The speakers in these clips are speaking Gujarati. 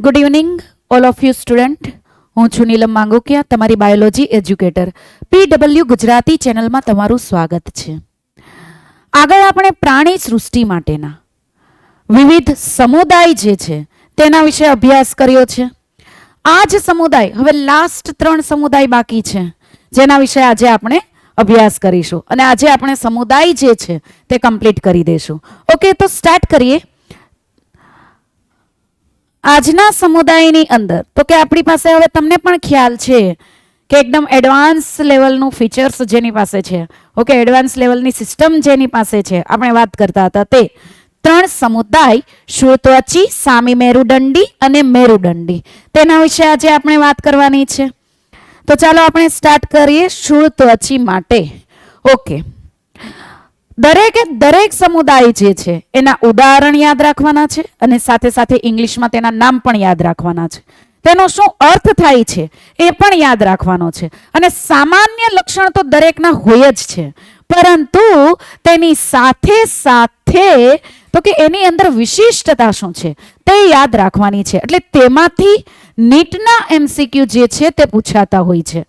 Good evening all of you student. હું છું નીલમ માંગોકિયા, તમારી બાયોલોજી એજ્યુકેટર. PW ગુજરાતી ચેનલમાં તમારું સ્વાગત છે. આગળ આપણે પ્રાણી સૃષ્ટિ માટેના વિવિધ સમુદાય જે છે તેના વિશે અભ્યાસ કર્યો છે. આ જ સમુદાય, હવે લાસ્ટ 3 સમુદાય બાકી છે જેના વિશે આજે આપણે અભ્યાસ કરીશું અને આજે આપણે સમુદાય જે છે તે કમ્પ્લીટ કરી દઈશું. ઓકે, તો સ્ટાર્ટ કરીએ. આજના સમુદાયની અંદર તો કે આપણી પાસે હવે તમને પણ ખ્યાલ છે કે એકદમ એડવાન્સ લેવલનું ફીચર્સ જેની પાસે છે, ઓકે, એડવાન્સ લેવલની સિસ્ટમ જેની પાસે છે, આપણે વાત કરતા હતા તે 3 સમુદાય શુળત્વચી, સામી મેરુદંડી અને મેરુદંડી, તેના વિશે આજે આપણે વાત કરવાની છે. તો ચાલો આપણે સ્ટાર્ટ કરીએ શુળત્વચી માટે. ઓકે, દરેક સમુદાય જે છે એના ઉદાહરણ યાદ રાખવાના છે અને સાથે સાથે ઇંગ્લિશમાં તેના નામ પણ યાદ રાખવાના છે. તેનો શું અર્થ થાય છે એ પણ યાદ રાખવાનો છે. અને સામાન્ય લક્ષણ તો દરેકના હોય જ છે, પરંતુ તેની સાથે સાથે તો કે એની અંદર વિશિષ્ટતા શું છે તે યાદ રાખવાની છે. એટલે તેમાંથી નીટના MCQ જે છે તે પૂછાતા હોય છે.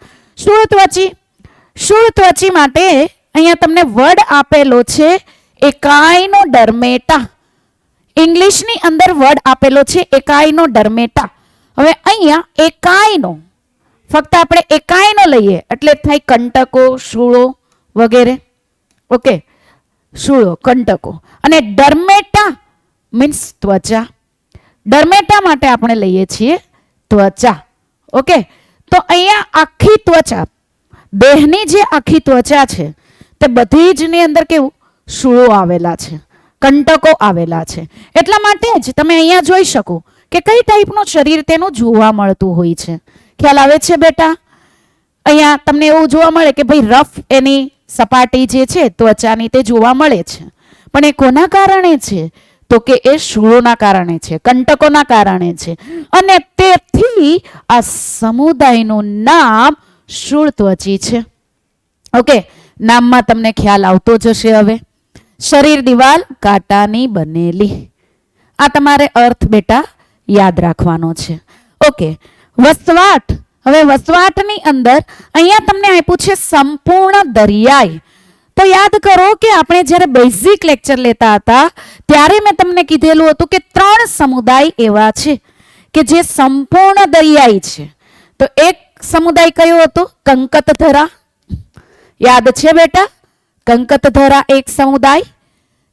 શુળત્વચી માટે અહીંયા તમને વર્ડ આપેલો છે એકાઇનોડર્મેટા. ઇંગ્લિશની અંદર વર્ડ આપેલો છે એકાઇનોડર્મેટા. હવે અહીંયા એકાઇનો, ફક્ત આપણે એકાઇનો લઈએ એટલે થાય કંટકો, શૂળો વગેરે. ઓકે, શૂળો, કંટકો. અને ડર્મેટા મીન્સ ત્વચા. ડર્મેટા માટે આપણે લઈએ છીએ ત્વચા. ઓકે, તો અહીંયા આખી ત્વચા, દેહની જે આખી ત્વચા છે તે બધી જ ની અંદર કેવું શૂળો આવેલા છે, કંટકો આવેલા છે. એટલા માટે જ તમે અહીંયા જોઈ શકો કે કઈ ટાઈપનું શરીર તેનું જોવા મળતું હોય છે. ખ્યાલ આવે છે બેટા? અહીંયા તમને એવું જોવા મળે કે ભાઈ રફ એની સપાટી જે છે ત્વચાની તે જોવા મળે છે, પણ એ કોના કારણે છે તો કે એ શૂળોના કારણે છે, કંટકોના કારણે છે. અને તેથી આ સમુદાયનું નામ શુળત્વચી છે. ઓકે, નામમાં તમને ખ્યાલ આવતો જશે. હવે શરીર દિવાલ કાંટાની બનેલી, આ તમારે અર્થ બેટા યાદ રાખવાનો છે. ઓકે, વસવાટ. હવે વસવાટની અંદર અહીંયા તમને આપ્યું છે સંપૂર્ણ દરિયાઈ. તો યાદ કરો કે આપણે જ્યારે બેઝિક લેક્ચર લેતા હતા ત્યારે મેં તમને કીધેલું હતું કે 3 સમુદાય એવા છે કે જે સંપૂર્ણ દરિયાઈ છે. તો એક સમુદાય કયો હતો? કંકતધરા. યાદ છે બેટા? કંકતધરા એક સમુદાય.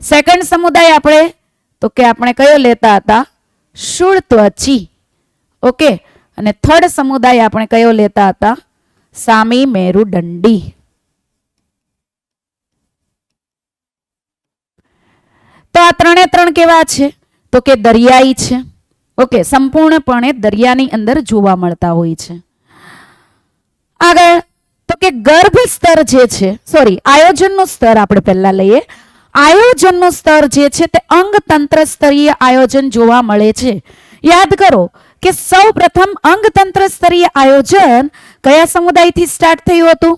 સેકન્ડ સમુદાય આપણે તો કે આપણે કયો લેતા હતા? શુળત્વચી. ઓકે, અને થર્ડ સમુદાય આપણે કયો લેતા હતા? સામી મેરુદંડી. તો આ 3 કેવા છે તો કે દરિયાઈ છે. ઓકે, સંપૂર્ણપણે દરિયાની અંદર જોવા મળતા હોય છે. આગળ તો કે ગર્ભ સ્તર જે છે, સોરી, આયોજનનું સ્તર આપણે પહેલા લઈએ. આયોજનનું સ્તર જે છે તે અંગતંત્ર સ્તરીય આયોજન જોવા મળે છે. યાદ કરો કે સૌ પ્રથમ અંગતંત્ર સ્તરીય આયોજન કયા સમુદાયથી સ્ટાર્ટ થયું હતું?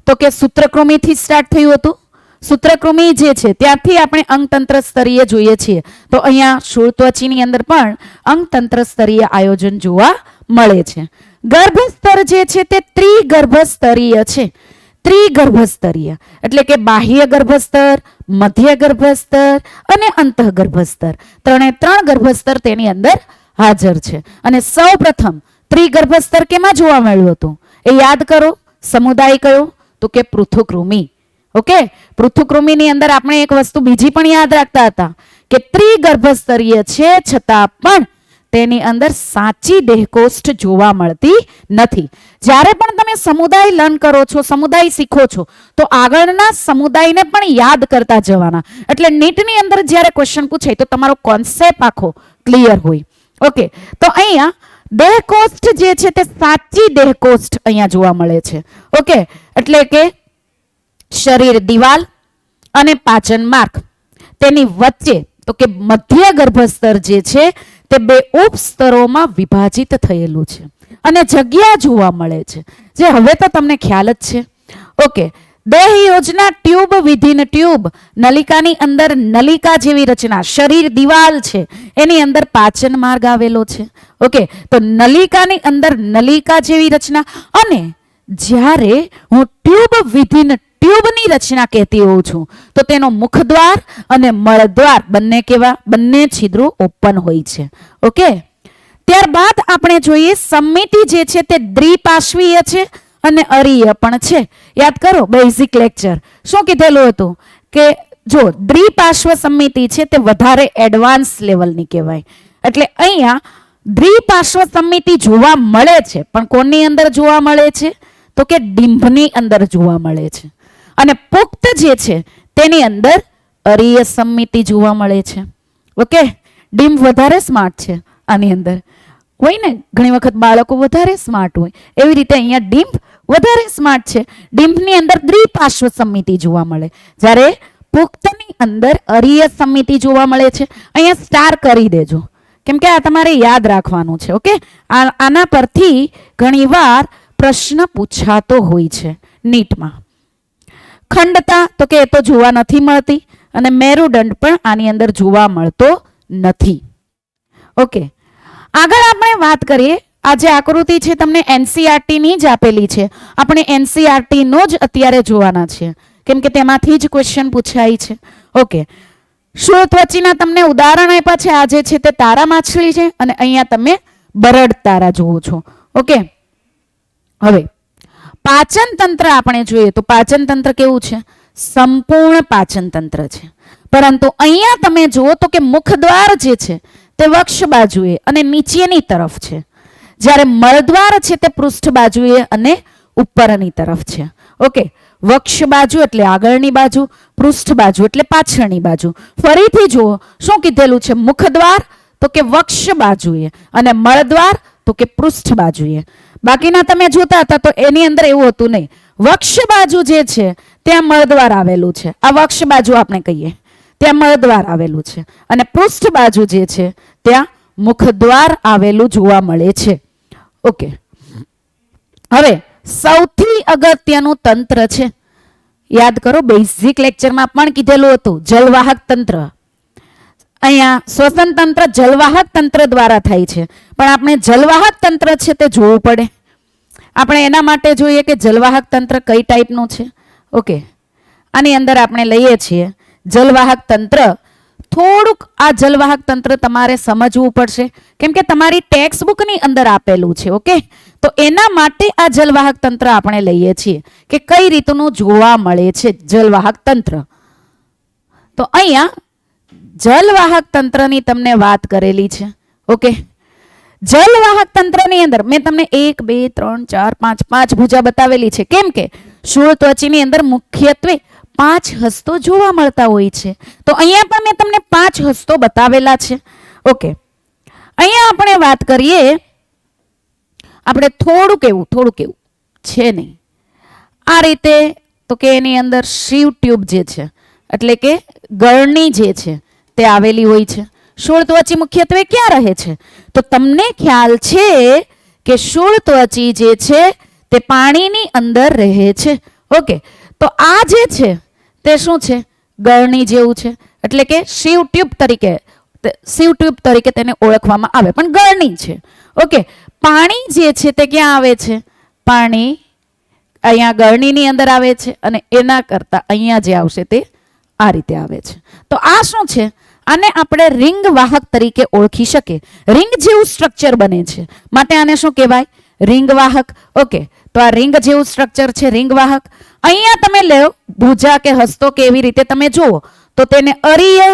તો કે સૂત્રકૃમિથી સ્ટાર્ટ થયું હતું. સૂત્રકૃમિ જે છે ત્યાંથી આપણે અંગતંત્ર સ્તરીય જોઈએ છીએ. તો અહીંયા શુળત્વચીની અંદર પણ અંગતંત્ર સ્તરીય આયોજન જોવા મળે છે. ગર્ભસ્તર જે છે તે ત્રિગર્ભસ્તરીય છે. ત્રિગર્ભસ્તરીય એટલે કે બાહ્ય ગર્ભસ્તર, મધ્ય ગર્ભસ્તર અને અંતઃગર્ભસ્તર, 3 ગર્ભસ્તર તેની અંદર હાજર છે. અને સૌ પ્રથમ ત્રિગર્ભસ્તર કેમાં જોવા મળ્યું હતું એ યાદ કરો. સમુદાય કયો? તો કે પૃથુકૃમિ. ઓકે, પૃથુકૃમિની અંદર આપણે એક વસ્તુ બીજી પણ યાદ રાખતા હતા કે ત્રિગર્ભસ્તરીય છે છતાં પણ તેની અંદર સાચી દેહકોષ્ઠ જોવા મળતી નથી. જ્યારે પણ તમે સમુદાય લર્ન કરો છો, સમુદાય શીખો છો, તો આગળના સમુદાયને પણ યાદ કરતા જવાના. એટલે નીટની અંદર જ્યારે ક્વેશ્ચન પૂછાય તો તમારો કોન્સેપ્ટ આખો ક્લિયર હોય. ઓકે, તો અહીંયા દેહકોષ્ઠ જે છે તે સાચી દેહકોષ્ઠ અહીંયા જોવા મળે છે. ઓકે, એટલે કે શરીર દિવાલ અને પાચન માર્ગ તેની વચ્ચે તો કે મધ્ય ગર્ભસ્તર જે છે તે 2 ઉપસ્તરોમાં વિભાજિત થયેલું છે અને જગ્યા જોવા મળે છે, જે હવે તો તમને ખ્યાલ જ છે. ઓકે, દેહ યોજના ટ્યુબ વિધિન ટ્યુબ, નલિકાની અંદર નલિકા જેવી રચના, શરીર દિવાલ છે એની અંદર પાચન માર્ગ આવેલો છે. ઓકે, તો નલિકાની અંદર નલિકા જેવી રચના, અને જ્યારે હું ટ્યુબ વિધિન ટ્યુબની રચના કહેતી હોઉં છું તો તેનો મુખદ્વાર અને મળદ્વાર બંને કેવા, બંને છિદ્રો ઓપન હોય છે. ઓકે, ત્યારબાદ આપણે જોઈએ સમિતિ જે છે તે દ્વિપાર્શ્વીય છે અને અરીય પણ છે. યાદ કરો બેઝિક લેક્ચર શું કીધેલું હતું કે જો દ્વિપાર્શ્વ સમિતિ છે તે વધારે એડવાન્સ લેવલની કહેવાય. એટલે અહીંયા દ્વિપાર્શ્વ સમિતિ જોવા મળે છે, પણ કોની અંદર જોવા મળે છે તો કે ડિંભની અંદર જોવા મળે છે. અને પુખ્ત જે છે તેની અંદર અરીય સમિતિ જોવા મળે છે. ઓકે, ડિંભ વધારે સ્માર્ટ છે. આની અંદર હોય ને, ઘણી વખત બાળકો વધારે સ્માર્ટ હોય, એવી રીતે અહીંયા ડિંભ વધારે સ્માર્ટ છે. ડિંભની અંદર દ્વિપાર્શ્વ સમિતિ જોવા મળે, જ્યારે પુખ્તની અંદર અરીય સમિતિ જોવા મળે છે. અહીંયા સ્ટાર કરી દેજો, કેમ કે આ તમારે યાદ રાખવાનું છે. ઓકે, આના પરથી ઘણીવાર પ્રશ્ન પૂછાતો હોય છે નીટમાં. ખંડતા તો કે એ તો જોવા નથી મળતી, અને મેરુદંડ પણ આની અંદર જોવા મળતો નથી. ઓકે, આગળ આપણે વાત કરીએ. આ જે આકૃતિ છે તમને એનસીઆરટી ની જ આપેલી છે. આપણે એનસીઆરટી નો જ અત્યારે જોવાના છે, કેમ કે તેમાંથી જ ક્વેશ્ચન પૂછાય છે. ઓકે, શૂળત્વચીના તમને ઉદાહરણ આપ્યા છે. આ જે છે તે તારા માછલી છે, અને અહીંયા તમે બરડ તારા જુઓ છો. ઓકે, હવે પાચન તંત્ર આપણે જોઈએ તો પાચન તંત્ર કેવું છે? સંપૂર્ણ પાચન તંત્ર છે. પરંતુ અહીંયા તમે જુઓ તો કે મુખદ્વાર જે છે તે વક્ષ બાજુએ અને નીચેની તરફ છે, જ્યારે મળદ્વાર છે તે પૃષ્ઠ બાજુએ અને ઉપરની તરફ છે. ઓકે, વક્ષ બાજુ એટલે આગળની બાજુ, પૃષ્ઠ બાજુ એટલે પાછળની બાજુ. ફરીથી જુઓ શું કીધેલું છે? મુખદ્વાર તો કે વક્ષ બાજુએ, અને મળદ્વાર તો કે પૃષ્ઠ બાજુએ. બાકીના તમે જોતા હતા તો એની અંદર એવું હતું નહીં. વક્ષ બાજુ જે છે ત્યાં મળદ્વાર આવેલું છે. આ વક્ષ બાજુ આપણે કહીએ, ત્યાં મળદ્વાર આવેલું છે, અને પૃષ્ઠ બાજુ જે છે ત્યાં મુખદ્વાર આવેલું જોવા મળે છે. ઓકે, હવે સૌથી અગત્યનું તંત્ર છે, યાદ કરો બેઝિક લેક્ચરમાં પણ કીધેલું હતું, જલવાહક તંત્ર. અહીંયા શ્વસન તંત્ર જલવાહક તંત્ર દ્વારા થાય છે, પણ આપણે જલવાહક તંત્ર છે તે જોવું પડે. આપણે એના માટે જોઈએ કે જલવાહક તંત્ર કઈ ટાઈપનું છે. ઓકે, આની અંદર આપણે લઈએ છીએ જલવાહક તંત્ર. થોડુંક આ જલવાહક તંત્ર તમારે સમજવું પડશે, કેમ કે તમારી ટેક્સ્ટ બુકની અંદર આપેલું છે. ઓકે, તો એના માટે આ જલવાહક તંત્ર આપણે લઈએ છીએ કે કઈ રીતનું જોવા મળે છે જલવાહક તંત્ર. તો અહીંયા જલવાહક તંત્રની તમને વાત કરેલી છે. ઓકે, જલવાહક તંત્રની અંદર મેં તમને 1 2 3 4 5 5 ભુજા બતાવેલી છે, કેમ કે શૂળત્વચીની અંદર મુખ્યત્વે 5 હસ્તો જોવા મળતા હોય છે. તો અહીંયા પણ મેં તમને 5 હસ્તો બતાવેલા છે. ઓકે, અહીંયા આપણે વાત કરીએ, આપણે થોડુંક એવું છે નહીં આ રીતે, તો કે એની અંદર શિવ ટ્યુબ જે છે એટલે કે ગળણી જે છે તે આવેલી હોય છે. શૂળત્વચી મુખ્યત્વે ક્યાં રહે છે? તો તમને ખ્યાલ છે કે શૂળત્વચી જે છે તે પાણીની અંદર રહે છે. ઓકે, તો આ જે છે તે શું છે? ગળણી જેવું છે, એટલે કે શિવ ટ્યુબ તરીકે તેને ઓળખવામાં આવે, પણ ગળણી છે. ઓકે, પાણી જે છે તે ક્યાં આવે છે? પાણી અહીંયા ગળણીની અંદર આવે છે, અને એના કરતા અહીંયા જે આવશે તે આ રીતે આવે છે. તો આ શું છે? આને આપણે રિંગ વાહક તરીકે ઓળખી શકીએ. રિંગ જેવું સ્ટ્રક્ચર બને છે, માટે આને શું કહેવાય? રિંગ વાહક. ઓકે, તો આ રિંગ જેવું સ્ટ્રક્ચર છે, રિંગ વાહક. અહીંયા તમે લો ભુજા કે હસ્તો કે એવી રીતે તમે જુઓ તો તેને અરીય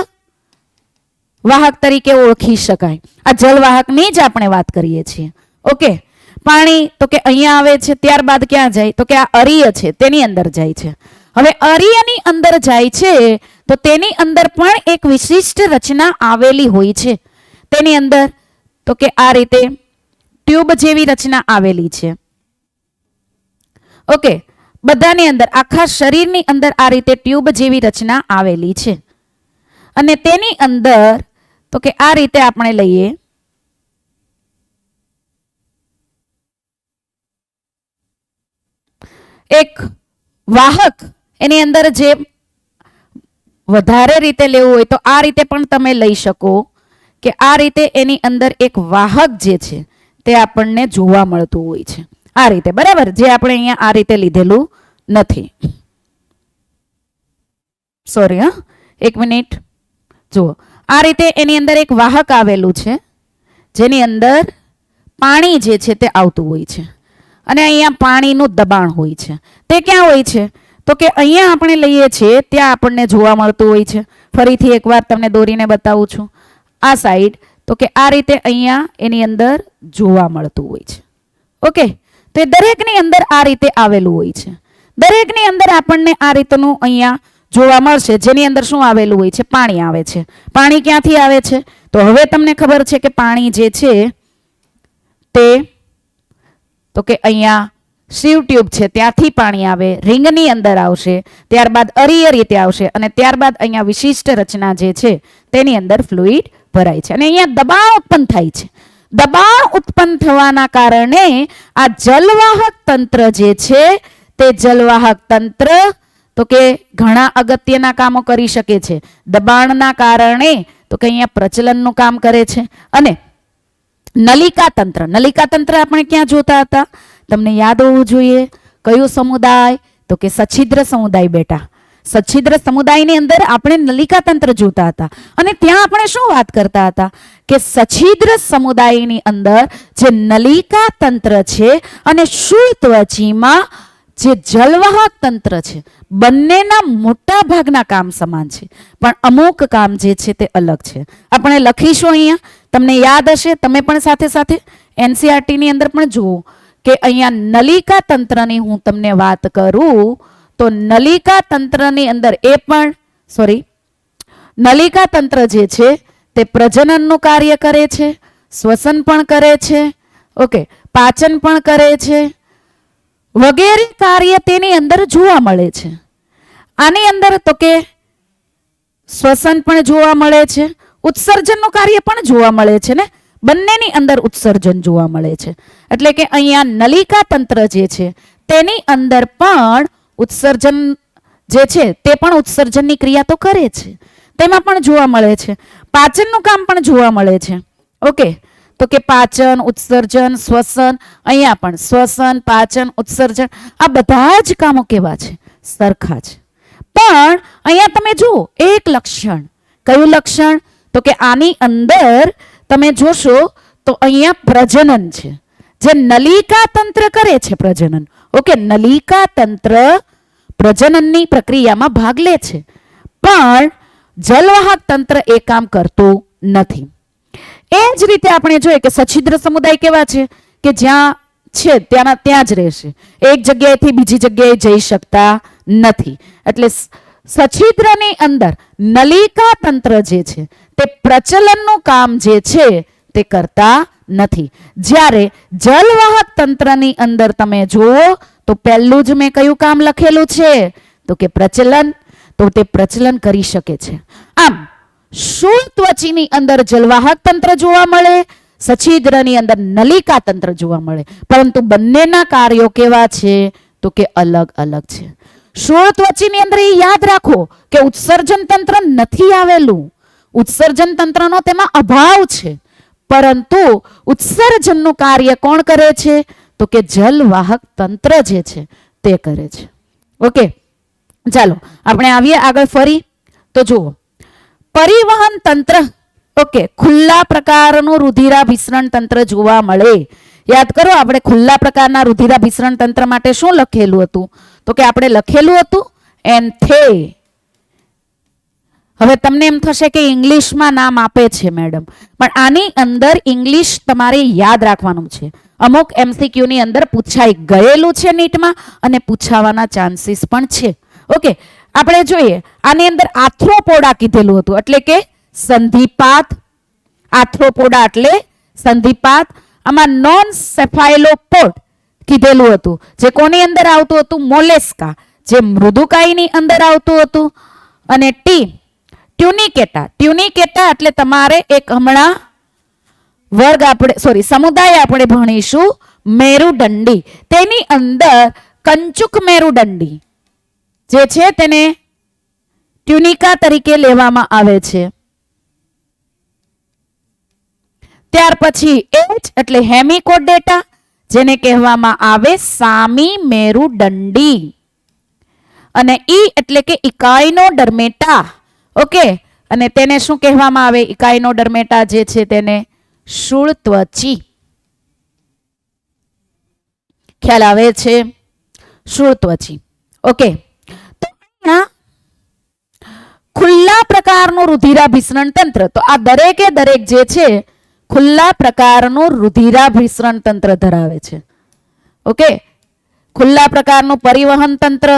વાહક તરીકે ઓળખી શકાય. આ જલવાહકની જ આપણે વાત કરીએ છીએ. ઓકે, પાણી તો કે અહીંયા આવે છે, ત્યારબાદ ક્યાં જાય? તો કે આ અરીય છે તેની અંદર જાય છે. હવે અરીયની અંદર જાય છે તો તેની અંદર પણ એક વિશિષ્ટ રચના આવેલી હોય છે. તેની અંદર તો કે આ રીતે ટ્યુબ જેવી રચના આવેલી છે. ઓકે, બધાની અંદર આખા શરીરની અંદર આ રીતે ટ્યુબ જેવી રચના આવેલી છે, અને તેની અંદર તો કે આ રીતે આપણે લઈએ એક વાહક એની અંદર જે વધારે રીતે લેવું હોય તો આ રીતે પણ તમે લઈ શકો કે આ રીતે એની અંદર એક વાહક જે છે તે આપણને જોવા મળતું હોય છે આ રીતે, બરાબર, જે આપણે અહીંયા આ રીતે લીધેલું નથી. સોરી, હા, એક મિનિટ. જુઓ, આ રીતે એની અંદર એક વાહક આવેલું છે જેની અંદર પાણી જે છે તે આવતું હોય છે અને અહીંયા પાણીનું દબાણ હોય છે. તે ક્યાં હોય છે? તો કે અહીંયા આપણે લઈએ છીએ ત્યાં આપણને જોવા મળતું હોય છે. ફરીથી એકવાર તમને દોરીને બતાવું છું. આ સાઈડ તો કે આ રીતે અહીંયા એની અંદર જોવા મળતું હોય છે. ઓકે, તો એ દરેકની અંદર આ રીતે આવેલું હોય છે. દરેકની અંદર આપણને આ રીતનું અહીંયા જોવા મળશે જેની અંદર શું આવેલું હોય છે? પાણી આવે છે. પાણી ક્યાંથી આવે છે? તો હવે તમને ખબર છે કે પાણી જે છે તે તો કે અહીંયા શિવ ટ્યુબ છે ત્યાંથી પાણી આવે, રિંગની અંદર આવશે, ત્યારબાદ અરીય રીતે આવશે અને ત્યારબાદ અહીંયા વિશિષ્ટ રચના જે છે તેની અંદર ફ્લુઇડ ભરાય છે અને અહીંયા દબાણ ઉત્પન્ન થાય છે. દબાણ ઉત્પન્ન થવાના કારણે આ જલવાહક તંત્ર જે છે તે જલવાહક તંત્ર તો કે ઘણા અગત્યના કામો કરી શકે છે. દબાણના કારણે તો કે અહીંયા પ્રચલનનું કામ કરે છે. અને નલિકા તંત્ર, નલિકા તંત્ર આપણે ક્યાં જોતા હતા? તમને યાદ હોવું જોઈએ. કયું સમુદાય? તો કે સછિદ્ર સમુદાય. બેટા, સછિદ્ર સમુદાયની અંદર આપણે નલિકા તંત્ર જોતા હતા અને ત્યાં આપણે શું વાત કરતા હતા કે સછિદ્ર સમુદાયની અંદર જે નલિકા તંત્ર છે અને શુળત્વચીમાં જે જલવાહક તંત્ર છે બંનેના મોટા ભાગના કામ સમાન છે પણ અમુક કામ જે છે તે અલગ છે. આપણે લખીશું અહીંયા, તમને યાદ હશે, તમે પણ સાથે સાથે એનસીઆરટીની અંદર પણ જુઓ કે અહીંયા નલિકા તંત્રની હું તમને વાત કરું તો નલિકા તંત્રની અંદર નલિકા તંત્ર જે છે તે પ્રજનનનું કાર્ય કરે છે, શ્વસન પણ કરે છે, ઓકે, પાચન પણ કરે છે, વગેરે કાર્ય તેની અંદર જોવા મળે છે. આની અંદર તો કે શ્વસન પણ જોવા મળે છે, ઉત્સર્જનનું કાર્ય પણ જોવા મળે છે ને, બંનેની અંદર ઉત્સર્જન જોવા મળે છે. એટલે કે અહીંયા નલિકા તંત્ર જે છે તેની અંદર પણ ઉત્સર્જન જે છે તે પણ ઉત્સર્જનની ક્રિયા તો કરે છે, તેમાં પણ જોવા મળે છે. પાચનનું કામ પણ જોવા મળે છે. ઓકે, તો કે પાચન, ઉત્સર્જન, શ્વસન, અહીંયા પણ શ્વસન, પાચન, ઉત્સર્જન, આ બધા જ કામો કેવા છે? સરખા છે. પણ અહીંયા તમે જુઓ એક લક્ષણ. કયું લક્ષણ? તો કે આની અંદર તમે જોશો તો અહીંયા પ્રજનન છે, જે નલિકા તંત્ર કરે છે પ્રજનન. ઓકે, નલિકા તંત્ર પ્રજનનની પ્રક્રિયામાં ભાગ લે છે પણ જલવાહક તંત્ર એ કામ કરતું નથી. એ જ રીતે આપણે જોઈએ કે સછિદ્ર સમુદાય કેવા છે કે જ્યાં છે ત્યાં જ રહેશે, એક જગ્યાએથી બીજી જગ્યાએ જઈ શકતા નથી. એટલે સછિદ્રની અંદર નલિકા તંત્ર જે છે તે પ્રચલનનું કામ જે છે તે કરતા નથી. જ્યારે જલવાહક તંત્રની અંદર તમે જુઓ તો પહેલું જ મેં કયું કામ લખેલું છે? તો કે પ્રચલન. તો તે પ્રચલન કરી શકે છે. આમ શુળત્વચીની અંદર જલવાહક તંત્ર જોવા મળે, સછિદ્રની અંદર નલિકા તંત્ર જોવા મળે, પરંતુ બંનેના કાર્યો કેવા છે? તો કે અલગ અલગ છે. શુળત્વચીની અંદર એ યાદ રાખો કે ઉત્સર્જન તંત્ર નથી આવેલું, ઉત્સર્જન તંત્રનો તેમાં અભાવ છે, પરંતુ ઉત્સર્જનનું કાર્ય કોણ કરે છે? તો કે જલવાહક તંત્ર જે છે તે કરે છે. ઓકે, ચાલો આપણે આવીએ આગળ ફરી. તો જુઓ, પરિવહન તંત્ર. ઓકે, ખુલ્લા પ્રકારનું રુધિરાભિસરણ તંત્ર જોવા મળે. યાદ કરો આપણે ખુલ્લા પ્રકારના રુધિરાભિસરણ તંત્ર માટે શું લખેલું હતું? તો કે આપણે લખેલું હતું એન્થે. હવે તમને એમ થશે કે ઇંગ્લિશમાં નામ આપે છે મેડમ, પણ આની અંદર ઇંગ્લિશ તમારે યાદ રાખવાનું છે. અમુક MCQ ની અંદર પૂછાઈ ગયેલું છે નીટમાં અને પૂછાવાના ચાન્સીસ પણ છે. ઓકે, આપણે જોઈએ આની અંદર આર્થ્રોપોડા કીધેલું હતું, એટલે કે સંધિપાત. આર્થ્રોપોડા એટલે સંધિપાત. આમાં નોન સેફાઇલોપોડ કીધેલું હતું, જે કોની અંદર આવતું હતું? મોલેસ્કા, જે મૃદુકાયની અંદર આવતું હતું. અને ટ્યુનિકેટા. ટ્યુનિકેટા એટલે તમારે એક હમણાં વર્ગ આપણે સમુદાય આપણે ભણીશું મેરુદંડી. તેની અંદર કંચુક મેરુદંડી, જે છે તેને ટ્યુનિકા તરીકે લેવામાં આવે છે. ત્યાર પછી એચ એટલે હેમિકોડેટા, જેને કહેવામાં આવે સામી મેરુદંડી, અને ઈ એટલે કે ઇકાઇનોડર્મેટા. ઓકે, અને તેને શું કહેવામાં આવે? ઇકાઇનોડર્મેટા જે છે તેને શૂળત્વચી. ખ્યાલ આવે છે? શૂળત્વચી. ઓકે, તો અહીંયા ખુલ્લા પ્રકારનું રુધિરાભિસરણ તંત્ર. તો આ દરેકે દરેક જે છે ખુલ્લા પ્રકારનું રુધિરાભિસરણ તંત્ર ધરાવે છે. ઓકે, ખુલ્લા પ્રકારનું પરિવહન તંત્ર.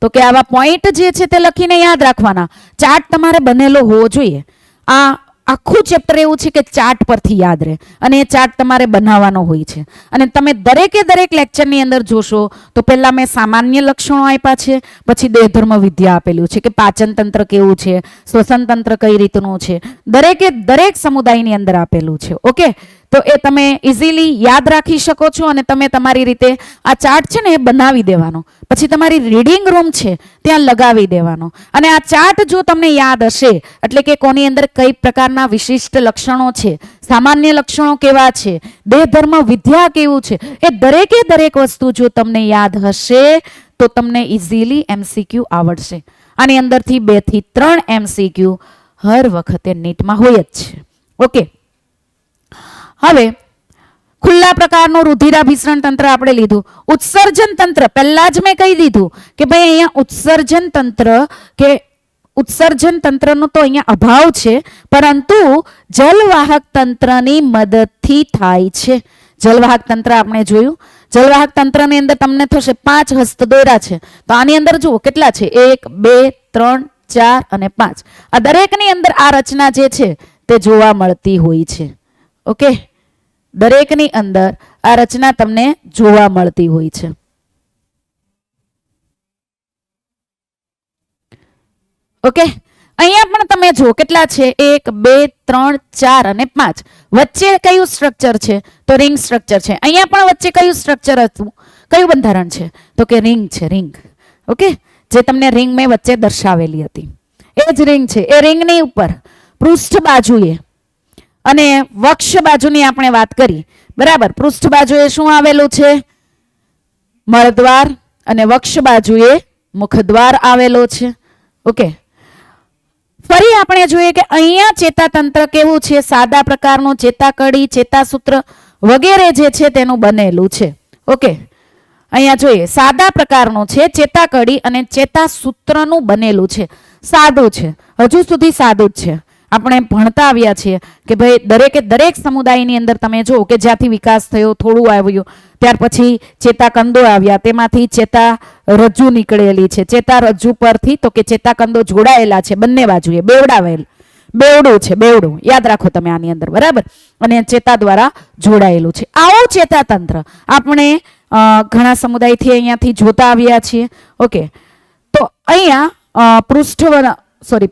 તો કે આવા પોઈન્ટ જે છે તે લખીને યાદ રાખવાના. ચાર્ટ તમારે બનેલો હોવો જોઈએ. આ આખું ચેપ્ટર એવું છે કે ચાર્ટ પરથી યાદ રહે, અને એ ચાર્ટ તમારે બનાવવાનો હોય છે. અને તમે દરેકે દરેક લેક્ચરની અંદર જોશો તો પહેલા મેં સામાન્ય લક્ષણો આપ્યા છે, પછી દેહધર્મ વિદ્યા આપેલું છે કે પાચન તંત્ર કેવું છે, શ્વસન તંત્ર કઈ રીતનું છે, દરેકે દરેક સમુદાયની અંદર આપેલું છે. ઓકે, તો એ તમે ઇઝીલી યાદ રાખી શકો છો, અને તમે તમારી રીતે આ ચાર્ટ છે ને એ બનાવી દેવાનો. પછી તમારી રીડિંગ રૂમ છે ત્યાં લગાવી દેવાનો. અને આ ચાર્ટ જો તમને યાદ હશે, એટલે કે કોની અંદર કઈ પ્રકારના વિશિષ્ટ લક્ષણો છે, સામાન્ય લક્ષણો કેવા છે, દેહધર્મ વિદ્યા કેવું છે, એ દરેકે દરેક વસ્તુ જો તમને યાદ હશે તો તમને ઇઝીલી એમસીક્યુ આવડશે. આની અંદરથી 2 થી 3 એમસીક્યુ હર વખતે નીટમાં હોય જ છે. ઓકે, હવે ખુલ્લા પ્રકારનું રુધિરાભિસરણ તંત્ર આપણે લીધું. ઉત્સર્જન તંત્ર પહેલા જ મેં કહી દીધું કે ભાઈ અહીંયા ઉત્સર્જન તંત્ર કે ઉત્સર્જન તંત્રનો તો અહીંયા અભાવ છે, પરંતુ જલવાહક તંત્રની મદદથી થાય છે. જલવાહક તંત્ર આપણે જોયું. જલવાહક તંત્રની અંદર તમને થશે 5 હસ્તદોરા છે. તો આની અંદર જુઓ કેટલા છે? 1 2 3 4 અને 5. આ દરેકની અંદર આ રચના જે છે તે જોવા મળતી હોય છે. ઓકે, દરેકની અંદર આ રચના તમને જોવા મળતી હોય છે. ઓકે, અહીંયા પણ તમે જુઓ કેટલા છે? 1 2 3 4 અને 5. વચ્ચે કયું સ્ટ્રક્ચર છે? તો રિંગ સ્ટ્રક્ચર છે. અહીંયા પણ વચ્ચે કયું સ્ટ્રક્ચર હતું? કયું બંધારણ છે? તો કે રિંગ છે, રિંગ. ઓકે, જે તમને રિંગ મેં વચ્ચે દર્શાવેલી હતી એ જ રિંગ છે. એ રિંગની ઉપર પૃષ્ઠ બાજુએ અને વક્ષ બાજુની આપણે વાત કરી, બરાબર. પૃષ્ઠ બાજુએ શું આવેલું છે? મળદ્વાર, અને વક્ષ બાજુએ મુખદ્વાર આવેલો છે. ઓકે, ફરી આપણે જોઈએ કે અહીંયા ચેતાતંત્ર કેવું છે? સાદા પ્રકારનું ચેતાકડી, ચેતાસૂત્ર વગેરે જે છે તેનું બનેલું છે. ઓકે, અહીંયા જોઈએ સાદા પ્રકારનું છે ચેતાકડી અને ચેતાસૂત્રનું બનેલું છે. સાદું છે, હજુ સુધી સાદું જ છે. આપણે ભણતા આવ્યા છીએ કે ભાઈ દરેકે દરેક સમુદાયની અંદર તમે જુઓ કે જ્યાંથી વિકાસ થયો, થોડું આવ્યું, ત્યાર પછી ચેતાકંદો આવ્યા, તેમાંથી ચેતા રજ્જુ નીકળેલી છે. ચેતા રજ્જુ પરથી તો કે ચેતાકંદો જોડાયેલા છે બંને બાજુએ, બેવડાવેલ, બેવડું છે, બેવડું યાદ રાખો તમે આની અંદર, બરાબર. અને ચેતા દ્વારા જોડાયેલું છે. આવું ચેતાતંત્ર આપણે ઘણા સમુદાયથી અહીંયાથી જોતા આવ્યા છીએ. ઓકે, તો અહીંયા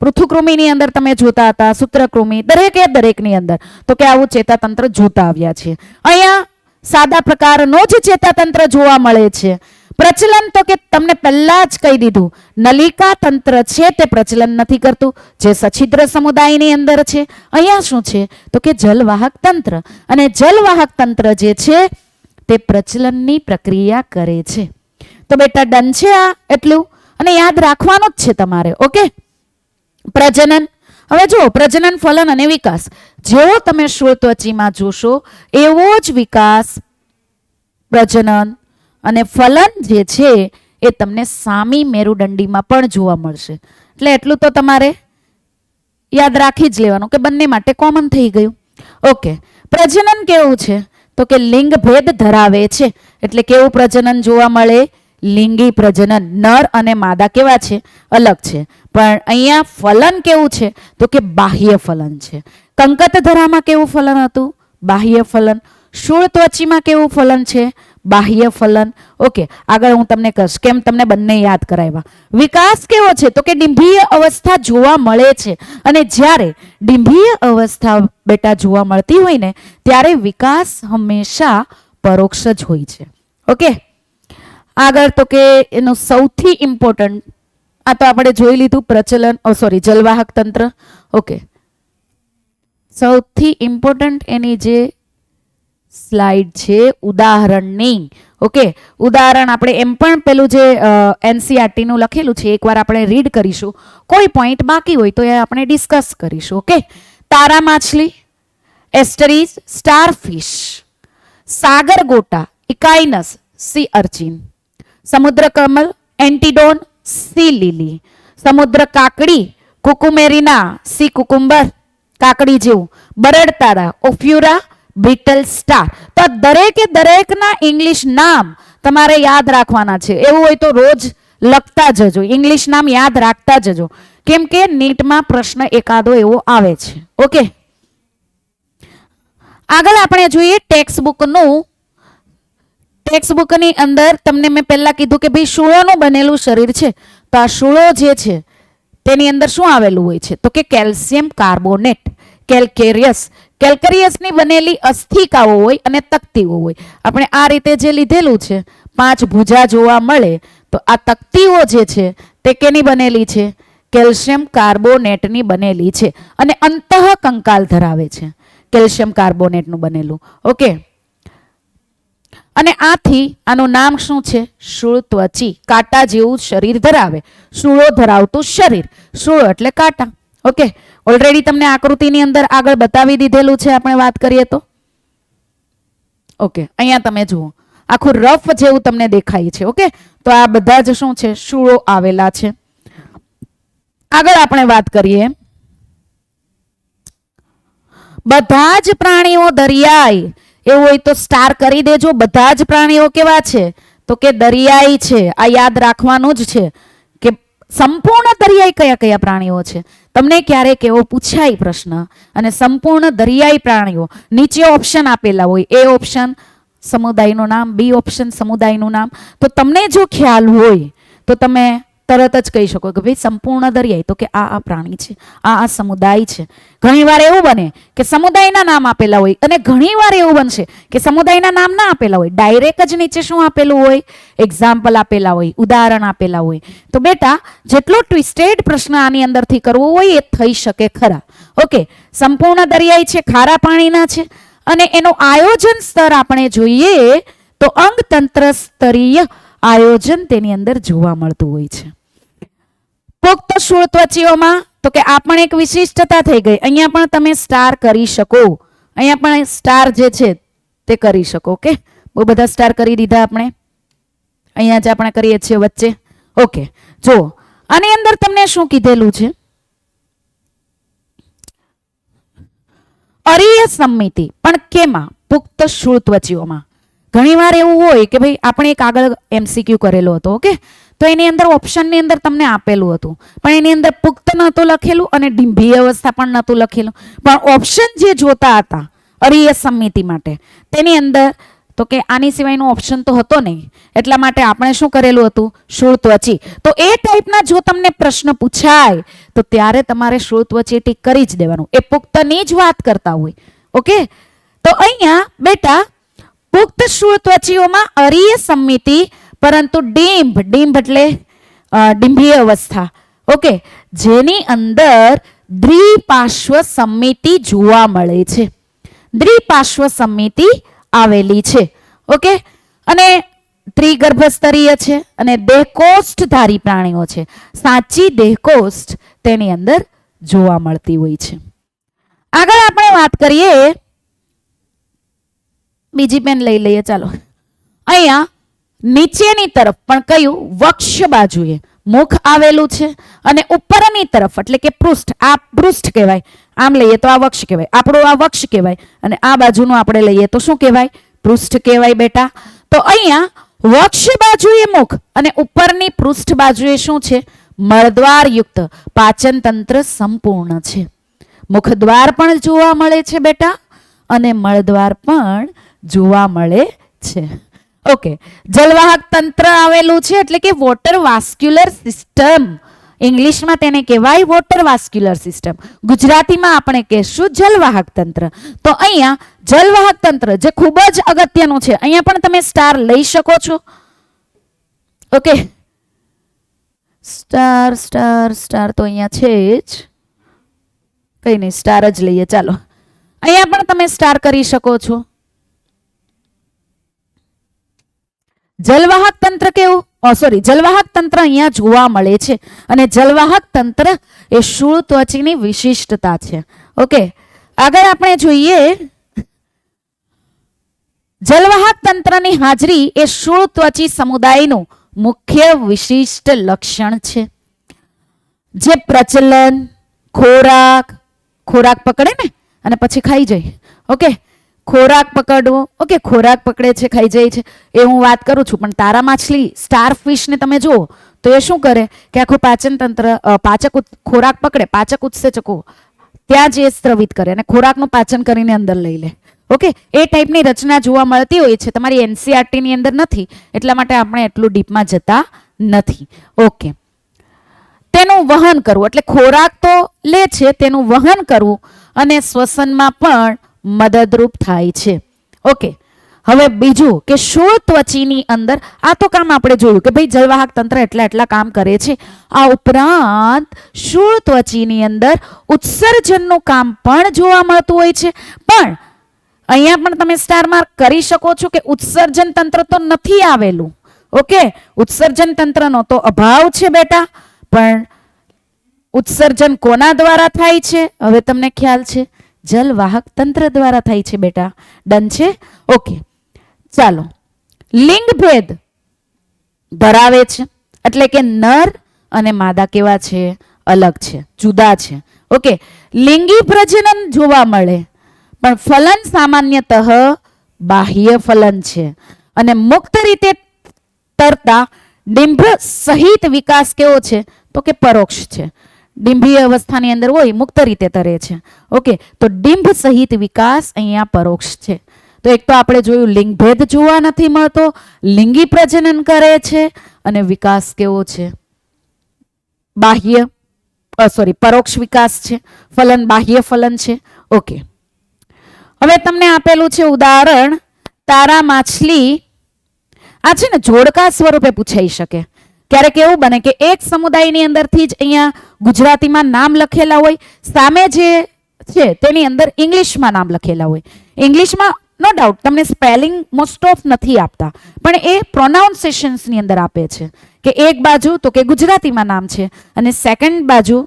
પૃથુકૃમિની અંદર તમે જોતા હતા, સૂત્રકૃમિ, દરેકે દરેકની અંદર તો કે આવું ચેતાતંત્ર જોતા આવ્યા છીએ. અહીંયા સાદા પ્રકારનો જ ચેતાતંત્ર જોવા મળે છે. પ્રચલન તો કે તમને પહેલા જ કહી દીધું, નલિકા તંત્ર છે તે પ્રચલન નથી કરતું, જે સછિદ્ર સમુદાયની અંદર છે. અહીંયા શું છે? તો કે જલવાહક તંત્ર, અને જલવાહક તંત્ર જે છે તે પ્રચલનની પ્રક્રિયા કરે છે. તો બેટા ડન છે આ એટલું, અને યાદ રાખવાનું જ છે તમારે. ઓકે, પ્રજનન. હવે જુઓ, પ્રજનન, ફલન અને વિકાસ જેવો તમે શૂળત્વચીમાં જોશો એવો જ વિકાસ, પ્રજનન અને ફલન જે છે એ તમને સામી મેરુદંડીમાં પણ જોવા મળશે. એટલે એટલું તો તમારે યાદ રાખી જ લેવાનું કે બંને માટે કોમન થઈ ગયું. ઓકે, પ્રજનન કેવું છે? તો કે લિંગ ભેદ ધરાવે છે. એટલે કેવું પ્રજનન જોવા મળે? લિંગી પ્રજનન. નર અને માદા કેવા છે? અલગ છે. પણ અહીંયા ફલન કેવું છે? તો કે બાહ્ય ફલન છે. કંકતધરામાં કેવું ફલન હતું? બાહ્ય ફલન. શૂળત્વચીમાં કેવું ફલન છે? બાહ્ય ફલન. ઓકે, આગળ હું તમને કહીશ કેમ તમને બંને યાદ કરાવ્યા. વિકાસ કેવો છે? તો કે ડિંભીય અવસ્થા જોવા મળે છે. અને જ્યારે ડિંભીય અવસ્થા બેટા જોવા મળતી હોય ને ત્યારે વિકાસ હંમેશા પરોક્ષ જ હોય છે. ઓકે, આગળ તો કે એનું સૌથી ઇમ્પોર્ટન્ટ આ તો આપણે જોઈ લીધું પ્રચલન સોરી જલવાહક તંત્ર. ઓકે, સૌથી ઇમ્પોર્ટન્ટ એની જે સ્લાઇડ છે ઉદાહરણની. ઓકે, ઉદાહરણ આપણે એમ પણ પેલું જે એનસીઆરટી નું લખેલું છે એકવાર આપણે રીડ કરીશું. કોઈ પોઈન્ટ બાકી હોય તો એ આપણે ડિસ્કસ કરીશું. ઓકે, તારા માછલી, એસ્ટરીઝ સ્ટારફિશ, સાગર ગોટા ઇકાઇનસ સી અર્ચિન, સમુદ્ર કમલ એન્ટીડોન સી લીલી, સમુદ્ર કાકડી કુકુમેરિના સી કુકુંબર કાકડી જેવું, બરડ તારા ઓફ્યુરા બીટલ સ્ટાર. તો દરેકે દરેકના ઇંગ્લિશ નામ તમારે યાદ રાખવાના છે. એવું હોય તો રોજ લખતા જજો, ઇંગ્લિશ નામ યાદ રાખતા જજો, કેમ કે નીટમાં પ્રશ્ન એકાદો એવો આવે છે. ઓકે, આગળ આપણે જોઈએ ટેક્સ્ટ બુકનું. ટેક્સ્ટ બુકની અંદર તમને મેં પહેલા કીધું કે ભાઈ શૂળોનું બનેલું શરીર છે. તો આ શૂળો જે છે તેની અંદર શું આવેલું હોય છે? તો કે કેલ્શિયમ કાર્બોનેટ, કેલ્કેરિયસ. કેલ્કેરિયસની બનેલી અસ્થિકાઓ હોય અને તકતીઓ હોય. આપણે આ રીતે જે લીધેલું છે 5 ભુજા જોવા મળે, તો આ તકતીઓ જે છે તે કેની બનેલી છે? કેલ્શિયમ કાર્બોનેટની બનેલી છે અને અંતઃ કંકાલ ધરાવે છે, કેલ્શિયમ કાર્બોનેટનું બનેલું. ઓકે, અને આથી આનું નામ શું છે? શૂળ ત્વચી. કાંટા જેવું શરીર ધરાવે, શૂળો ધરાવતું શરીર. શૂળ એટલે કાંટા. ઓકે, ઓલરેડી તમને આકૃતિની અંદર આગળ બતાવી દીધેલું છે આપણે વાત કરીએ તો. ઓકે, અહીંયા તમે જુઓ આખું રફ જેવું તમને દેખાય છે. ઓકે, તો આ બધા જ શું છે? શૂળો આવેલા છે. આગળ આપણે વાત કરીએ, બધા જ પ્રાણીઓ દરિયાઈ. એવું હોય તો સ્ટાર કરી દેજો. બધા જ પ્રાણીઓ કેવા છે? તો કે દરિયાઈ છે. આ યાદ રાખવાનું જ છે કે સંપૂર્ણ દરિયાઈ કયા કયા પ્રાણીઓ છે. તમને ક્યારેક એવો પૂછાય પ્રશ્ન અને સંપૂર્ણ દરિયાઈ પ્રાણીઓ નીચે ઓપ્શન આપેલા હોય, એ ઓપ્શન સમુદાયનું નામ, બી ઓપ્શન સમુદાયનું નામ. તો તમને જો ખ્યાલ હોય તો તમે તરત જ કહી શકો કે ભાઈ સંપૂર્ણ દરિયાઈ, તો કે આ પ્રાણી છે, આ સમુદાય છે. ઘણીવાર એવું બને કે સમુદાયના નામ આપેલા હોય અને ઘણીવાર એવું બનશે કે સમુદાયના નામ ના આપેલા હોય, ડાયરેક્ટ જ નીચે શું આપેલું હોય? એક્ઝામ્પલ આપેલા હોય, ઉદાહરણ આપેલા હોય. તો બેટા જેટલો ટ્વિસ્ટેડ પ્રશ્ન આની અંદરથી કરવો હોય એ થઈ શકે ખરા. ઓકે, સંપૂર્ણ દરિયાઈ છે, ખારા પાણીના છે અને એનું આયોજન સ્તર આપણે જોઈએ તો અંગતંત્ર સ્તરીય આયોજન તેની અંદર જોવા મળતું હોય છે. પુખ્ત શૂળ ત્વચીઓમાં તો કે આ પણ એક વિશિષ્ટતા થઈ ગઈ. અહીંયા પણ તમે સ્ટાર કરી શકો, અહીંયા પણ સ્ટાર જે છે તે કરી શકો. ઓકે, બહુ બધા સ્ટાર કરી દીધા આપણે, અહીંયા જ આપણે કરીએ છીએ વચ્ચે. ઓકે, જો આની અંદર તમને શું કીધેલું છે? અરીય સંમિતિ. પણ કેમાં? પુખ્ત શૂળ ત્વચીઓમાં. ઘણીવાર એવું હોય કે ભાઈ આપણે એક આગળ એમસીક્યુ કરેલો હતો. ઓકે, તો એની અંદર ઓપ્શનની અંદર તમને આપેલું હતું પણ એની અંદર પુખ્ત નહોતું લખેલું અને ડિંભીય અવસ્થા પણ નહોતું લખેલું. પણ ઓપ્શન જે જોતા હતા અરીય સંમિતિ માટે તેની અંદર તો કે આની સિવાયનો ઓપ્શન તો હતો નહીં, એટલા માટે આપણે શું કરેલું હતું? શૂળ ત્વચી. તો એ ટાઈપના જો તમને પ્રશ્ન પૂછાય તો ત્યારે તમારે શૂળ ત્વચી ટીક કરી જ દેવાનું, એ પુખ્તની જ વાત કરતા હોય. ઓકે, તો અહીંયા બેટા પુખ્ત શૂળ ત્વચીઓમાં અરીય સંમિતિ પરંતુ ડિંભ, ડિંભ એટલે ડિંભીય અવસ્થા. ઓકે, જેની અંદર દ્વિપાર્શ્વ સંમિતિ જોવા મળે છે, દ્વિપાર્શ્વ સંમિતિ આવેલી છે. ઓકે, અને ત્રિગર્ભસ્તરીય છે અને દેહકોષ્ઠધારી પ્રાણીઓ છે. સાચી દેહકોષ્ઠ તેની અંદર જોવા મળતી હોય છે. આગળ આપણે વાત કરીએ, બીજી પેન લઈ લઈએ. ચાલો, અહીંયા નીચેની તરફ પણ કયું? વક્ષ બાજુએ મુખ આવેલું છે અને ઉપરની તરફ એટલે કે પૃષ્ઠ, આ પૃષ્ઠ કહેવાય. આમ લઈએ તો આ વક્ષ કહેવાય, આપણું આ વક્ષ કહેવાય અને આ બાજુનું આપણે લઈએ તો શું કહેવાય? પૃષ્ઠ કહેવાય બેટા. તો અહીંયા વક્ષ બાજુએ મુખ અને ઉપરની પૃષ્ઠ બાજુએ શું છે? મળદ્વાર યુક્ત પાચન તંત્ર સંપૂર્ણ છે. મુખદ્વાર પણ જોવા મળે છે બેટા અને મળદ્વાર પણ જોવા મળે છે. ઓકે, જલવાહક તંત્ર આવેલું છે એટલે કે વોટર વાસ્ક્યુલર સિસ્ટમ. ઇંગ્લિશમાં તેને કહેવાય વોટર વાસ્ક્યુલર સિસ્ટમ, ગુજરાતીમાં આપણે કહેશું જલવાહક તંત્ર. તો અહીંયા જલવાહક તંત્ર જે ખૂબ જ અગત્યનું છે, અહીંયા પણ તમે સ્ટાર લઈ શકો છો. ઓકે, સ્ટાર સ્ટાર સ્ટાર તો અહીંયા છે જ, કઈ નહીં સ્ટાર જ લઈએ. ચાલો અહીંયા પણ તમે સ્ટાર કરી શકો છો. જલવાહક તંત્ર કેવું, સોરી, જલવાહક તંત્ર અહીંયા જોવા મળે છે અને જલવાહક તંત્ર એ શૂળ ત્વચીની વિશિષ્ટતા છે. ઓકે, આગળ આપણે જોઈએ જલવાહક તંત્રની હાજરી એ શૂળ ત્વચી સમુદાયનું મુખ્ય વિશિષ્ટ લક્ષણ છે. જે પ્રચલન, ખોરાક પકડે ને અને પછી ખાઈ જાય. ઓકે, ખોરાક પકડવો, ઓકે, ખોરાક પકડે છે ખાઈ જાય છે એ હું વાત કરું છું. પણ તારા માછલી સ્ટાર ફિશને તમે જુઓ તો એ શું કરે કે આખું પાચન તંત્ર, ખોરાક પકડે, પાચક ઉત્સેચકો ત્યાં જ એ સ્ત્રવિત કરે અને ખોરાકનું પાચન કરીને અંદર લઈ લે. ઓકે, એ ટાઈપની રચના જોવા મળતી હોય છે. તમારી એનસીઆરટી ની અંદર નથી, એટલા માટે આપણે એટલું ડીપમાં જતા નથી. ઓકે, તેનું વહન કરવું એટલે ખોરાક તો લે છે, તેનું વહન કરવું અને શ્વસનમાં પણ મદદરૂપ થાય છે. ઓકે, હવે બીજું કે શૂળ ત્વચીની અંદર આ તો કામ આપણે જોયું કે ભાઈ જલવાહક તંત્ર એટલા કામ કરે છે. આ ઉપરાંત શૂળ ત્વચીની અંદર ઉત્સર્જનનું કામ પણ જોવા મળતું હોય છે. પણ અહીંયા પણ તમે સ્ટાર માર્ક કરી શકો છો કે ઉત્સર્જન તંત્ર તો નથી આવેલું. ઓકે, ઉત્સર્જન તંત્રનો તો અભાવ છે બેટા. પણ ઉત્સર્જન કોના દ્વારા થાય છે હવે તમને ખ્યાલ છે, જલવાહક તંત્ર દ્વારા થાય છે બેટા. ડન છે. ઓકે, ચાલો, લિંગ ભેદ ધરાવે છે એટલે કે નર અને માદા કેવા છે, અલગ છે, જુદા છે. ઓકે, લિંગી પ્રજનન જોવા મળે પણ ફલન સામાન્યતઃ બાહ્ય ફલન છે અને મુક્ત રીતે તરતા ડિંભ સહિત વિકાસ કેવો છે તો કે પરોક્ષ છે. ડિંભીય અવસ્થાની અંદર હોય, મુક્ત રીતે તરે છે. ઓકે, તો ડિંભ સહિત વિકાસ અહીંયા પરોક્ષ છે. તો એક તો આપણે જોયું લિંગભેદ જોવા નથી મળતો, લિંગી પ્રજનન કરે છે અને વિકાસ કેવો છે, બાહ્ય, પરોક્ષ વિકાસ છે, ફલન બાહ્ય ફલન છે. ઓકે, હવે તમને આપેલું છે ઉદાહરણ તારા માછલી. આ છે ને જોડકા સ્વરૂપે પૂછાઈ શકે. ક્યારેક એવું બને કે એક સમુદાયની અંદરથી જ અહીંયા ગુજરાતીમાં નામ લખેલા હોય, સામે જે છે તેની અંદર ઇંગ્લિશમાં નામ લખેલા હોય. ઇંગ્લિશમાં નો ડાઉટ તમને સ્પેલિંગ મોસ્ટ ઓફ નથી આપતા, પણ એ પ્રોનાઉન્સિએશન્સની અંદર આપે છે કે એક બાજુ તો કે ગુજરાતીમાં નામ છે અને સેકન્ડ બાજુ,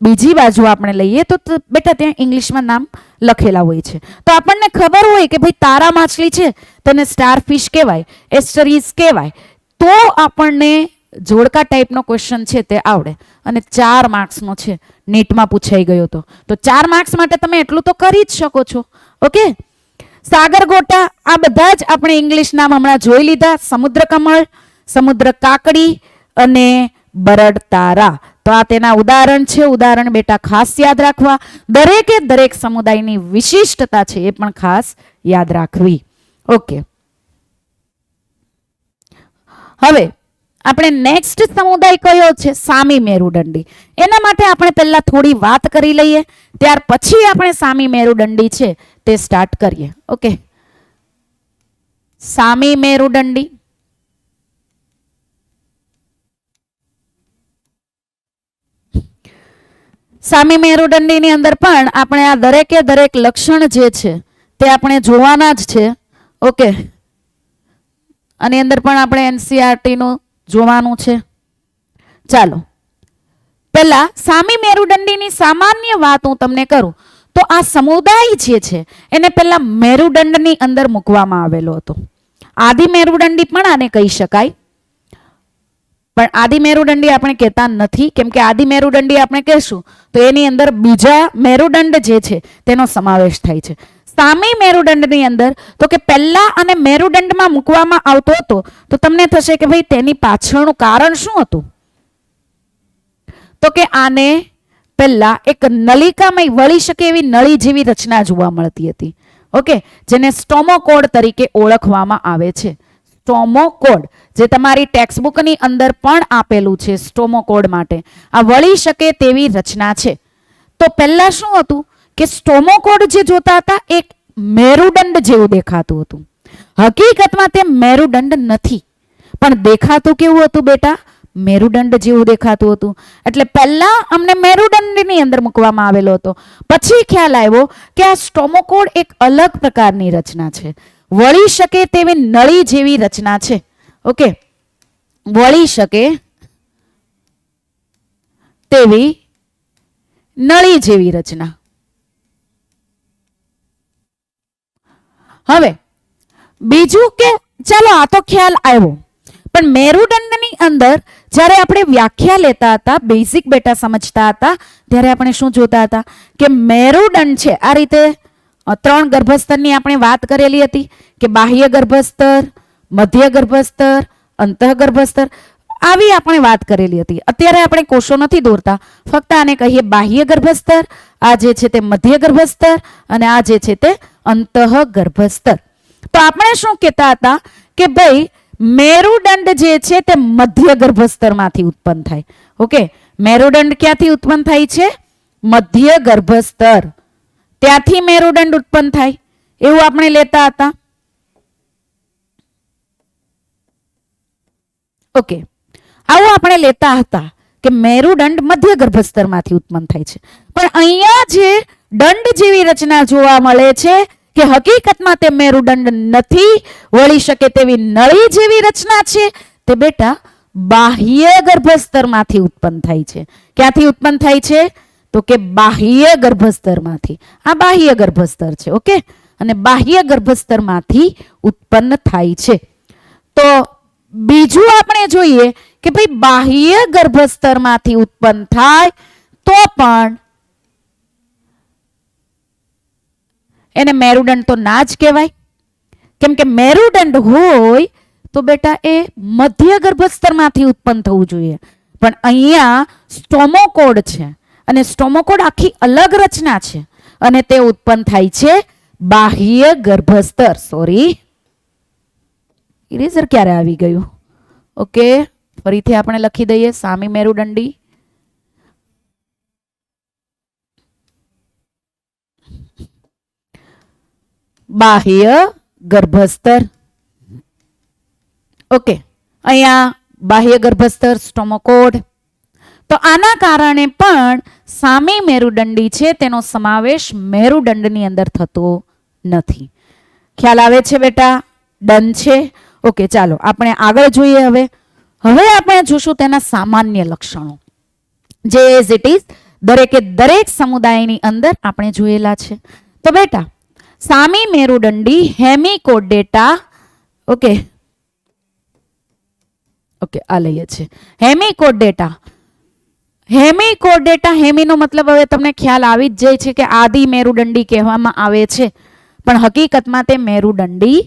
બીજી બાજુ આપણે લઈએ તો બેટા ત્યાં ઇંગ્લિશમાં નામ લખેલા હોય છે. તો આપણને ખબર હોય કે ભાઈ તારા માછલી છે તેને સ્ટારફિશ કહેવાય, એસ્ટરીઝ કહેવાય, તો આપણને જોડકા ટાઈપનો ક્વેશ્ચન છે તે આવડે. અને 4 માર્ક્સનો છે, નીટમાં પૂછાઈ ગયો તો 4 માર્ક્સ માટે તમે એટલું તો કરી જ શકો છો. ઓકે, સાગર ગોટા આ બધા જ આપણે ઇંગ્લિશ નામ હમણાં જોઈ લીધા. સમુદ્ર કમળ, સમુદ્ર કાકડી અને બરડ તારા. તો આ તેના ઉદાહરણ છે. ઉદાહરણ બેટા ખાસ યાદ રાખવા. દરેકે દરેક સમુદાયની વિશિષ્ટતા છે એ પણ ખાસ યાદ રાખવી. ઓકે, હવે આપણે નેક્સ્ટ સમુદાય કયો છે, સામી મેરુદંડી. એના માટે આપણે પહેલા થોડી વાત કરી લઈએ, ત્યાર પછી આપણે સામી મેરુદંડી છે તે સ્ટાર્ટ કરીએ. ઓકે, સામી મેરુદંડી. સામી મેરુદંડીની અંદર પણ આપણે આ દરેકે દરેક લક્ષણ જે છે તે આપણે જોવાના જ છે. ઓકે, આની અંદર પણ આપણે એનસીઆરટી નું જોવાનું છે. ચાલો, પહેલા સામી મેરુદંડીની સામાન્ય વાત હું તમને કરું તો આ સમુદાય જે છે એને પહેલા મેરુદંડની અંદર મૂકવામાં આવેલો હતો. આદિ મેરુદંડી પણ આને કહી શકાય, પણ આદિ મેરુદંડી આપણે કહેતા નથી, કેમ કે આદિ મેરુદંડી આપણે કહેશું તો એની અંદર બીજા મેરુદંડ જે છે તેનો સમાવેશ થાય છે. સામી મેરુદંડની અંદર તો કે પહેલા અને મેરુદંડમાં મૂકવામાં આવતો હતો તો તમને થશે કે ભાઈ તેની પાછળનું કારણ શું હતું, તો કે આને પહેલા એક નલિકામય વળી શકે એવી નળી જેવી રચના જોવા મળતી હતી. ઓકે, જેને સ્ટોમોકોડ તરીકે ઓળખવામાં આવે છે. સ્ટોમોકોડ જે તમારી ટેક્સ્ટબુકની અંદર પણ આપેલું છે, સ્ટોમોકોડ માટે આ વળી શકે તેવી રચના છે. તો પહેલા શું હતું કે સ્ટોમોકોડ જે જોતા હતા એક મેરુદંડ જેવું દેખાતું હતું. હકીકતમાં તે મેરુદંડ નથી, પણ દેખાતું કેવું હતું બેટા, મેરુદંડ જેવું દેખાતું હતું. એટલે પહેલા અમને મેરુદંડની અંદર મૂકવામાં આવેલો હતો, પછી ખ્યાલ આવ્યો કે આ સ્ટોમોકોડ એક અલગ પ્રકારની રચના છે, વળી શકે તેવી નળી જેવી રચના છે. ઓકે, વળી શકે તેવી નળી જેવી રચના. હવે બીજું કે ચાલો આ તો ખ્યાલ આવ્યો, પણ મેરુદંડની અંદર જ્યારે આપણે વ્યાખ્યા લેતા હતા, બેઝિક બેટા સમજતા હતા, ત્યારે આપણે શું જોતા હતા કે મેરુદંડ છે આ રીતે 3 ગર્ભસ્તરની આપણે વાત કરેલી હતી કે બાહ્ય ગર્ભસ્તર, મધ્ય ગર્ભસ્તર, અંતઃગર્ભસ્તર, આવી આપણે વાત કરેલી હતી. અત્યારે આપણે કોષો નથી દોરતા, ફક્ત આને કહીએ બાહ્ય ગર્ભસ્તર, આ જે છે તે મધ્ય ગર્ભસ્તર અને આ જે છે તે અંતઃગર્ભસ્તર. તો આપણે શું કહેતા હતા કે ભાઈ મેરુદંડ જે છે તે મધ્ય ગર્ભસ્તરમાંથી ઉત્પન્ન થાય. ઓકે, મેરુદંડ ક્યાંથી ઉત્પન્ન થાય છે? મધ્ય ગર્ભસ્તર, ત્યાંથી મેરુદંડ ઉત્પન્ન થાય એવું આપણે લેતા હતા. ઓકે, આવું આપણે લેતા હતા કે મેરુદંડ મધ્ય ગર્ભસ્તરમાંથી ઉત્પન્ન થાય છે. પણ અહીંયા જે દંડ જેવી રચના જોવા મળે છે કે હકીકતમાં તે મેરુદંડ નથી, વળી શકે તેવી નળી જેવી રચના છે, તે બેટા બાહ્ય ગર્ભસ્તરમાંથી ઉત્પન્ન થાય છે. ક્યાંથી ઉત્પન્ન થાય છે? તો કે બાહ્ય ગર્ભસ્તરમાંથી. આ બાહ્ય ગર્ભસ્તર છે. ઓકે, અને બાહ્ય ગર્ભસ્તરમાંથી ઉત્પન્ન થાય છે. તો બીજું આપણે જોઈએ કે ભાઈ બાહ્ય ગર્ભસ્તરમાંથી ઉત્પન્ન થાય તો પણ એને મેરુદંડ તો ના જ કહેવાય, કેમ કે મેરુદંડ હોય તો બેટા એ મધ્ય ગર્ભસ્તરમાંથી ઉત્પન્ન થવું જોઈએ. પણ અહીંયા સ્ટોમોકોડ છે અને સ્ટોમોકોડ આખી અલગ રચના છે અને તે ઉત્પન્ન થાય છે બાહ્ય ગર્ભસ્તર. સોરી, ઇરેઝર ક્યારે આવી ગયું? ઓકે, ફરીથી આપણે લખી દઈએ સામી મેરુદંડી. બાહ્ય ગર્ભસ્તર. ઓકે, અહીંયા બાહ્ય ગર્ભસ્તર સ્ટોમોકોડ. તો આના કારણે પણ સામી મેરુદંડી છે તેનો સમાવેશ મેરુદંડની અંદર થતો નથી. ખ્યાલ આવે છે બેટા? ડન છે. ઓકે, ચાલો આપણે આગળ જોઈએ. હવે આપણે જોશું તેના સામાન્ય લક્ષણો, જે એઝ ઇટ ઇઝ દરેકે દરેક સમુદાયની અંદર આપણે જોયેલા છે. તો બેટા સામી મેરુદંડી હેમિકોડેટા. ઓકે ઓકે, આ લઈએ છે હેમિકોડેટા. હેમિકોડેટા, હેમીનો મતલબ હવે તમને ખ્યાલ આવી જ જાય છે કે આદિ મેરુદંડી કહેવામાં આવે છે, પણ હકીકતમાં તે મેરુદંડી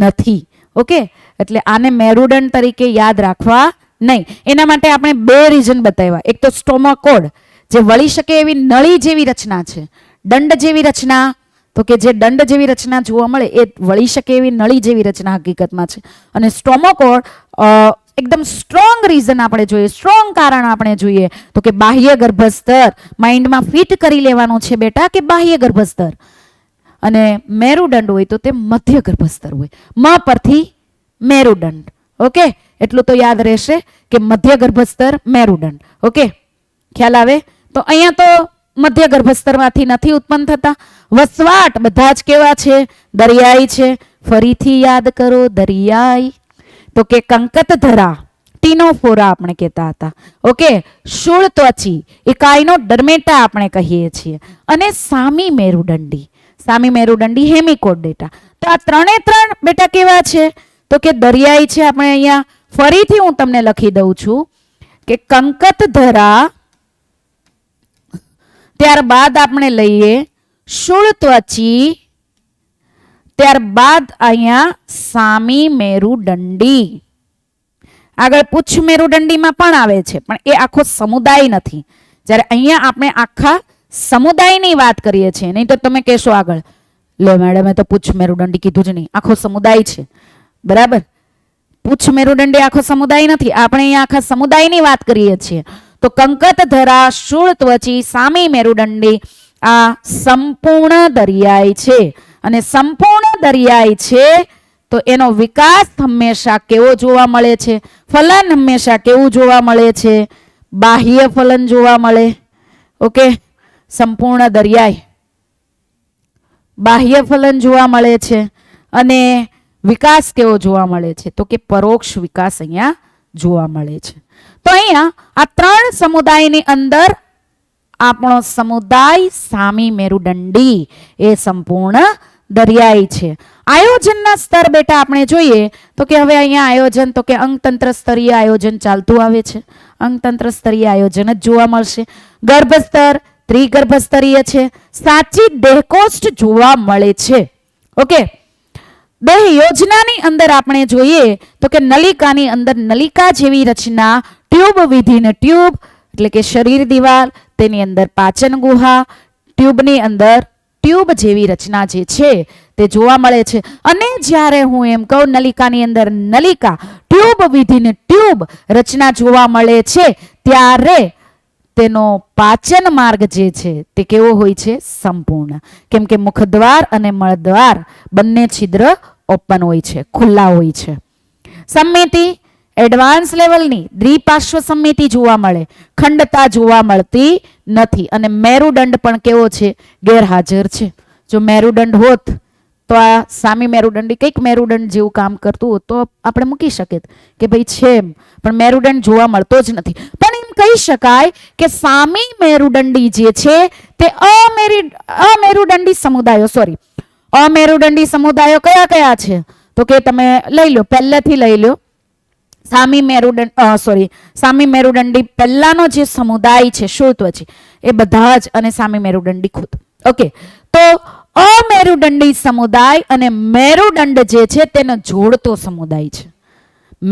નથી. ઓકે, એટલે આને મેરુદંડ તરીકે યાદ રાખવા નહીં. એના માટે આપણે 2 રીઝન બતાવ્યા. એક તો સ્ટોમોકોડ જે વળી શકે એવી નળી જેવી રચના છે, દંડ જેવી રચના, તો કે જે દંડ જેવી રચના જોવા મળે એ વળી શકે એવી નળી જેવી રચના હકીકતમાં છે. અને સ્ટોમોકોડ એકદમ સ્ટ્રોંગ રીઝન આપણે જોઈએ, સ્ટ્રોંગ કારણ આપણે જોઈએ તો કે બાહ્ય ગર્ભસ્તર. માઇન્ડમાં ફિટ કરી લેવાનું છે બેટા કે બાહ્ય ગર્ભસ્તર, અને મેરુદંડ હોય તો તે મધ્ય ગર્ભસ્તર હોય. મ પરથી મેરુદંડ. ઓકે, એટલું તો યાદ રહેશે કે મધ્ય ગર્ભસ્તર મેરુદંડ. ઓકે, ખ્યાલ આવે? તો અહીંયા તો મધ્ય ગર્ભસ્તરમાંથી નથી ઉત્પન્ન થતા. વસવાટ બધા જ કેવા છે? દરિયાઈ છે. ફરીથી યાદ કરો, દરિયાઈ. તો કે કંકતધરા, ટીનોફોરા આપણે કહેતા હતા. ઓકે, શૂળ ત્વચી, ઇકાઈનો ડર્મેટા આપણે કહીએ છીએ. અને સામી મેરુદંડી, સામી મેરુદંડી હેમિકોડેટા. તો આ 3 બેટા કેવા છે? તો કે દરિયાઈ છે. આપણે અહીંયા ફરીથી હું તમને લખી દઉં છું કે કંકતધરા, ત્યારબાદ આપણે લઈએ શૂળ ત્વચી, ત્યારબાદ અહીંયા સામી મેરુદંડી. આગળ પુચ્છ મેરુદંડીમાં પણ આવે છે, પણ એ આખો સમુદાય નથી. જ્યારે અહીંયા આપણે આખા સમુદાયની વાત કરીએ છીએ. નહીં તો તમે કહેશો આગળ, લે મેડમે તો પુચ્છ મેરુદંડી કીધું જ નહીં, આખો સમુદાય છે. બરાબર, પુચ્છ મેરુદંડી આખો સમુદાય નથી. આપણે અહીંયા આખા સમુદાયની વાત કરીએ છીએ. તો કંકતધરા, શૂળ ત્વચી, સામી મેરુદંડી આ સંપૂર્ણ દરિયાઈ છે. અને સંપૂર્ણ દરિયાઈ છે તો એનો વિકાસ હંમેશા કેવો જોવા મળે છે? ફલન હંમેશા કેવું જોવા મળે છે? બાહ્ય ફલન જોવા મળે. ઓકે, સંપૂર્ણ દરિયાઈ બાહ્ય ફલન જોવા મળે છે. અને વિકાસ કેવો જોવા મળે છે? તો કે પરોક્ષ વિકાસ અહીંયા જોવા મળે છે. તો અહીંયા આ ત્રણ સમુદાયની અંદર આપણો સમુદાય સામી મેરુદંડી એ સંપૂર્ણ દરિયાઈ છે. આયોજનના સ્તર બેટા આપણે જોઈએ તો કે હવે અહીંયા આયોજન તો કે અંગતંત્ર સ્તરીય આયોજન ચાલતું આવે છે. અંગતંત્ર સ્તરીય આયોજન જ જોવા મળશે. ગર્ભ સ્તર ત્રિગર્ભ સ્તરીય છે. સાચી દેહકોષ્ઠ જોવા મળે છે. ઓકે, દેહ યોજનાની અંદર આપણે જોઈએ તો કે નલિકાની અંદર નલિકા જેવી રચના, ટ્યુબ વિધીને ટ્યુબ એટલે કે શરીર દિવાલ, તેની અંદર પાચન ગુહા, ટ્યુબની અંદર ટ્યુબ જેવી રચના જે છે તે જોવા મળે છે. અને જ્યારે હું એમ કહું નલિકાની અંદર નલિકા, ટ્યુબ વિધીને ટ્યુબ રચના જોવા મળે છે ત્યારે તેનો પાચન માર્ગ જે છે તે કેવો હોય છે? સંપૂર્ણ. કેમ કે મુખદ્વાર અને મળદ્વાર બંને છિદ્ર ઓપન હોય છે, ખુલ્લા હોય છે. સમિતિ એડવાન્સ લેવલની દ્વિપાર્શ્વ સમિતિ જોવા મળે, ખંડતા જોવા મળતી નથી. અને મેરુદંડ પણ કેવો છે? ગેરહાજર છે. જો મેરુદંડ હોત તો આ સામી મેરુદંડી કંઈક મેરુદંડ જેવું કામ કરતું હોત તો આપણે મૂકી શકીએ કે ભાઈ છે એમ, પણ મેરુદંડ જોવા મળતો જ નથી. પણ એમ કહી શકાય કે સામી મેરુદંડી જે છે તે અમેરુદંડી સમુદાયો અમેરુદંડી સમુદાયો કયા કયા છે? તો કે તમે લઈ લો, પહેલેથી લઈ લો. સામી મેરુદંડી પહેલાનો જે સમુદાય છે શુત્વ છે એ બધા જ, અને સામી મેરુદંડી ખુદ. ઓકે, તો અમેરુદંડી સમુદાય અને મેરુદંડ જે છે તેને જોડતો સમુદાય છે.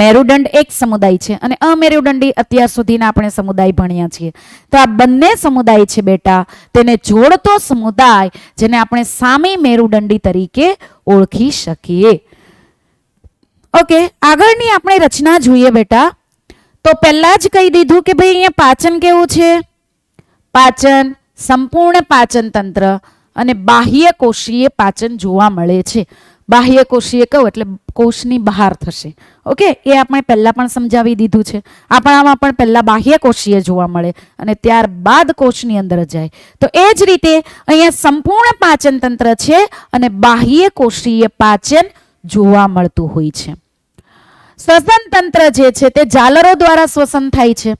મેરુદંડ એક સમુદાય છે અને અમેરુદંડી અત્યાર સુધીના આપણે સમુદાય ભણ્યા છીએ. તો આ બંને સમુદાય છે બેટા, તેને જોડતો સમુદાય જેને આપણે સામી મેરુદંડી તરીકે ઓળખી શકીએ. ઓકે, આગળની આપણે રચના જોઈએ બેટા. તો પહેલા જ કહી દીધું કે ભાઈ અહીંયા પાચન કેવું છે? પાચન સંપૂર્ણ પાચન તંત્ર અને બાહ્ય કોષીય પાચન જોવા મળે છે. બાહ્ય કોષીય કહું એટલે કોષની બહાર થશે. ઓકે, એ આપણે પહેલા પણ સમજાવી દીધું છે. આપણામાં પણ પહેલા બાહ્ય કોષીય જોવા મળે અને ત્યારબાદ કોષની અંદર જાય. તો એ જ રીતે અહીંયા સંપૂર્ણ પાચન તંત્ર છે અને બાહ્ય કોષીય પાચન જોવા મળતું હોય છે. શ્વસન તંત્ર જે છે તે ઝાલરો દ્વારા શ્વસન થાય છે.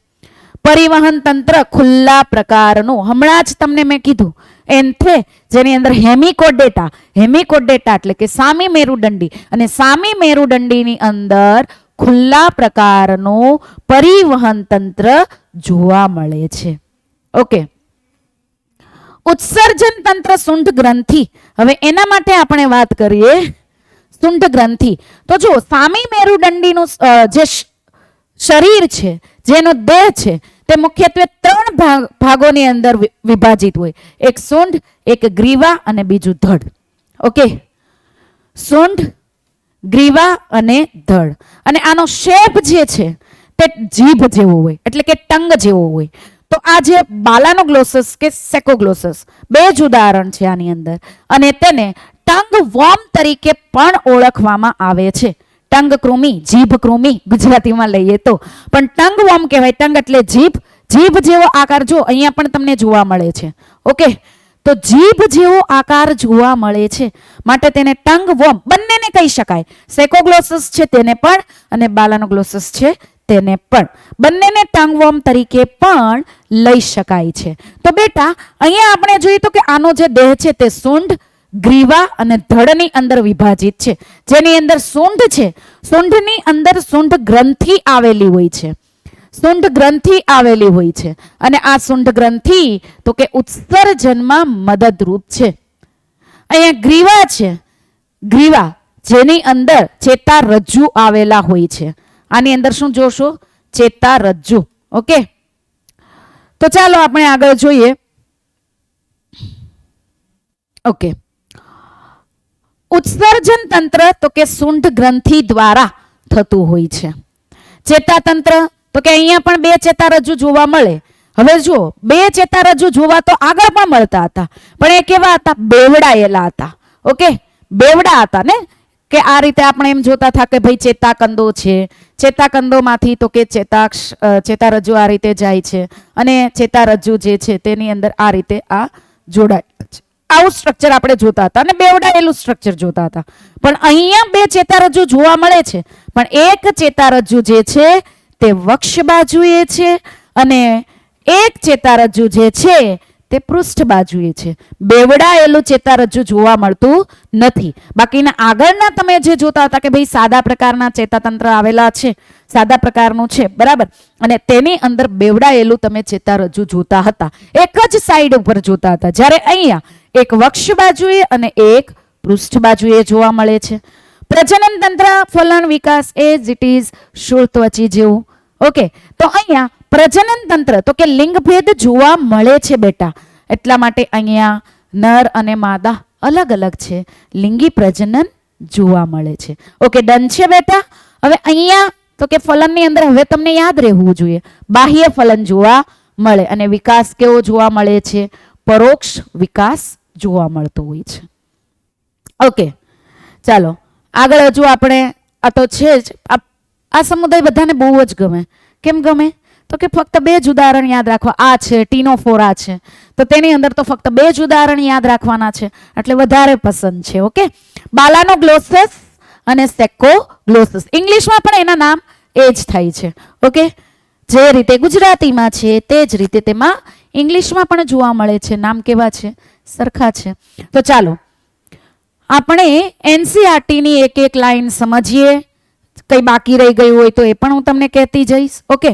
પરિવહન તંત્ર ખુલ્લા પ્રકારનું, હમણાં જ તમને મેં કીધું એન્થે, જેની અંદર હેમિકોડેટા એટલે કે સામી મેરુદંડી, અને સામી મેરુદંડીની અંદર ખુલ્લા પ્રકારનું પરિવહન તંત્ર જોવા મળે છે. ઓકે, ઉત્સર્જન તંત્ર શુંઠ ગ્રંથિ. હવે એના માટે આપણે વાત કરીએ શુંઠ ગ્રંથિ. તો જો સામી મેરુદંડીનું જે શરીર છે, જેનો દેહ છે તે મુખ્યત્વે ત્રણ ભાગોની અંદર વિભાજિત હોય. એક શુંઠ, એક ગ્રીવા અને બીજું ધડ. ઓકે, શુંઠ, ગ્રીવા અને ધડ. અને આનો શેપ જે છે તે જીભ જેવો હોય એટલે કે ટંગ જેવો હોય. તો આ જે બાલાનોગ્લોસસ કે સેકોગ્લોસસ બે જ ઉદાહરણ છે આની અંદર, અને તેને ટંગ વર્મ તરીકે પણ ઓળખવામાં આવે છે. ટંગ કૃમિ, જીભ કૃમિ ગુજરાતીમાં લઈએ તો, પણ ટંગ વર્મ કહેવાય. ટંગ એટલે જીભ, જીભ જેવો આકાર જો અહીંયા પણ તમને જોવા મળે છે. ઓકે, તો જીભ જેવો આકાર જોવા મળે છે માટે તેને ટંગ વર્મ બંનેને કહી શકાય. સેકોગ્લોસસ છે તેને પણ અને બાલાનોગ્લોસસ છે તેને પણ, બંનેને ટંગ વર્મ તરીકે પણ લઈ શકાય છે. તો બેટા અહીંયા આપણે જોઈએ તો કે આનો જે દેહ છે તે શુંઠ, ગ્રીવા અને ધડની અંદર વિભાજિત છે. જેની અંદર શુંઠ છે, શુંઠની અંદર શુંઠ ગ્રંથિ આવેલી હોય છે. શુંઠ ગ્રંથિ આવેલી હોય છે અને આ શુંઠ ગ્રંથિ તો કે ઉત્સર્જનમાં મદદરૂપ છે. અહીંયા ગ્રીવા છે, ગ્રીવા જેની અંદર ચેતારજ્જુ આવેલા હોય છે. આની અંદર શું જોશો? ચેતારજ્જુ. ઓકે, તો ચાલો આપણે આગળ જોઈએ. ઓકે, ઉત્સર્જન તંત્ર તો કે શુંઠ ગ્રંથિ દ્વારા થતું હોય છે. ચેતાતંત્ર તો કે અહીંયા પણ બે ચેતારજ્જુ જોવા મળે. હવે જુઓ, બે ચેતારજ્જુ જોવા તો આગળ પણ મળતા હતા, પણ એ કેવા હતા? બેવડાયેલા હતા. ઓકે, બેવડા હતા ને, કે આ રીતે આપણે એમ જોતા હતા કે ભાઈ ચેતાકંદો છે, ચેતાકંદોમાંથી તો કે ચેતારજ્જુ આ રીતે જાય છે અને ચેતારજ્જુ જે છે તેની અંદર આ રીતે આ જોડાયેલા છે. આવું સ્ટ્રક્ચર આપણે જોતા હતા અને બેવડાયેલું સ્ટ્રક્ચર જોતા હતા. પણ અહીંયા બે ચેતારજ્જુ જોવા મળે છે, પણ એક ચેતારજ્જુ જે છે તે વક્ષ બાજુએ છે અને એક ચેતારજ્જુ જે છે તે પૃષ્ઠ બાજુએ છે. બેવડાયેલું ચેતારજ્જુ જોવા મળતું નથી. બાકીના આગળના તમે જે જોતા હતા કે ભાઈ સાદા પ્રકારના ચેતાતંત્ર આવેલા છે, સાદા પ્રકારનું છે, બરાબર, અને તેની અંદર બેવડાયેલું તમે ચેતારજ્જુ જોતા હતા, એક જ સાઈડ ઉપર જોતા હતા. જ્યારે અહીંયા એક વક્ષ બાજુએ અને એક પૃષ્ઠ બાજુએ જોવા મળે છે. પ્રજનન તંત્ર, ફલન, વિકાસ એઝ ઇટ ઇઝ શૂળત્વચી જેવું. ઓકે, તો અહીંયા પ્રજનન તંત્ર તો કે લિંગભેદ જોવા મળે છે બેટા. એટલા માટે અહીંયા નર અને માદા અલગ અલગ છે, લિંગી પ્રજનન જોવા મળે છે. ઓકે, ડન છે બેટા. હવે અહીંયા તો કે ફલનની અંદર હવે તમને યાદ રહેવું જોઈએ, બાહ્ય ફલન જોવા મળે અને વિકાસ કેવો જોવા મળે છે? પરોક્ષ વિકાસ જોવા મળતો હોય છે. ઓકે, ચાલો આગળ હજુ આપણે, આ તો છે જ, આ સમુદાય બધાને બહુ જ ગમે. કેમ ગમે? તો કે ફક્ત બે જ ઉદાહરણ યાદ રાખવા. આ છે ટીનોફોરા છે, તો તેની અંદર તો ફક્ત બે જ ઉદાહરણ યાદ રાખવાના છે, એટલે વધારે પસંદ છે. ઓકે, બાલાનોગ્લોસસ અને સેકોગ્લોસસ. ઇંગ્લિશમાં પણ એના નામ એ જ થાય છે. ઓકે, જે રીતે ગુજરાતીમાં છે તે જ રીતે તેમાં ઇંગ્લિશમાં પણ જોવા મળે છે. નામ કેવા છે? સરખા છે. તો ચાલો આપણે એનસીઆરટીની એક એક લાઈન સમજીએ. કઈ બાકી રહી ગયું હોય તો એ પણ હું તમને કહેતી જઈશ. ઓકે,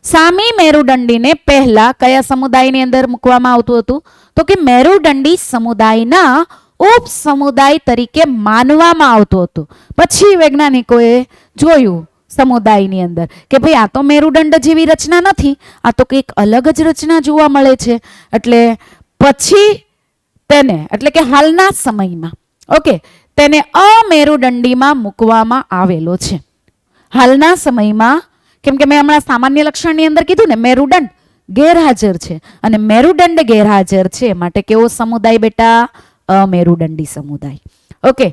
સામી મેરુદંડીને પહેલા કયા સમુદાયની અંદર મૂકવામાં આવતું હતું? તો કે મેરુદંડી સમુદાયના ઉપસમુદાય તરીકે માનવામાં આવતું હતું. પછી વૈજ્ઞાનિકોએ જોયું સમુદાયની અંદર કે ભાઈ આ તો મેરુદંડ જેવી રચના નથી, આ તો કંઈક અલગ જ રચના જોવા મળે છે. એટલે પછી તેને, એટલે કે હાલના સમયમાં, ઓકે, તેને અમેરુદંડીમાં મૂકવામાં આવેલો છે. હાલના સમયમાં, કેમ કે મેં હમણાં સામાન્ય લક્ષણની અંદર કીધું ને, મેરુદંડ ગેરહાજર છે અને મેરુદંડ ગેરહાજર છે માટે કેવો સમુદાય બેટા? અમેરુદંડી સમુદાય. ઓકે,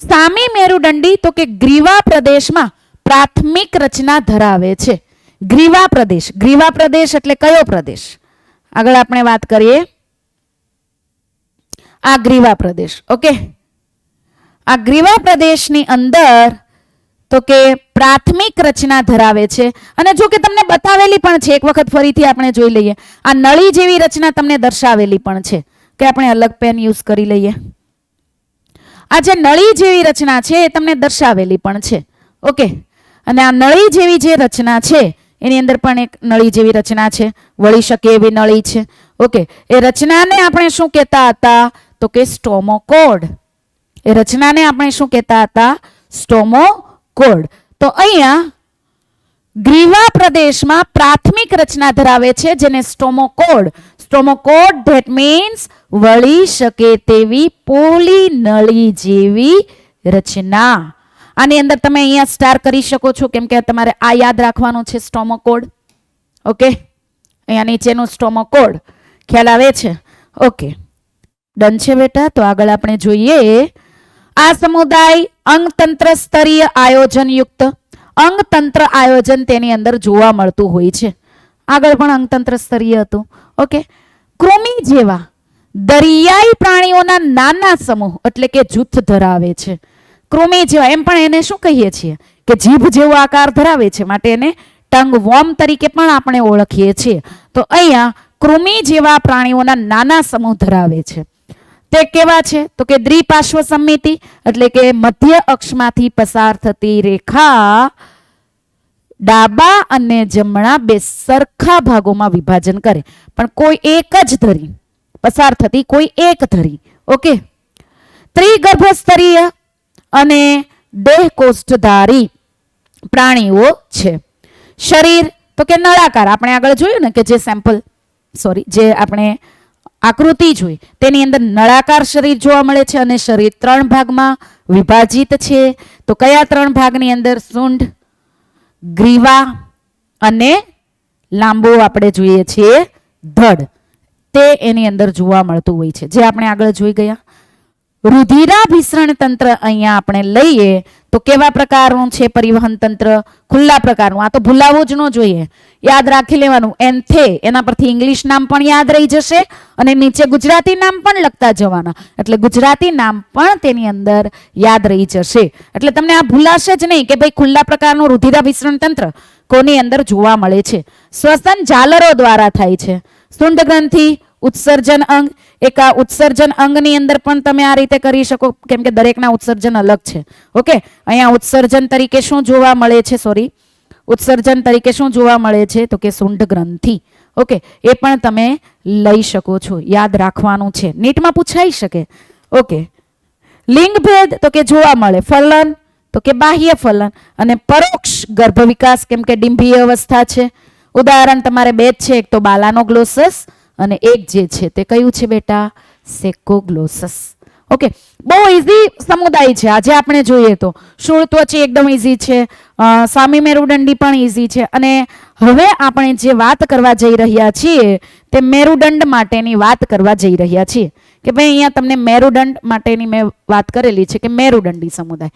સામી મેરુદંડી તો કે ગ્રીવા પ્રદેશમાં પ્રાથમિક રચના ધરાવે છે. ગ્રીવા પ્રદેશ, ગ્રીવા પ્રદેશ એટલે કયો પ્રદેશ? આગળ આપણે વાત કરીએ. આ ગ્રીવા પ્રદેશ. ઓકે, આ ગ્રીવા પ્રદેશની અંદર તો કે પ્રાથમિક રચના ધરાવે છે. અને જો કે તમને બતાવેલી પણ છે, એક વખત ફરીથી આપણે જોઈ લઈએ. આ નળી જેવી રચના તમને દર્શાવેલી પણ છે, કે આપણે અલગ પેન યુઝ કરી લઈએ. આ જે નળી જેવી રચના છે એ તમને દર્શાવેલી પણ છે. ઓકે, અને આ નળી જેવી જે રચના છે એની અંદર પણ એક નળી જેવી રચના છે, વળી શકે એવી નળી છે. ઓકે, એ રચનાને આપણે શું કહેતા હતા? તો કે સ્ટોમોકોડ. એ રચનાને આપણે શું કહેતા હતા? સ્ટોમોકોડ. તો અહીંયા ગ્રીવા પ્રદેશમાં પ્રાથમિક રચના ધરાવે છે જેને સ્ટોમોકોડ. સ્ટોમોકોડ ધેટ મીન્સ વળી શકે તેવી પોલી નળી જેવી રચના. આની અંદર તમે અહીંયા સ્ટાર કરી શકો છો, કેમ કે તમારે આ યાદ રાખવાનું છે, સ્ટોમોકોડ. ઓકે, અહીંયા નીચેનું સ્ટોમોકોડ ખ્યાલ આવે છે? ઓકે, ડન છે બેટા. તો આગળ આપણે જોઈએ. આ સમુદાય અંગતંત્ર સ્તરીય આયોજન યુક્ત, અંગતંત્ર આયોજન તેની અંદર જોવા મળતું હોય છે. આગળ પણ અંગતંત્ર સ્તરીય હતું. ઓકે, કૃમિ જેવા દરિયાઈ પ્રાણીઓના નાના સમૂહ એટલે કે જૂથ ધરાવે છે. કૃમિ જેવા, એમ પણ એને શું કહીએ છીએ? કે જીભ જેવો આકાર ધરાવે છે માટે એને ટંગ વોર્મ તરીકે પણ આપણે ઓળખીએ છીએ. તો અહીંયા કૃમિ જેવા પ્રાણીઓના નાના સમૂહ ધરાવે છે. તે કેવા છે? તો કે દ્વિપાર્શ્વ સમમિતિ એટલે કે મધ્ય અક્ષમાંથી પસાર થતી રેખા ડાબા અને જમણા બે સરખા ભાગોમાં વિભાજન કરે, પણ કોઈ એક જ ધરી પસાર થતી, કોઈ એક ધરી. ઓકે, ત્રિગર્ભસ્તરીય અને દેહકોષ્ઠધારી પ્રાણીઓ છે. શરીર તો કે નળાકાર. આપણે આગળ જોયું ને કે જે સેમ્પલ, જે આપણે આકૃતિ જોઈ તેની અંદર નળાકાર શરીર જોવા મળે છે અને શરીર 3 ભાગમાં વિભાજિત છે. તો કયા 3 ભાગની અંદર? સૂંઢ, ગ્રીવા અને લાંબો આપણે જોઈએ છીએ ધડ, તે એની અંદર જોવા મળતું હોય છે, જે આપણે આગળ જોઈ ગયા. રુધિરાભિસરણ તંત્ર અહીંયા આપણે લઈએ તો કેવા પ્રકારનું છે પરિવહન તંત્ર? ખુલ્લા પ્રકારનું. આ તો ભૂલાવવું જ ન જોઈએ, યાદ રાખી લેવાનું. એન્થે, એના પરથી ઇંગ્લિશ નામ પણ યાદ રહી જશે અને નીચે ગુજરાતી નામ પણ લખતા જવાના, એટલે ગુજરાતી નામ પણ તેની અંદર યાદ રહી જશે. એટલે તમને આ ભૂલાશે જ નહીં કે ભાઈ ખુલ્લા પ્રકારનું રુધિરાભિસરણ તંત્ર કોની અંદર જોવા મળે છે? શ્વસન ઝાલરો દ્વારા થાય છે. શુંડ ગ્રંથિ, ઉત્સર્જન અંગ. એક આ ઉત્સર્જન અંગની અંદર પણ તમે આ રીતે કરી શકો, કેમ કે દરેકના ઉત્સર્જન અલગ છે. ઓકે, અહીંયા ઉત્સર્જન તરીકે શું જોવા મળે છે? ઉત્સર્જન તરીકે શું જોવા મળે છે? તો કે શુંડ ગ્રંથિ. ઓકે, એ પણ તમે લઈ શકો છો, યાદ રાખવાનું છે, નીટમાં પૂછાઈ શકે. ઓકે, લિંગ ભેદ તો કે જોવા મળે. ફલન તો કે બાહ્ય ફલન, અને પરોક્ષ ગર્ભ વિકાસ, કેમ કે ડિંભીય અવસ્થા છે. ઉદાહરણ તમારે બે જ છે, એક તો બાલાનોગ્લોસસ અને એક જે છે તે કયું છે બેટા? સેકોગ્લોસસ. ઓકે, બહુ ઈઝી સમુદાય છે. આજે આપણે જોઈએ તો શૂળ ત્વચી એકદમ ઈઝી છે, સામી મેરુદંડી પણ ઈઝી છે. અને હવે આપણે જે વાત કરવા જઈ રહ્યા છીએ તે મેરુદંડ માટેની વાત કરવા જઈ રહ્યા છીએ. કે ભાઈ અહીંયા તમને મેરુદંડ માટેની મેં વાત કરેલી છે કે મેરુદંડી સમુદાય.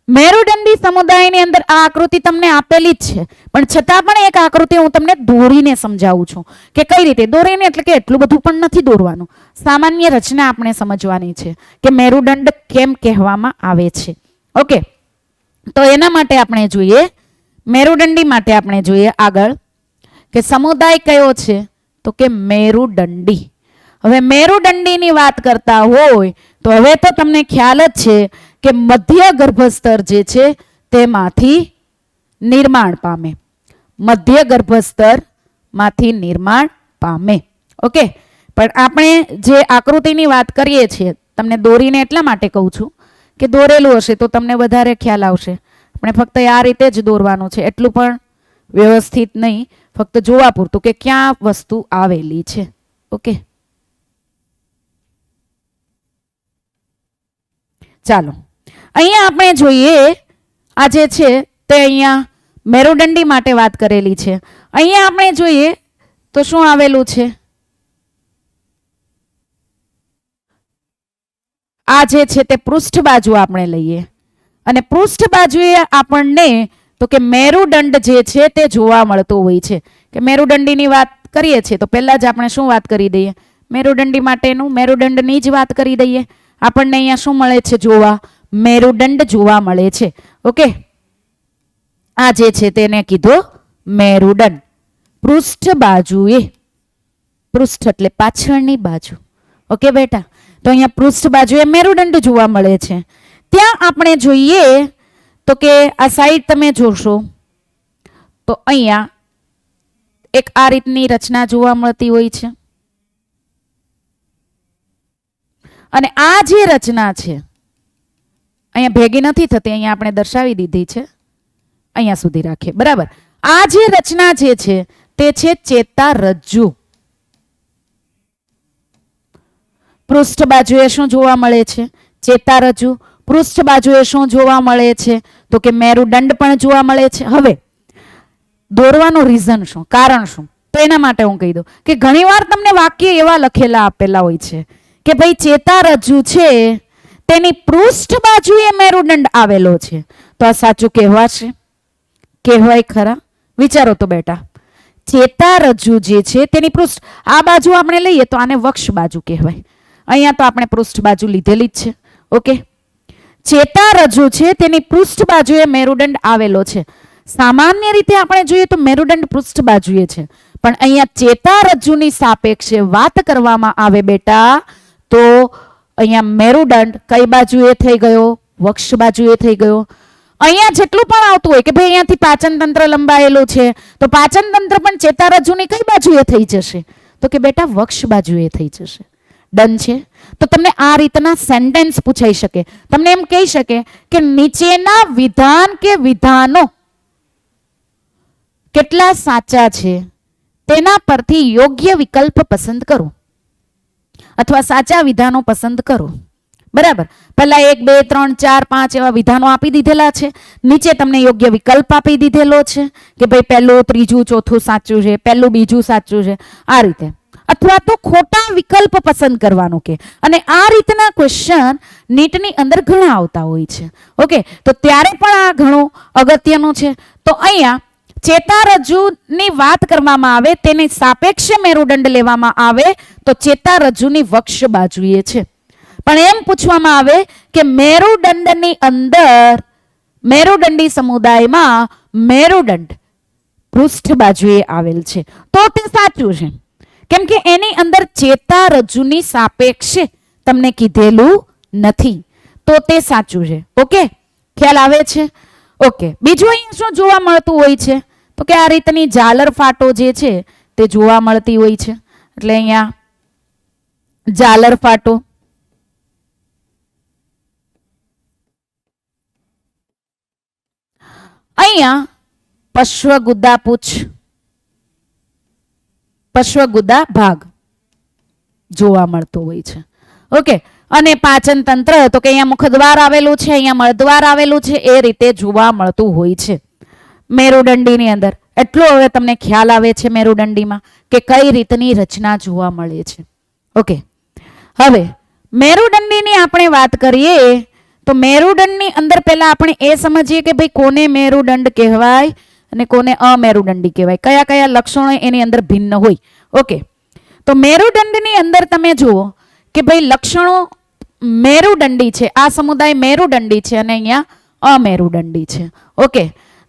મેરુદંડી સમુદાયની અંદર આ આકૃતિ તમને આપેલી જ છે, પણ છતાં પણ એક આકૃતિ હું તમને દોરીને સમજાવું છું કે કઈ રીતે દોરીને, એટલે કે એટલું બધું પણ નથી દોરવાનું, સામાન્ય રચના આપણે સમજવાની છે કે મેરુદંડ કેમ કહેવામાં આવે છે. ઓકે, તો એના માટે આપણે જોઈએ, મેરુદંડી માટે આપણે જોઈએ આગળ કે સમુદાય કયો છે? તો કે મેરુદંડી. હવે મેરુદંડીની વાત કરતા હોય તો હવે તો તમને ખ્યાલ જ છે કે મધ્ય ગર્ભસ્તર જે છે તેમાંથી નિર્માણ પામે. મધ્ય ગર્ભસ્તર માંથી નિર્માણ પામે. ઓકે, પણ આપણે જે આકૃતિની વાત કરીએ છીએ, તમને દોરીને એટલા માટે કહું છું કે દોરેલું હશે તો તમને વધારે ખ્યાલ આવશે. આપણે ફક્ત આ રીતે જ દોરવાનું છે, એટલું પણ વ્યવસ્થિત નહીં, ફક્ત જોવા પૂરતું કે ક્યાં વસ્તુ આવેલી છે. ઓકે, ચાલો અહીંયા આપણે જોઈએ, આ જે છે તે અહીંયા મેરુદંડી માટે વાત કરેલી છે. અહીંયા આપણે જોઈએ તો શું આવેલું છે? આ જે છે તે પૃષ્ઠ બાજુ આપણે લઈએ, અને પૃષ્ઠ બાજુએ આપણને તો કે મેરુદંડ જે છે તે જોવા મળતો હોય છે. કે મેરુદંડીની વાત કરીએ છીએ તો પહેલા જ આપણે શું વાત કરી દઈએ? મેરુદંડી માટેનું મેરુદંડની જ વાત કરી દઈએ. આપણને અહીંયા શું મળે છે જોવા? મેરુદંડ જોવા મળે છે. ઓકે, આ જે છે તેને કીધો મેરુદંડ. પૃષ્ઠ બાજુએ, પૃષ્ઠ એટલે પાછળની બાજુ. ઓકે બેટા, તો અહીંયા પૃષ્ઠ બાજુએ મેરુદંડ જોવા મળે છે. ત્યાં આપણે જોઈએ તો કે આ સાઈડ તમે જોશો તો અહીંયા એક આ રીતની રચના જોવા મળતી હોય છે, અને આ જે રચના છે અહીંયા ભેગી નથી થતી, અહીંયા આપણે દર્શાવી દીધી છે, અહીંયા સુધી રાખીએ, બરાબર. આ જે રચના જે છે તે છે ચેતારજ્જુ. પૃષ્ઠ બાજુએ શું જોવા મળે છે? ચેતારજ્જુ. પૃષ્ઠ બાજુએ શું જોવા મળે છે? તો કે મેરુદંડ પણ જોવા મળે છે. હવે દોરવાનું રીઝન શું, કારણ શું? તો એના માટે હું કહી દઉં કે ઘણીવાર તમને વાક્ય એવા લખેલા આપેલા હોય છે કે ભાઈ ચેતારજ્જુ છે તેની પૃષ્ઠ બાજુએ મેરુદંડ આવેલો છે. તો આ સાચું કહેવાશે? કહેવાય ખરા? વિચારો તો બેટા. ચેતારજ્જુ જે છે તેની પૃષ્ઠ, આ બાજુ આપણે લઈએ તો આને વક્ષ બાજુ કહેવાય. અહીંયા તો આપણે પૃષ્ઠ બાજુ લીધેલી જ છે. ઓકે, ચેતારજ્જુ છે તેની પૃષ્ઠ બાજુએ મેરુદંડ આવેલો છે. સામાન્ય રીતે આપણે જોઈએ તો મેરુદંડ પૃષ્ઠ બાજુએ છે, પણ અહીંયા ચેતારજ્જુની સાપેક્ષે વાત કરવામાં આવે બેટા તો અહીંયા મેરુદંડ કઈ બાજુએ થઈ ગયો? વક્ષ બાજુએ થઈ ગયો. અહીંયા જેટલું પણ આવતું હોય કે ભાઈ અહીંયાથી પાચન તંત્ર લંબાયેલું છે તો પાચન તંત્ર પણ ચેતારજ્જુની કઈ બાજુએ થઈ જશે? તો કે બેટા વક્ષ બાજુએ થઈ જશે. ડન છે? તો તમને આ રીતના સેન્ટેન્સ પૂછાઈ શકે. તમને એમ કહી શકે કે નીચેના વિધાન કે વિધાનો કેટલા સાચા છે તેના પરથી યોગ્ય વિકલ્પ પસંદ કરો, અથવા સાચા વિધાનો પસંદ કરો. બરાબર, પહેલા 1 2 3 4 5 એવા વિધાનો આપી દીધેલા છે, નીચે તમને યોગ્ય વિકલ્પ આપી દીધેલો છે કે ભાઈ પહેલું ત્રીજું ચોથું સાચું છે, પહેલું બીજું સાચું છે, આ રીતે. અથવા તો ખોટા વિકલ્પ પસંદ કરવાનો કે. અને આ રીતના ક્વેશ્ચન નીટની અંદર ઘણા આવતા હોય છે. ઓકે, તો ત્યારે પણ આ ઘણું અગત્યનું છે. તો અહીંયા ચેતારજ્જુની વાત કરવામાં આવે, તેની સાપેક્ષે મેરુદંડ લેવામાં આવે તો ચેતારજ્જુની વક્ષ બાજુએ છે. પણ એમ પૂછવામાં આવે કે મેરુદંડની અંદર, મેરુદંડી સમુદાયમાં મેરુદંડ પૃષ્ઠ બાજુએ આવેલ છે, તો તે સાચું છે. કેમ કે એની અંદર ચેતારજ્જુની સાપેક્ષે તમને કીધેલું નથી, તો તે સાચું છે. ઓકે, ખ્યાલ આવે છે? ઓકે, બીજું અહીંયા શું જોવા મળતું હોય છે તો કે આ રીતની ઝાલર ફાટો જે છે તે જોવા મળતી હોય છે. એટલે અહીંયા ઝાલર ફાટો, અહીંયા પશ્વગુદા પૂછ, પશ્વગુદા ભાગ જોવા મળતો હોય છે. ઓકે, અને પાચન તંત્ર તો કે અહીંયા મુખદ્વાર આવેલું છે, અહીંયા મળદ્વાર આવેલું છે, એ રીતે જોવા મળતું હોય છે મેરુદંડીની અંદર. એટલું હવે તમને ખ્યાલ આવે છે મેરુદંડીમાં કે કઈ રીતની રચના જોવા મળે છે. ઓકે, હવે મેરુદંડીની આપણે વાત કરીએ તો મેરુદંડની અંદર પહેલા આપણે એ સમજીએ કે ભાઈ કોને મેરુદંડ કહેવાય અને કોને અમેરુદંડી કહેવાય, કયા કયા લક્ષણો એની અંદર ભિન્ન હોય. ઓકે, તો મેરુદંડની અંદર તમે જુઓ કે ભાઈ લક્ષણો મેરુદંડી છે, આ સમુદાય મેરુદંડી છે અને અહીંયા અમેરુદંડી છે. ઓકે,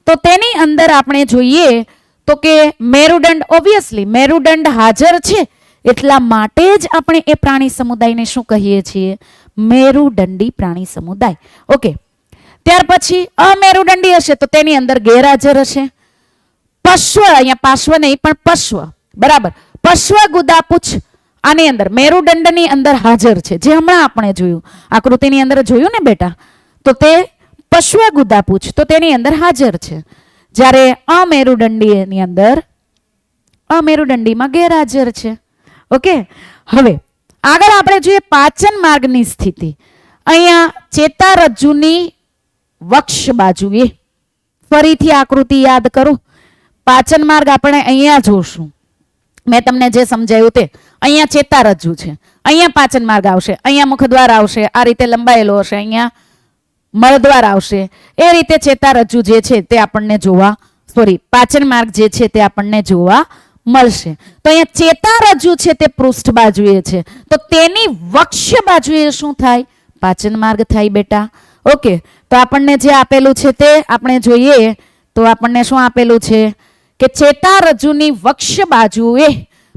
તો તેની અંદર આપણે જોઈએ તો કે મેરુદંડ, ઓબ્વિયસલી મેરુદંડ હાજર છે એટલા માટે જ આપણે એ પ્રાણી સમુદાયને શું કહીએ છીએ? મેરુદંડી પ્રાણી સમુદાય. ઓકે, ત્યાર પછી અમેરુદંડી હશે તો તેની અંદર ગેરહાજર હશે. પશ્વ, અહીંયા પાર્શ્વ નહીં પણ પશ્વ, બરાબર, પશ્વગુદા પૂછ આની અંદર મેરુદંડની અંદર હાજર છે, જે હમણાં આપણે જોયું આકૃતિની અંદર જોયું ને બેટા, તો તે પશ્વગુદા પૂછ તો તેની અંદર હાજર છે. જ્યારે અમેરુદંડીની અંદર, અમેરુદંડીમાં ગેરહાજર છે. ઓકે, હવે આગળ આપણે જોઈએ પાચન માર્ગની સ્થિતિ. અહીંયા ચેતારજ્જુની વક્ષ બાજુએ, ફરીથી આકૃતિ યાદ કરો. પાચન માર્ગ આપણે અહીંયા જોશું, મેં તમને જે સમજાવ્યું તે. અહીંયા ચેતારજ્જુ છે, અહીંયા પાચન માર્ગ આવશે, અહીંયા મુખદ્વાર આવશે, આ રીતે લંબાયેલો હશે, અહીંયા મળદ્વાર આવશે. એ રીતે ચેતારજ્જુ જે છે તે આપણને જોવા, પાચન માર્ગ જે છે તે આપણને જોવા મળશે. તો અહીંયા ચેતારજ્જુ છે તે પૃષ્ઠ બાજુએ છે, તો તેની વક્ષ બાજુએ શું થાય? પાચન માર્ગ થાય બેટા. ઓકે, તો આપણને જે આપેલું છે તે આપણે જોઈએ તો આપણને શું આપેલું છે કે ચેતારજ્જુની વક્ષ બાજુએ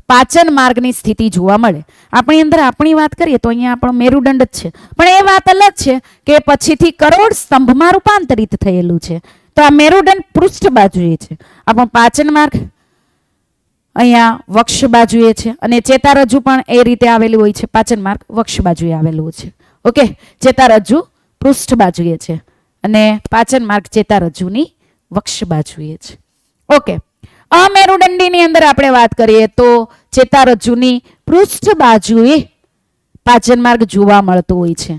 પાચન માર્ગની સ્થિતિ જોવા મળે. આપણી અંદર આપણી વાત કરીએ તો અહીંયા આપણો મેરુદંડ જ છે, પણ એ વાત અલગ છે કે પછીથી કરોડ સ્તંભમાં રૂપાંતરિત થયેલું છે. તો આ મેરુદંડ પૃષ્ઠ બાજુએ છે, આપણો પાચન માર્ગ અહીંયા વક્ષ બાજુએ છે, અને ચેતારજ્જુ પણ એ રીતે આવેલું હોય છે, પાચન માર્ગ વક્ષ બાજુએ આવેલું છે. ઓકે, ચેતારજ્જુ પૃષ્ઠ બાજુએ છે અને પાચન માર્ગ ચેતારજ્જુની વક્ષ બાજુએ છે. ઓકે, અમેરુદંડીની અંદર આપણે વાત કરીએ તો ચેતારજ્જુની પૃષ્ઠ બાજુએ પાચન માર્ગ જોવા મળતો હોય છે.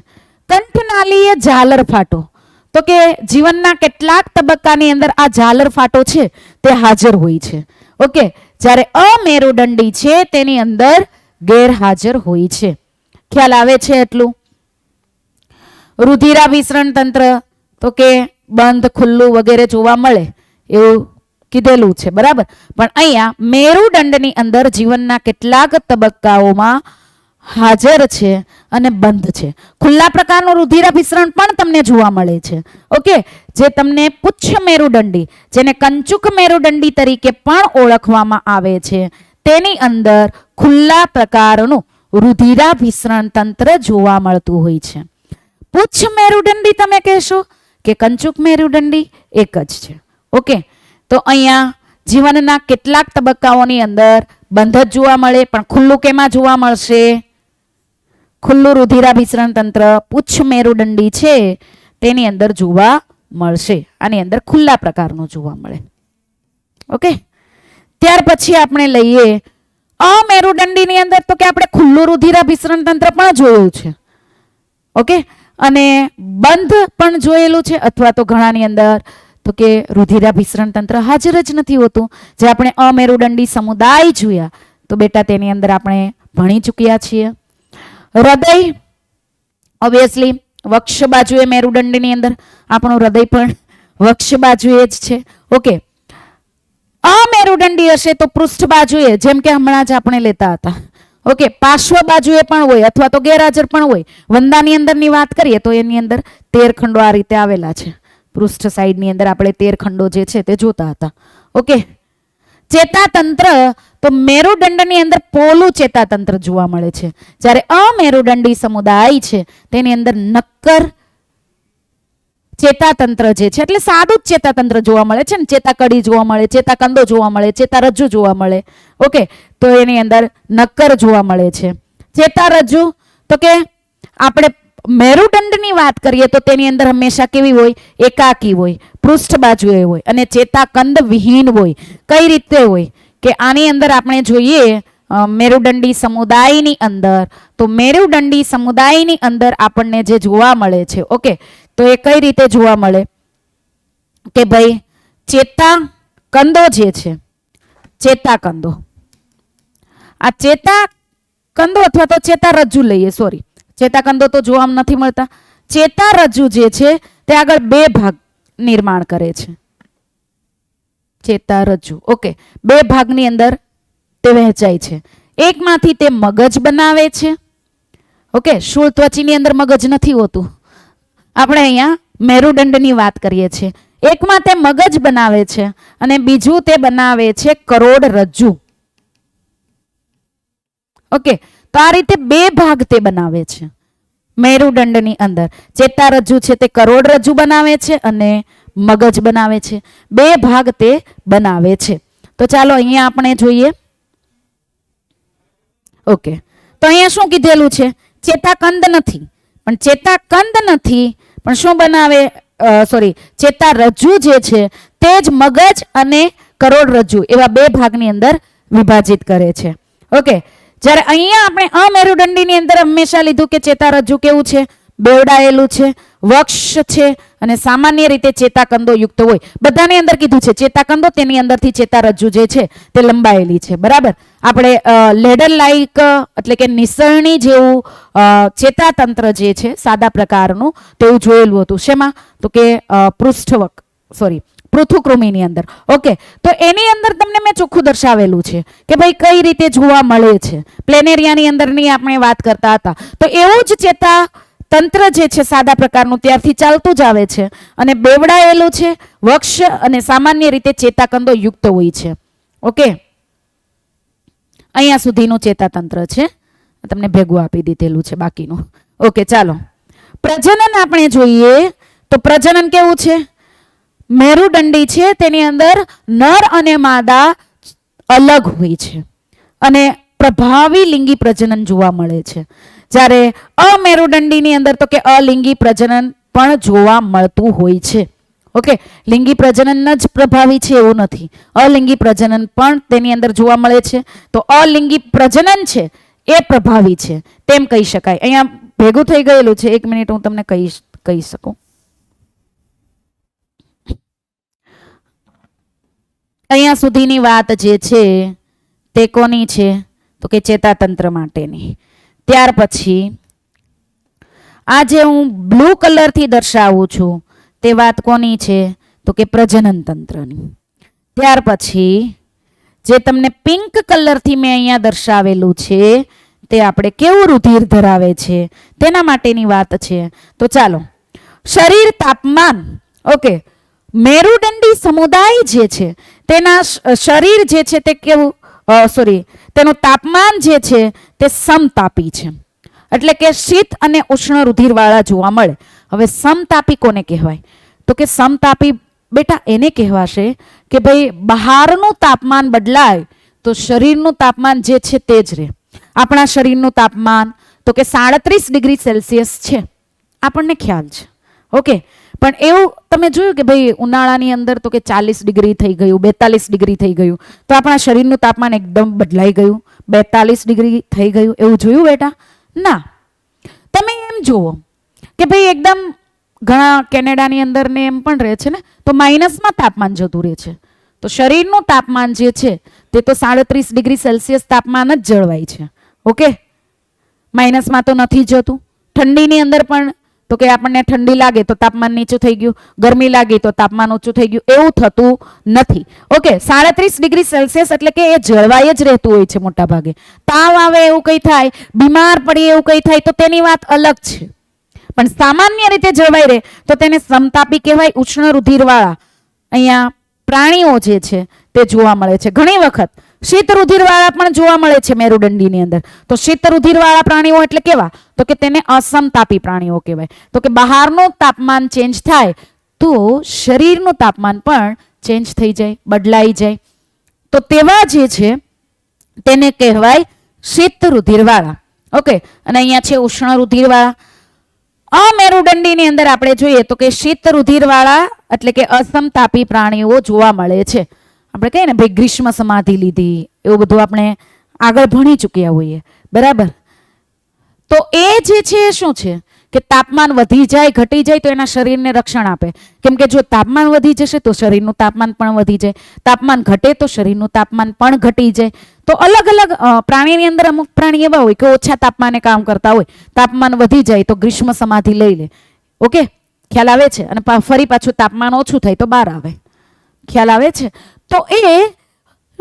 કંઠનાલીય ઝાલર ફાટો તો કે જીવનના કેટલાક તબક્કાની અંદર આ ઝાલર ફાટો છે તે હાજર હોય છે. ઓકે, જ્યારે અમેરુદંડી છે તેની અંદર ગેરહાજર હોય છે. ખ્યાલ આવે છે એટલું? રુધિરાભિસરણ તંત્ર તો કે બંધ, ખુલ્લું વગેરે જોવા મળે એવું કીધેલું છે, બરાબર. પણ અહીંયા મેરુદંડની અંદર જીવનના કેટલાક તબક્કાઓમાં હાજર છે અને બંધ છે. ખુલ્લા પ્રકારનું રુધિરાભિસરણ પણ તમને જોવા મળે છે. ઓકે, જે તમને પુચ્છ મેરુદંડી, જેને કંચુક મેરુદંડી તરીકે પણ ઓળખવામાં આવે છે, તેની અંદર ખુલ્લા પ્રકારનું રુધિરાભિસરણ તંત્ર જોવા મળતું હોય છે. પુચ્છ મેરુદંડી તમે કહેશો કે કંચુક મેરુદંડી એક જ છે. ઓકે, તો અહીંયા જીવનના કેટલાક તબક્કાઓની અંદર બંધ જ જોવા મળે, પણ ખુલ્લું કેમાં જોવા મળશે? ખુલ્લું રુધિરાભિસરણ તંત્ર પુચ્છ મેરુદંડી છે તેની અંદર જોવા મળશે. આની અંદર ખુલ્લા પ્રકારનું જોવા મળે. ઓકે, ત્યાર પછી આપણે લઈએ અમેરુદંડીની અંદર તો કે આપણે ખુલ્લું રુધિરાભિસરણ તંત્ર પણ જોયું છે. ઓકે, અને બંધ પણ જોયેલું છે, અથવા તો ઘણાની અંદર તો કે રુધિરાભિસરણ તંત્ર હાજર જ નથી હોતું. જે આપણે અમેરુદંડી સમુદાય જોયા તો બેટા તેની અંદર આપણે ભણી ચૂક્યા છીએ. હૃદય ઓબ્વિયસલી વક્ષ બાજુએ મેરુદંડની અંદર આપણું હૃદય પણ વક્ષ બાજુએ જ છે. ઓકે, અમેરુદંડી હશે તો પૃષ્ઠ બાજુએ, જેમ કે હમણાં જ આપણે લેતા હતા. ઓકે, પાર્શ્વ બાજુએ પણ હોય અથવા તો ગેરહાજર પણ હોય. વંદાની અંદરની વાત કરીએ તો એની અંદર 13 ખંડો આ રીતે આવેલા છે. પૃષ્ઠ સાઈડની અંદર આપણે 13 ખંડો જે છે તે જોતા હતા. ઓકે, ચેતાતંત્ર તો મેરુદંડની અંદર પોલું ચેતાતંત્ર જોવા મળે છે, જ્યારે અમેરુદંડી સમુદાય છે તેની અંદર નક્કર ચેતાતંત્ર જે છે એટલે સાદું જ ચેતાતંત્ર જોવા મળે છે ને. ચેતાકડી જોવા મળે, ચેતાકંદો જોવા મળે, ચેતારજ્જુ જોવા મળે. ઓકે, તો એની અંદર નક્કર જોવા મળે છે. ચેતારજ્જુ તો કે આપણે મેરુદંડની વાત કરીએ તો તેની અંદર હંમેશા કેવી હોય? એકાકી હોય, પૃષ્ઠ બાજુએ હોય અને ચેતાકંદ વિહીન હોય. કઈ રીતે હોય કે આની અંદર આપણે જોઈએ મેરુદંડી સમુદાયની અંદર, તો મેરુદંડી સમુદાયની અંદર આપણને જે જોવા મળે છે, ઓકે, તો એ કઈ રીતે જોવા મળે કે ભાઈ ચેતાકંદો જે છે, ચેતાકંદો, આ ચેતાકંદો અથવા તો ચેતારજ્જુ લઈએ, સોરી, ચેતાકંદો તો જોવા નથી મળતા. ચેતારજ્જુ જે છે તે આગળ 2 ભાગ નિર્માણ કરે છે. ચેતારજ્જુ, ઓકે, 2 ભાગની અંદર તે વહેંચાય છે. એકમાંથી તે મગજ બનાવે છે. ઓકે, શૂળ ત્વચીની અંદર મગજ નથી હોતું, આપણે અહીંયા મેરુદંડની વાત કરીએ છીએ. એકમાં તે મગજ બનાવે છે અને બીજું તે બનાવે છે કરોડરજ્જુ. ઓકે, તો આ રીતે 2 ભાગ તે બનાવે છે મેરુદંડની અંદર. ચેતારજ્જુ છે તે કરોડરજ્જુ બનાવે છે અને મગજ બનાવે છે. 2 ભાગ તે બનાવે છે. તો ચાલો અહીંયા આપણે જોઈએ. ઓકે, તો અહીંયા શું કીધેલું છે? ચેતાકંદ નથી, પણ ચેતાકંદ નથી પણ શું બનાવે? સોરી, ચેતારજ્જુ જે છે તે જ મગજ અને કરોડરજ્જુ એવા 2 ભાગની અંદર વિભાજિત કરે છે. ઓકે, જ્યારે અહીંયા આપણે અમેરુદંડીની અંદર હંમેશા લીધું કે ચેતારજ્જુ કેવું છે? બેવડાયેલું છે, વક્ષ છે અને સામાન્ય રીતે ચેતાકંદો યુક્ત હોય. બધાની અંદર કીધું છે ચેતાકંદો, તેની અંદરથી ચેતારજ્જુ જે છે તે લંબાયેલી છે. બરાબર, આપણે લેડર લાઈક એટલે કે નિસરણી જેવું ચેતાતંત્ર જે છે સાદા પ્રકારનું તેવું જોયેલું હતું. શેમાં? તો કે પૃથુકૃમિની અંદર. ઓકે, તો એની અંદર તમને મેં ચોખ્ખું દર્શાવેલું છે કે ભાઈ કઈ રીતે જોવા મળે છે. પ્લેનેરિયાની અંદરની આપણે વાત કરતા હતા. તો એવું જ ચેતાતંત્ર જે છે સાદા પ્રકારનું ત્યારથી ચાલતું જ આવે છે અને બેવડાયેલું છે, વક્ષ અને સામાન્ય રીતે ચેતાકંદો યુક્ત હોય છે. ઓકે, અહીંયા સુધીનું ચેતાતંત્ર છે, તમને ભેગું આપી દીધેલું છે બાકીનું. ઓકે, ચાલો પ્રજનન આપણે જોઈએ તો પ્રજનન કેવું છે? મેરુદંડી છે તેની અંદર નર અને માદા અલગ હોય છે અને પ્રભાવી લિંગી પ્રજનન જોવા મળે છે, જ્યારે અમેરુદંડીની અંદર તો કે અલિંગી પ્રજનન પણ જોવા મળતું હોય છે. ઓકે, લિંગી પ્રજનન જ પ્રભાવી છે એવું નથી, અલિંગી પ્રજનન પણ તેની અંદર જોવા મળે છે. તો અલિંગી પ્રજનન છે એ પ્રભાવી છે તેમ કહી શકાય. અહીંયા ભેગું થઈ ગયેલું છે, 1 મિનિટ હું તમને કહી શકું. અહીંયા સુધીની વાત જે છે તે કોની છે? તો કે ચેતાતંત્ર માટેની. ત્યાર પછી આ જે હું બ્લુ કલરથી દર્શાવું છું તે વાત કોની છે? તો કે પ્રજનન તંત્રની. ત્યાર પછી જે તમને પિંક કલરથી મેં અહીંયા દર્શાવેલું છે તે આપણે કેવું રુધિર ધરાવે છે તેના માટેની વાત છે. તો ચાલો, શરીર તાપમાન. ઓકે, મેરુદંડી સમુદાય જે છે તેના શરીર જે છે તે કેવું? તેનું તાપમાન જે છે તે સમતાપી છે, એટલે કે શીત અને ઉષ્ણ રુધિરવાળા જોવા મળે. હવે સમતાપી કોને કહેવાય? તો કે સમતાપી બેટા એને કહેવાશે કે ભાઈ બહારનું તાપમાન બદલાય તો શરીરનું તાપમાન જે છે તે જ રહે. આપણા શરીરનું તાપમાન તો કે 37 ડિગ્રી સેલ્સિયસ છે, આપણને ખ્યાલ છે. ઓકે, પણ એવું તમે જોયું કે ભાઈ ઉનાળાની અંદર તો કે 40 ડિગ્રી થઈ ગયું, 42 ડિગ્રી થઈ ગયું, તો આપણા શરીરનું તાપમાન એકદમ બદલાઈ ગયું, 42 ડિગ્રી થઈ ગયું, એવું જોયું બેટા? ના. તમે એમ જુઓ કે ભાઈ એકદમ ઘણા કેનેડાની અંદર ને એમ પણ રહે છે ને, તો માઇનસમાં તાપમાન જતું રહે છે. તો શરીરનું તાપમાન જે છે તે તો 37°C તાપમાન જ જળવાય છે. ઓકે, માઇનસમાં તો નથી જતું. ઠંડીની અંદર પણ તો કે આપણને ઠંડી લાગે તો તાપમાન નીચું થઈ ગયું, ગરમી લાગી તો તાપમાન ઊંચું થઈ ગયું, એવું થતું નથી. ઓકે, 37°C એટલે કે એ જળવાય જ રહેતું હોય છે મોટા ભાગે. તાવ આવે એવું કંઈ થાય, બીમાર પડીએ એવું કંઈ થાય તો તેની વાત અલગ છે, પણ સામાન્ય રીતે જળવાઈ રહે તો તેને સમતાપી કહેવાય. ઉષ્ણ રુધિરવાળા અહીંયા પ્રાણીઓ જે છે તે જોવા મળે છે. ઘણી વખત શીત રુધિરવાળા પણ જોવા મળે છે મેરુદંડીની અંદર. તો શીત રુધિરવાળા પ્રાણીઓ એટલે કેવા? તો કે તેને અસમતાપી પ્રાણીઓ કહેવાય. તો કે બહારનું તાપમાન ચેન્જ થાય તો શરીરનું તાપમાન પણ ચેન્જ થઈ જાય, બદલાઈ જાય. તો તેવા જે છે તેને કહેવાય શીત રુધિરવાળા. ઓકે, અને અહીંયા છે ઉષ્ણ રુધિરવાળા. અમેરુદંડીની અંદર આપણે જોઈએ તો કે શીત રુધિરવાળા એટલે કે અસમતાપી પ્રાણીઓ જોવા મળે છે. આપણે કહીએ ને ભાઈ ગ્રીષ્મ સમાધિ લીધી, એવું બધું આપણે આગળ ભણી ચૂક્યા હોઈએ, બરાબર. તો એ જે છે એ શું છે કે તાપમાન વધી જાય, ઘટી જાય તો એના શરીરને રક્ષણ આપે. કેમ કે જો તાપમાન વધી જશે તો શરીરનું તાપમાન પણ વધી જાય, તાપમાન ઘટે તો શરીરનું તાપમાન પણ ઘટી જાય. તો અલગ અલગ પ્રાણીની અંદર અમુક પ્રાણી એવા હોય કે ઓછા તાપમાને કામ કરતા હોય, તાપમાન વધી જાય તો ગ્રીષ્મ સમાધિ લઈ લે. ઓકે, ખ્યાલ આવે છે? અને ફરી પાછું તાપમાન ઓછું થાય તો બહાર આવે. ખ્યાલ આવે છે? તો એ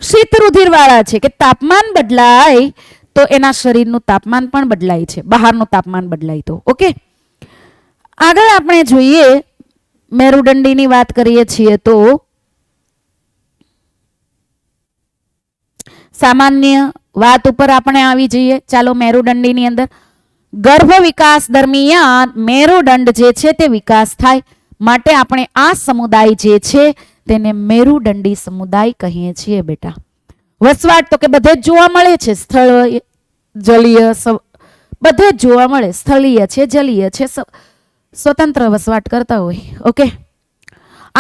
શીત રુધિરવાળા છે કે તાપમાન બદલાય તો એના શરીરનું તાપમાન પણ બદલાય છે, બહારનું તાપમાન બદલાય તો. ઓકે, આગળ આપણે જોઈએ મેરુદંડીની વાત કરીએ છીએ તો સામાન્ય વાત ઉપર આપણે આવી જઈએ. ચાલો, મેરુદંડીની અંદર ગર્ભ વિકાસ દરમિયાન મેરુદંડ જે છે તે વિકાસ થાય માટે આપણે આ સમુદાય જે છે તેને મેરુદંડી સમુદાય કહીએ છીએ. બેટા, વસવાટ તો કે બધે જ જોવા મળે છે, સ્થળ જલીય બધે જ જોવા મળે. સ્થળીય છે, જલીય છે, સ્વતંત્ર વસવાટ કરતા હોય. ઓકે,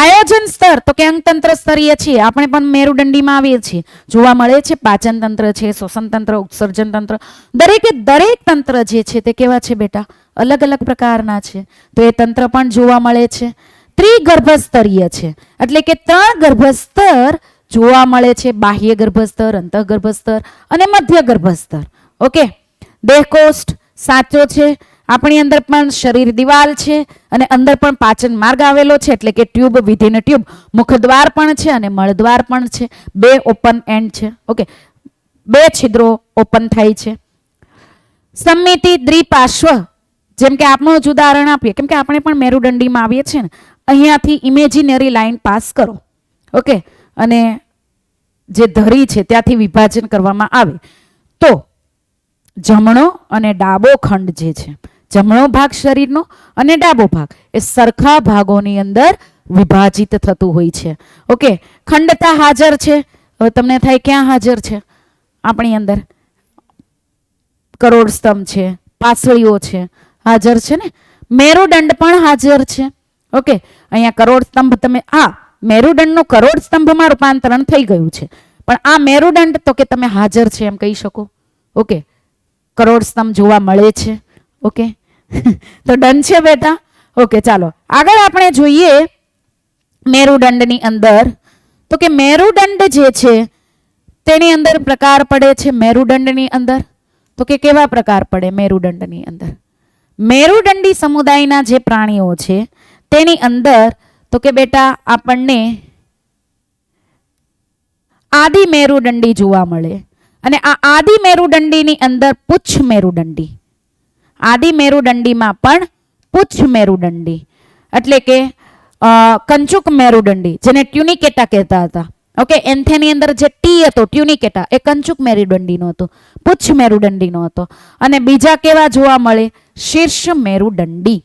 આયોજન સ્તર તો કે અંગતંત્ર સ્તરીય છીએ, આપણે પણ મેરુદંડીમાં આવીએ છીએ, જોવા મળે છે. પાચન તંત્ર છે, શ્વસન તંત્ર, ઉત્સર્જન તંત્ર, દરેકે દરેક તંત્ર જે છે તે કેવા છે બેટા? અલગ અલગ પ્રકારના છે. તો એ તંત્ર પણ જોવા મળે છે. ત્રિગર્ભસ્તરીય છે એટલે કે 3 ગર્ભસ્તર જોવા મળે છે: બાહ્ય ગર્ભસ્તર, અંતઃ ગર્ભસ્તર અને મધ્ય ગર્ભસ્તર. ઓકે, દેહકોષ્ઠ સાચો છે. આપણી અંદર પણ શરીર દિવાલ છે અને અંદર પણ પાચન માર્ગ આવેલો છે એટલે કે ટ્યુબ વિધિન ટ્યુબ. મુખદ્વાર પણ છે અને મળદ્વાર પણ છે. 2 ઓપન એન્ડ છે. ઓકે, 2 છિદ્રો ઓપન થાય છે. સમિતિ દ્વિપાર્શ્વ, જેમ કે આપણું જ ઉદાહરણ આપીએ, કેમ કે આપણે પણ મેરુદંડીમાં આવીએ છીએ ને, અહીંયાથી ઇમેજિનરી લાઈન પાસ કરો. ઓકે, અને જે ધરી છે ત્યાંથી વિભાજન કરવામાં આવે તો જમણો અને ડાબો ખંડ જે છે, જમણો ભાગ શરીરનો અને ડાબો ભાગ એ સરખા ભાગોની અંદર વિભાજિત થતું હોય છે. ઓકે, ખંડતા હાજર છે. હવે તમને થાય ક્યાં હાજર છે? આપણી અંદર કરોડ સ્તંભ છે, પાસળીઓ છે, હાજર છે ને. મેરુદંડ પણ હાજર છે. ઓકે, અહીંયા કરોડ સ્તંભ તમે મેરુદંડનું કરોડ સ્તંભમાં રૂપાંતરણ થઈ ગયું છે, પણ આ મેરુદંડ તો કે તમે હાજર છે એમ કહી શકો. ઓકે, કરોડ સ્તંભ જોવા મળે છે. ઓકે, તો ડન છે બેટા. ઓકે, ચાલો આગળ આપણે જોઈએ મેરુદંડની અંદર તો કે મેરુદંડ જે છે તેની અંદર પ્રકાર પડે છે. મેરુદંડની અંદર તો કે કેવા પ્રકાર પડે? મેરુદંડની અંદર મેરુદંડી સમુદાયના જે પ્રાણીઓ છે તેની અંદર તો કે બેટા આપણને આદિ મેરુદંડી જોવા મળે. અને આ આદિ મેરુદંડીની અંદર પુચ્છ મેરુદંડી, આદિ મેરુદંડીમાં પણ પુચ્છ મેરુદંડી એટલે કે કંચુક મેરુદંડી, જેને ટ્યુનિકેટા કહેતા હતા. ઓકે, એન્થેની અંદર જે ટી હતો ટ્યુનિકેટા એ કંચુક મેરુદંડીનો હતો, પુચ્છ મેરુદંડીનો હતો. અને બીજા કેવા જોવા મળે? શીર્ષ મેરુદંડી.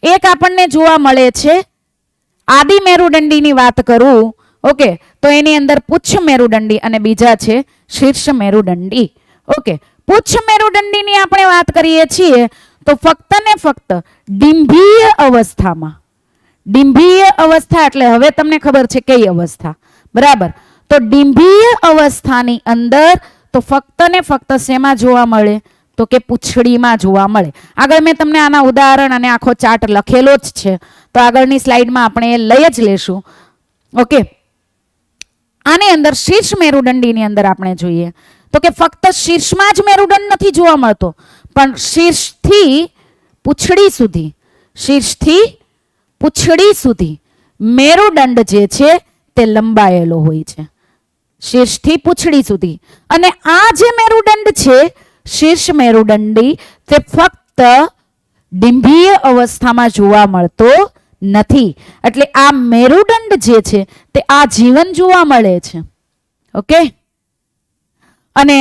એક આપણને જોવા મળે છે આદિ મેરુદંડીની વાત કરું. ઓકે, તો એની અંદર પુચ્છ મેરુદંડી અને બીજા છે શીર્ષ મેરુદંડી. ઓકે, પુચ્છ મેરુદંડીની આપણે વાત કરીએ છીએ તો ફક્ત ને ફક્ત ડિંભીય અવસ્થામાં, ડિંભીય અવસ્થા એટલે હવે તમને ખબર છે કઈ અવસ્થા, બરાબર? તો ડિંભીય અવસ્થાની અંદર તો ફક્ત ને ફક્ત શેમાં જોવા મળે? તો કે પૂંછડીમાં જોવા મળે. આગળ મેં તમને આના ઉદાહરણ અને આખો ચાર્ટ લખેલો જ છે, તો આગળની સ્લાઇડમાં આપણે એ લઈ જ લેશું. ઓકે, આની અંદર શીર્ષ મેરુદંડીની અંદર આપણે જોઈએ તો કે ફક્ત શીર્ષમાં જ મેરુદંડ નથી જોવા મળતો, પણ શીર્ષથી પૂંછડી સુધી મેરુદંડ જે છે તે લંબાયેલો હોય છે, શીર્ષથી પૂંછડી સુધી. અને આ જે મેરુદંડ છે શીર્ષ મેરુદંડી તે ફક્ત ડિંભીય અવસ્થામાં જોવા મળતો નથી. એટલે આ મેરુદંડ જે છે તે આજીવન જોવા મળે છે. ઓકે. અને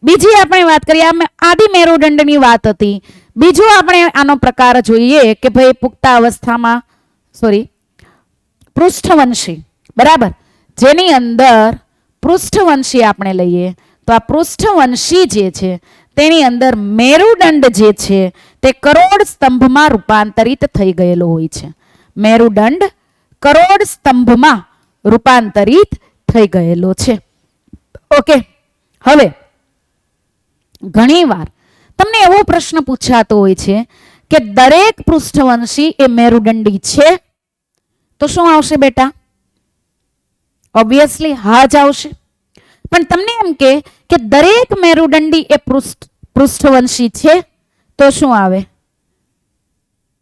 બીજી આપણે વાત કરીએ, આદિ મેરુદંડની વાત હતી. બીજો આપણે આનો પ્રકાર જોઈએ કે ભાઈ પુખ્તાવસ્થામાં પૃષ્ઠવંશી, બરાબર, જેની અંદર પૃષ્ઠવંશી આપણે લઈએ તો આ પૃષ્ઠવંશી જે છે તેની અંદર મેરુદંડ જે છે તે કરોડ સ્તંભમાં રૂપાંતરિત થઈ ગયેલો હોય છે. મેરુદંડ કરોડ સ્તંભમાં રૂપાંતરિત થઈ ગયેલો છે. ઓકે. હવે ઘણીવાર તમને એવો પ્રશ્ન પૂછાતો હોય છે કે દરેક પૃષ્ઠવંશી એ મેરુદંડી છે? તો શું આવશે બેટા? ઓબ્વિયસલી હા જ આવશે. પણ તમને એમ કે દરેક મેરુદંડી એ પૃષ્ઠવંશી છે તો શું આવે?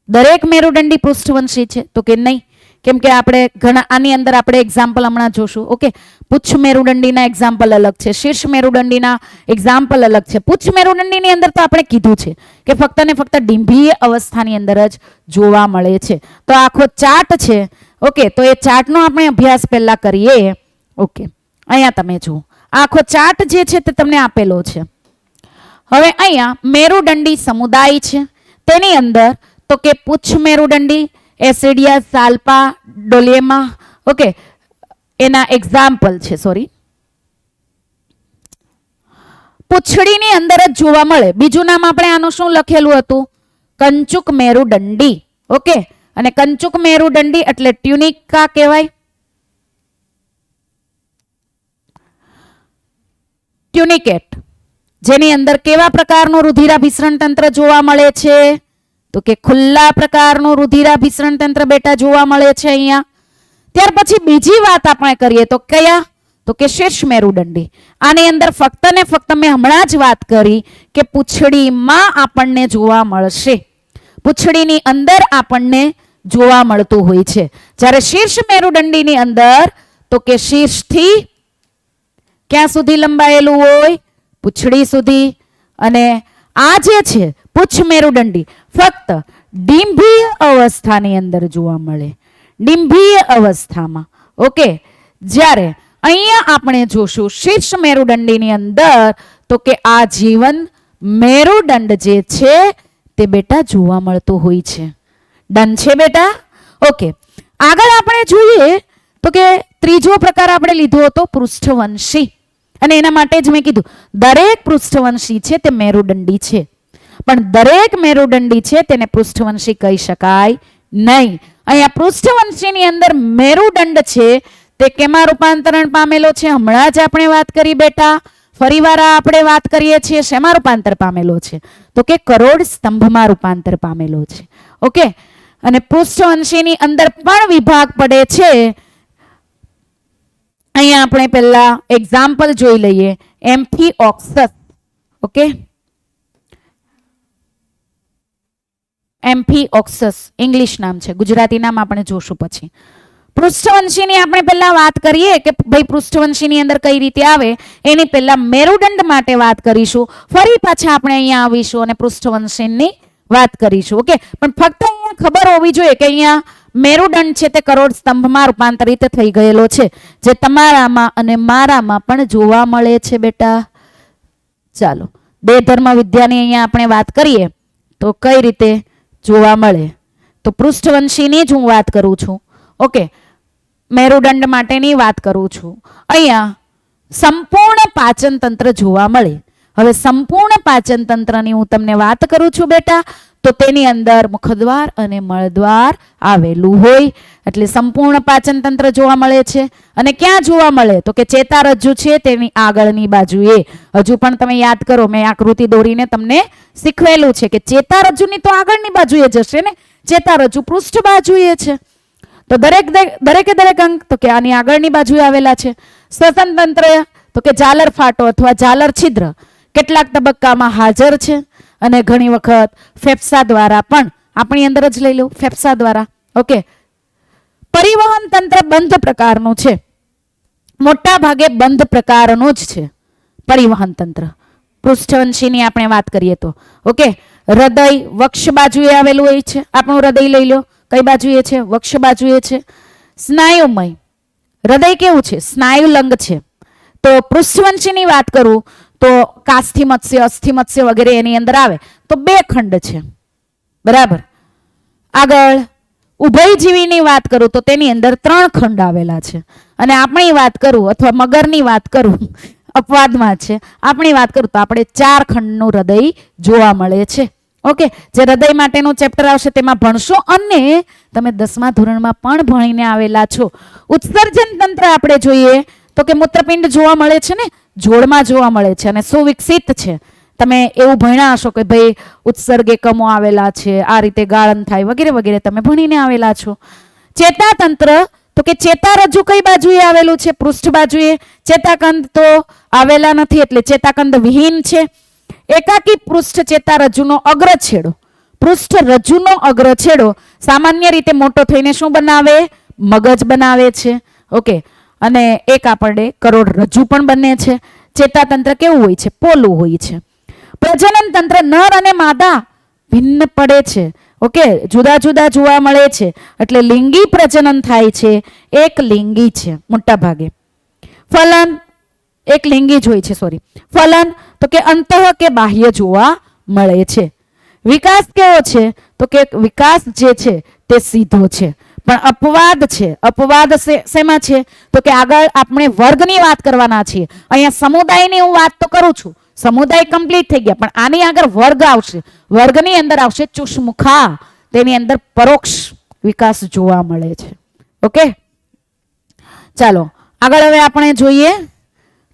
દરેક મેરુદંડી પૃષ્ઠવંશી છે તો કે નહીં, કેમ કે આપણે ઘણા આની અંદર આપણે એક્ઝામ્પલ હમણાં જોશું. ઓકે. પુચ્છ મેરુદંડીના એક્ઝામ્પલ અલગ છે, શીર્ષ મેરુદંડીના એક્ઝામ્પલ અલગ છે. પુચ્છ મેરુદંડીની અંદર તો આપણે કીધું છે કે ફક્ત ને ફક્ત ડિંભીય અવસ્થાની અંદર જ જોવા મળે છે. તો આખો ચાર્ટ છે. ઓકે. તો એ ચાર્ટનો આપણે અભ્યાસ પહેલા કરીએ. ઓકે. અહીંયા તમે જુઓ, આખો ચાર્ટ જે છે તે તમને આપેલો છે. હવે અહીંયા મેરુદંડી સમુદાય છે, તેની અંદર તો કે પુચ્છ મેરુદંડી, એસિડિયા, સાલ્પા, ડોલેમા, ઓકે, એના એક્ઝામ્પલ છે. પૂંછડીની અંદર જ જોવા મળે. બીજું નામ આપણે આનું શું લખેલું હતું? કંચુક મેરુદંડી. ઓકે. અને કંચુક મેરુદંડી એટલે ટ્યુનિકા કહેવાય. ટ્યુનિકેટ, જેની અંદર કેવા પ્રકારનું રુધિરાભિસરણ તંત્ર જોવા મળે છે? તો કે ખુલ્લા પ્રકારનું રુધિરાભિસરણ તંત્ર બેટા જોવા મળે છે અહીંયા. ત્યાર પછી બીજી વાત આપણે કરીએ તો કયા? તો કે શીર્ષ મેરુદંડી. આની અંદર ફક્ત ને ફક્ત મેં હમણાં જ વાત કરી કે પૂંછડીમાં આપણને જોવા મળશે, પૂંછડીની અંદર આપણને જોવા મળતું હોય છે. જ્યારે શીર્ષ મેરુદંડીની અંદર તો કે શીર્ષથી ક્યાં સુધી લંબાયેલું હોય? પૂંછડી સુધી. અને આ જે છે પુચ્છ મેરુદંડી ફક્ત ડિંભીય અવસ્થાની અંદર જોવા મળે, ડિંભીય અવસ્થામાં. ઓકે. જ્યારે અહીંયા આપણે જોશું શીર્ષ મેરુદંડીની અંદર તો કે આજીવન મેરુદંડ જે છે તે બેટા જોવા મળતું હોય છે. ડન છે બેટા? ઓકે. આગળ આપણે જોઈએ તો કે ત્રીજો પ્રકાર આપણે લીધો હતો પૃષ્ઠવંશી. અને એના માટે જ મેં કીધું દરેક પૃષ્ઠવંશી છે તે મેરુદંડી છે, પણ દરેક મેરુદંડી છે તેને પૃષ્ઠવંશી કહી શકાય નહીં. અહીંયા પૃષ્ઠવંશીની અંદર મેરુદંડ છે તે કેમાં રૂપાંતરણ પામેલો છે? હમણાં જ આપણે વાત કરી બેટા. ફરીવાર આપણે વાત કરીએ છીએ શેમાં રૂપાંતર પામેલો છે? તો કે કરોડ સ્તંભમાં રૂપાંતર પામેલો છે. ઓકે. અને પૃષ્ઠવંશીની અંદર પણ વિભાગ પડે છે. અહીંયા આપણે પહેલા એક્ઝામ્પલ જોઈ લઈએ. એમ્ફીઓક્સસ. ઓકે. એમ્ફીઓક્સસ ઇંગ્લિશ નામ છે, ગુજરાતી નામ આપણે જોશું પછી. પૃષ્ઠવંશીની આપણે પહેલા વાત કરીએ કે ભાઈ પૃષ્ઠવંશીની અંદર કઈ રીતે આવે, એની પહેલા મેરુદંડ માટે વાત કરીશું. ફરી પાછા આપણે અહીંયા આવીશું અને પૃષ્ઠવંશીની વાત કરીશું. ઓકે. પણ ફક્ત અહીંયા ખબર હોવી જોઈએ કે અહીંયા મેરુદંડ છે તે કરોડ સ્તંભમાં રૂપાંતરિત થઈ ગયેલો છે, જે તમારામાં અને મારામાં પણ જોવા મળે છે બેટા. ચાલો બે ધર્મ વિદ્યાની અહીંયા આપણે વાત કરીએ તો કઈ રીતે જોવા મળે. તો પૃષ્ઠવંશીની જ હું વાત કરું છું. ઓકે. મેરુદંડ માટેની વાત કરું છું. અહીંયા સંપૂર્ણ પાચન તંત્ર જોવા મળે. હવે સંપૂર્ણ પાચન તંત્રની હું તમને વાત કરું છું બેટા, તો તેની અંદર મુખદ્વાર અને મળદ્વાર આવેલું હોય, એટલે સંપૂર્ણ પાચન તંત્ર જોવા મળે છે. અને ક્યાં જોવા મળે? તો કે ચેતારજ્જુ છે તેની આગળની બાજુએ. હજુ પણ તમે યાદ કરો, મેં આકૃતિ દોરીને તમને શીખવેલું છે કે ચેતારજ્જુની તો આગળની બાજુએ જશે ને, ચેતારજ્જુ પૃષ્ઠ બાજુએ છે. તો દરેકે દરેક અંગ તો કે આની આગળની બાજુએ આવેલા છે. શ્વસન તંત્ર તો કે ઝાલર ફાટો અથવા ઝાલર છિદ્ર કેટલાક તબક્કામાં હાજર છે અને ઘણી વખત ફેફસા દ્વારા પણ, આપણી અંદર જ લઈ લો ફેફસા દ્વારા. ઓકે, પરિવહન તંત્ર બંધ પ્રકારનું છે, મોટા ભાગે બંધ પ્રકારનું જ છે પરિવહન તંત્ર. પૃષ્ઠવંશીની આપણે વાત કરીએ તો ઓકે, હૃદય વક્ષ બાજુએ આવેલું હોય છે. આપણું હૃદય લઈ લો, કઈ બાજુએ છે? વક્ષ બાજુએ છે. સ્નાયુમય હૃદય કેવું છે? સ્નાયુલંગ છે. તો પૃષ્ઠવંશીની વાત કરું તો કાસ્થિ મત્સ્ય, અસ્થિ મત્સ્ય વગેરે એની અંદર આવે તો 2 ખંડ છે. બરાબર. આગળ ઉભયજીવીની વાત કરું તો તેની અંદર 3 ખંડ આવેલા છે. અને આપણી વાત કરું અથવા મગરની વાત કરું, અપવાદમાં છે, આપણી વાત કરું તો આપણે 4 ખંડનું હૃદય જોવા મળે છે. ઓકે, જે હૃદય માટેનું ચેપ્ટર આવશે તેમાં ભણશો અને તમે 10મા ધોરણમાં પણ ભણીને આવેલા છો. ઉત્સર્જન તંત્ર આપણે જોઈએ તો કે મૂત્રપિંડ જોવા મળે છે ને, જોડમાં જોવા મળે છે અને સુવિકસિત છે. તમે એવું ભણ્યા હશો કે ભાઈ ઉત્સર્ગ એકમો આવેલા છે, આ રીતે ગાળન થાય વગેરે વગેરે તમે ભણીને આવેલા છો. ચેતાતંત્ર તો કે ચેતારજ્જુ કઈ બાજુએ આવેલું છે? પૃષ્ઠ બાજુએ. ચેતાકંદ તો આવેલા નથી એટલે ચેતાકંદ વિહીન છે. એકાકી પૃષ્ઠ ચેતારજ્જુનો અગ્રછેડો, પૃષ્ઠ રજ્જુનો અગ્રછેડો સામાન્ય રીતે મોટો થઈને શું બનાવે? મગજ બનાવે છે. ઓકે, અને એક આપણે કરોડરજ્જુ પણ બને છે. ચેતાતંત્ર કેવું હોય છે? પોલું હોય છે. પ્રજનન તંત્ર નર અને માદા ભિન્ન પડે છે. ઓકે, જુદા જુદા જોવા મળે છે એટલે લિંગી પ્રજનન થાય છે, એક લિંગી છે મોટા ભાગે. ફલન એક લિંગી જ હોય છે, સોરી. ફલન તો કે અંતઃ કે બાહ્ય જોવા મળે છે. વિકાસ કેવો છે? તો કે વિકાસ જે છે તે સીધો છે. પણ અપવાદ છે. અપવાદ શેમાં છે? તો કે આગળ આપણે વર્ગની વાત કરવાના છીએ. અહીંયા સમુદાયની હું વાત તો કરું છું, સમુદાય કમ્પ્લીટ થઈ ગયા, પણ આની આગળ વર્ગ આવશે. વર્ગની અંદર આવશે ચુષ્મુખા, તેની અંદર પરોક્ષ વિકાસ જોવા મળે છે. ઓકે, ચાલો આગળ હવે આપણે જોઈએ.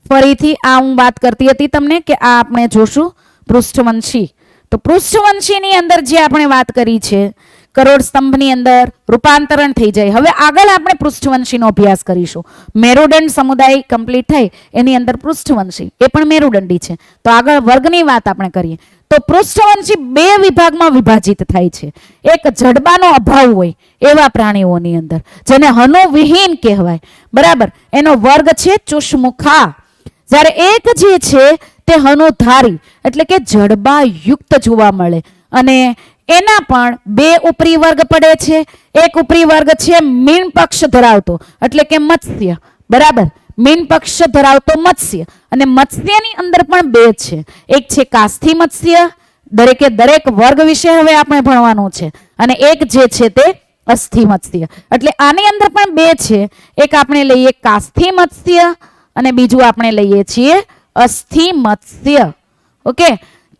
ફરીથી આ હું વાત કરતી હતી તમને કે આ આપણે જોશું પૃષ્ઠવંશી. તો પૃષ્ઠવંશીની અંદર જે આપણે વાત કરી છે, કરોડ સ્તંભની અંદર રૂપાંતરણ થઈ જાય. હવે આગળ આપણે પૃષ્ઠવંશીનો અભ્યાસ કરીશું. મેરુદંડ સમુદાય કમ્પ્લીટ થાય એની અંદર પૃષ્ઠવંશી એ પણ મેરુદંડી છે. તો આગળ વર્ગની વાત આપણે કરીએ તો પૃષ્ઠવંશી 2 વિભાગમાં વિભાજિત થાય છે. એક જડબાનો અભાવ હોય એવા પ્રાણીઓની અંદર જેને હનુવિહીન કહેવાય. બરાબર, એનો વર્ગ છે ચુષ્મુખા. જ્યારે એક જે છે તે હનુધારી એટલે કે જડબા યુક્ત જોવા મળે અને એના પણ 2 ઉપરી વર્ગ પડે છે. એક ઉપરી વર્ગ છે મીન પક્ષ ધરાવતો એટલે કે મત્સ્ય. બરાબર, મીન પક્ષ ધરાવતો મત્સ્ય, અને મત્સ્યની અંદર પણ 2 છે. એક છે કાસ્થિ મત્સ્ય, દરેકે દરેક વર્ગ વિશે હવે આપણે ભણવાનું છે, અને એક જે છે તે અસ્થિ મત્સ્ય. એટલે આની અંદર પણ 2 છે. એક આપણે લઈએ કાસ્થિ મત્સ્ય અને બીજું આપણે લઈએ છીએ અસ્થિ મત્સ્ય. ઓકે,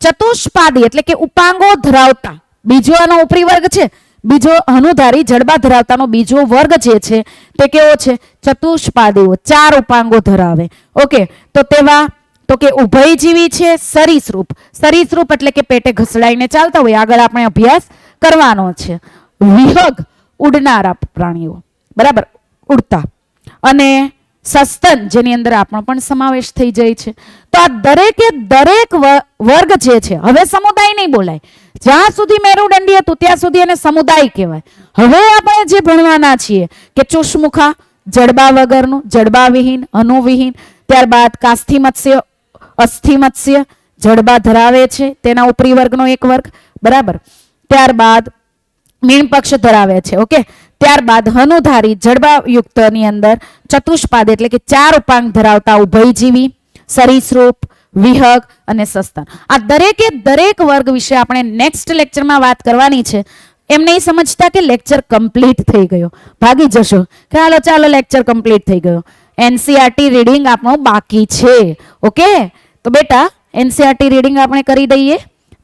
ચતુષ્પાદી એટલે કે ઉપાંગો ધરાવતા બીજો આનો ઉપરી વર્ગ છે. બીજો હનુધારી જડબા ધરાવતાનો બીજો વર્ગ જે છે તે કેવો છે? ચતુષ્પાદીઓ, 4 ઉપાંગો ધરાવે. ઓકે, તો તેવા તો કે ઉભયજીવી છે. સરીસૃપ, સરીસૃપ એટલે કે પેટે ઘસડાઈને ચાલતા હોય, આગળ આપણે અભ્યાસ કરવાનો છે. વિહગ ઉડનારા પ્રાણીઓ, બરાબર, ઉડતા. અને સસ્તન જેની અંદર આપણો પણ સમાવેશ થઈ જાય છે. તો આ દરેકે દરેક વર્ગ જે છે, હવે સમુદાય નહીં બોલાય. જ્યાં સુધી મેરુદંડી હતું ત્યાં સુધી એને સમુદાય કહેવાય. હવે આપણે જે ભણવાના છીએ કે ચુષ્મુખા જડબા વગરનું, જડબા વિહીન, હનુવિહીન. ત્યારબાદ કાસ્થિ મત્સ્ય, અસ્થિ મત્સ્ય જડબા ધરાવે છે, તેના ઉપરી વર્ગનો એક વર્ગ. બરાબર, ત્યારબાદ મીન પક્ષ ધરાવે છે. ઓકે, ત્યારબાદ હનુધારી જડબાયુક્તની અંદર ચતુષ્પાદ એટલે કે 4 ઉપાંગ ધરાવતા ઉભયજીવી, સરીસૃપ, વિહગ અને સસ્તન. આ દરેકે દરેક વર્ગ વિશે આપણે નેક્સ્ટ લેક્ચરમાં વાત કરવાની છે. એમ નહીં સમજતા કે લેક્ચર કમ્પ્લીટ થઈ ગયો, ભાગી જશો કે હાલો ચાલો લેક્ચર કમ્પ્લીટ થઈ ગયો. એનસીઆરટી રીડિંગ આપણું બાકી છે. ઓકે, તો બેટા એનસીઆરટી રીડિંગ આપણે કરી દઈએ.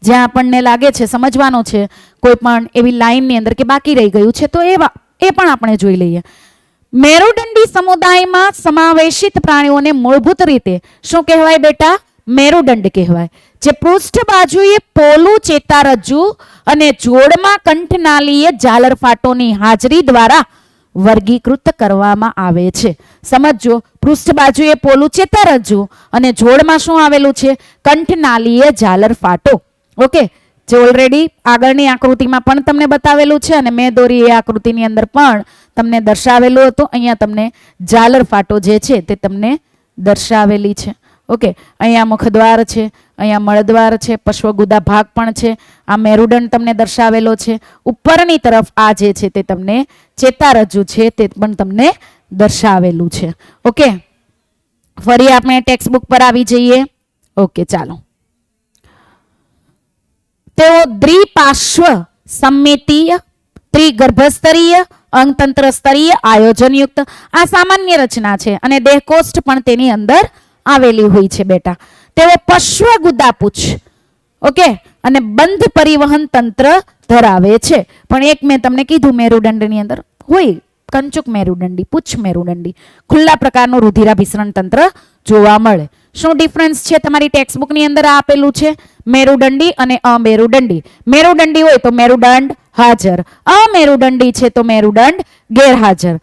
જ્યાં આપણને લાગે છે સમજવાનું છે કોઈ પણ એવી લાઈનની અંદર કે બાકી રહી ગયું છે તો એ પણ આપણે જોઈ લઈએ. મેરુદંડી સમુદાયમાં સમાવેશિત પ્રાણીઓને મૂળભૂત રીતે શું કહેવાય બેટા? મેરુદંડ કહેવાય. જે પૃષ્ઠ બાજુએ પોલું ચેતારજ્જુ અને જોડમાં કંઠનાલીય ઝાલર ફાટોની હાજરી દ્વારા વર્ગીકૃત કરવામાં આવે છે. સમજો, પૃષ્ઠ બાજુએ પોલું ચેતારજ્જુ અને જોડમાં શું આવેલું છે? કંઠનાલીય ઝાલર ફાટો. ઓકે, જે ઓલરેડી આગળની આકૃતિમાં પણ તમને બતાવેલું છે અને મેં દોરી એ આકૃતિની અંદર પણ તમને દર્શાવેલું હતું. અહીંયા તમને ઝાલર ફાટો જે છે તે તમને દર્શાવેલી છે. ઓકે, અહીંયા મુખદ્વાર છે, અહીંયા મળદ્વાર છે, પશ્વગુદા ભાગ પણ છે, આ મેરુદંડ તમને દર્શાવેલો છે. ઉપરની તરફ આ જે છે તે તમને ચેતારજ્જુ છે તે પણ તમને દર્શાવેલું છે. ઓકે, ફરી આપણે ટેક્સ્ટ બુક પર આવી જઈએ. ઓકે, ચાલો. તેઓ દ્વિપાર્શ્વ સમમિતીય, ત્રિગર્ભસ્તરીય, અંગતંત્ર સ્તરીય, આયોજનયુક્ત આ સામાન્ય રચના છે અને દેહકોષ્ઠ પણ તેની અંદર આવેલી હોય છે બેટા. તેઓ પશ્વગુદાપુચ્છ, ઓકે, અને બંધ પરિવહન તંત્ર ધરાવે છે. પણ એક મેં તમને કીધું મેરુદંડની અંદર હોય કંચુક મેરુદંડી, પુચ્છ મેરુદંડી, ખુલ્લા પ્રકારનું રુધિરાભિસરણ તંત્ર જોવા મળે. શું ડિફરન્સ છે? તમારી ટેક્સ્ટ બુકની અંદર આપેલું છે મેરુદંડી અને અમેરુદંડી. મેરુદંડી હોય તો મેરુદંડ હાજર, અમેરુદંડી છે તો મેરુદંડ ગેરહાજર.